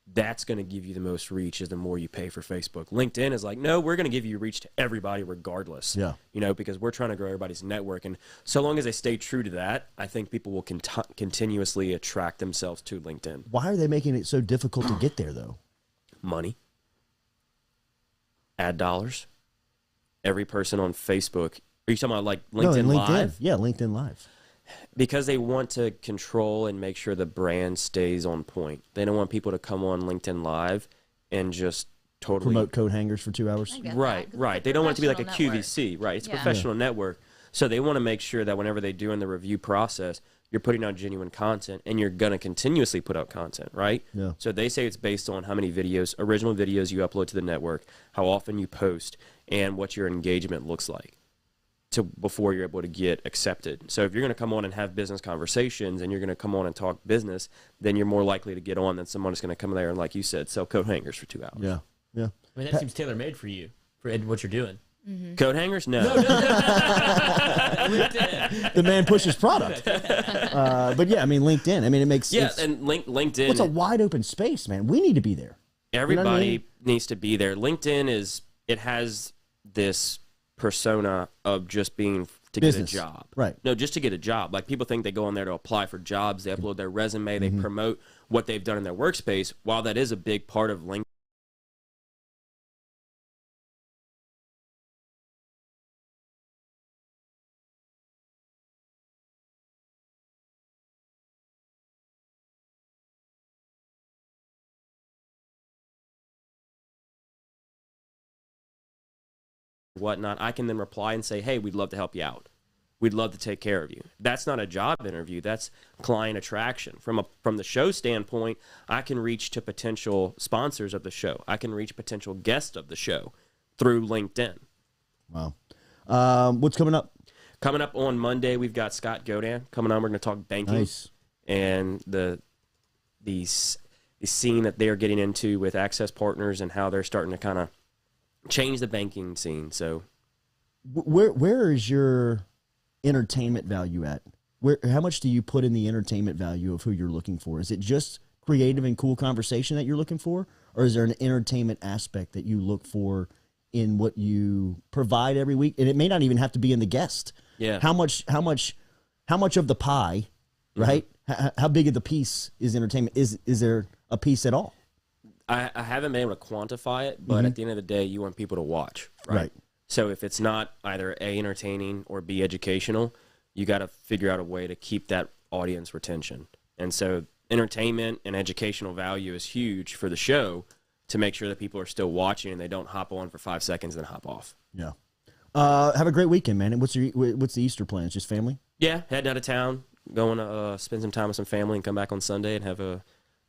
That's going to give you the most reach is the more you pay for Facebook. LinkedIn is like, no, we're going to give you reach to everybody regardless. Yeah. You know, because we're trying to grow everybody's network. And so long as they stay true to that, I think people will continuously attract themselves to LinkedIn. Why are they making it so difficult to get there, though? Money. Ad dollars. Every person on Facebook. Are you talking about like LinkedIn Live? Yeah, LinkedIn Live. Because they want to control and make sure the brand stays on point. They don't want people to come on LinkedIn Live and just totally promote coat hangers for 2 hours. Right. They don't want it to be like a QVC, right? It's a professional network. So they want to make sure that whenever they do in the review process, you're putting out genuine content, and you're going to continuously put out content, right? Yeah. So they say it's based on how many videos, original videos you upload to the network, how often you post, and what your engagement looks like before you're able to get accepted. So if you're going to come on and have business conversations and you're going to come on and talk business, then you're more likely to get on than someone who's going to come there and, like you said, sell coat hangers for 2 hours. Yeah. I mean, that seems tailor-made for you, for what you're doing. Coat hangers? No. LinkedIn. The man pushes product. But yeah, I mean, LinkedIn. I mean, it makes and LinkedIn. It's a wide open space, man. We need to be there. Everybody needs to be there. LinkedIn has this persona of just being to business. Get a job. Right. No, just to get a job. Like, people think they go on there to apply for jobs. They upload their resume. They promote what they've done in their workspace. While that is a big part of LinkedIn, whatnot, I can then reply and say, hey, we'd love to help you out. We'd love to take care of you. That's not a job interview. That's client attraction. From the show standpoint, I can reach to potential sponsors of the show. I can reach potential guests of the show through LinkedIn. Wow. What's coming up? Coming up on Monday, we've got Scott Godin coming on. We're going to talk banking and the scene that they're getting into with Access Partners and how they're starting to kind of change the banking scene. So, where is your entertainment value at? How much do you put in the entertainment value of who you're looking for? Is it just creative and cool conversation that you're looking for, or is there an entertainment aspect that you look for in what you provide every week? And it may not even have to be in the guest. Yeah. How much of the pie, right? How big of the piece is entertainment? Is there a piece at all? I haven't been able to quantify it, but at the end of the day, you want people to watch, right? So if it's not either A, entertaining, or B, educational, you got to figure out a way to keep that audience retention. And so entertainment and educational value is huge for the show to make sure that people are still watching and they don't hop on for 5 seconds and then hop off. Yeah. Have a great weekend, man. And what's the Easter plans? Just family? Yeah, heading out of town, going to spend some time with some family and come back on Sunday and have a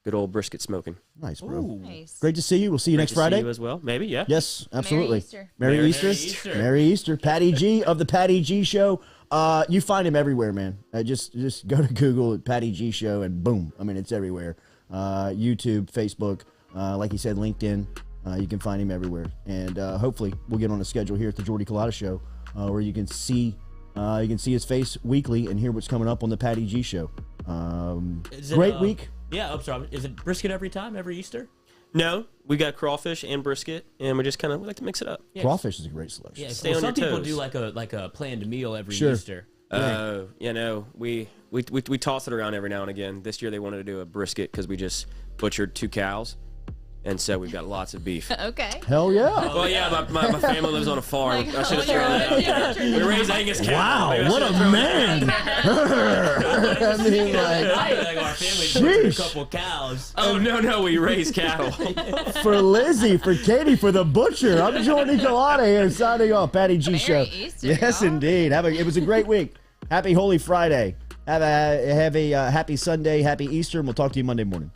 good old brisket smoking. Nice, bro. Nice. Great to see you. We'll see you next Friday. See you as well. Maybe, yeah. Yes, absolutely. Merry Merry Easter. Merry Easter. Patty G of the Patty G Show. You find him everywhere, man. Just go to Google Patty G Show and boom. I mean, it's everywhere. YouTube, Facebook, like he said, LinkedIn. You can find him everywhere. And hopefully we'll get on a schedule here at the Jordy Culotta Show where you can see his face weekly and hear what's coming up on the Patty G Show. Great week. Yeah, I'm sorry. Is it brisket every time, every Easter? No, we got crawfish and brisket, and we like to mix it up. Yeah. Crawfish is a great selection. Yeah, Stay on some your people toes. do like a planned meal every Sure. Easter. We toss it around every now and again. This year they wanted to do a brisket because we just butchered 2 cows, and so we've got lots of beef. Okay. Hell yeah. Well, yeah, my family lives on a farm. I should have thrown that out. We raise Angus cattle. Wow, what a man. I mean, Like our family butchered a couple cows. Oh, no, we raise cattle. for Lizzie, for Katie, for the butcher, I'm Jordy Culotta here signing off. Patty G Show. Easter, Yes, y'all. indeed. It was a great week. Happy Holy Friday. Have a happy Sunday, happy Easter, and we'll talk to you Monday morning.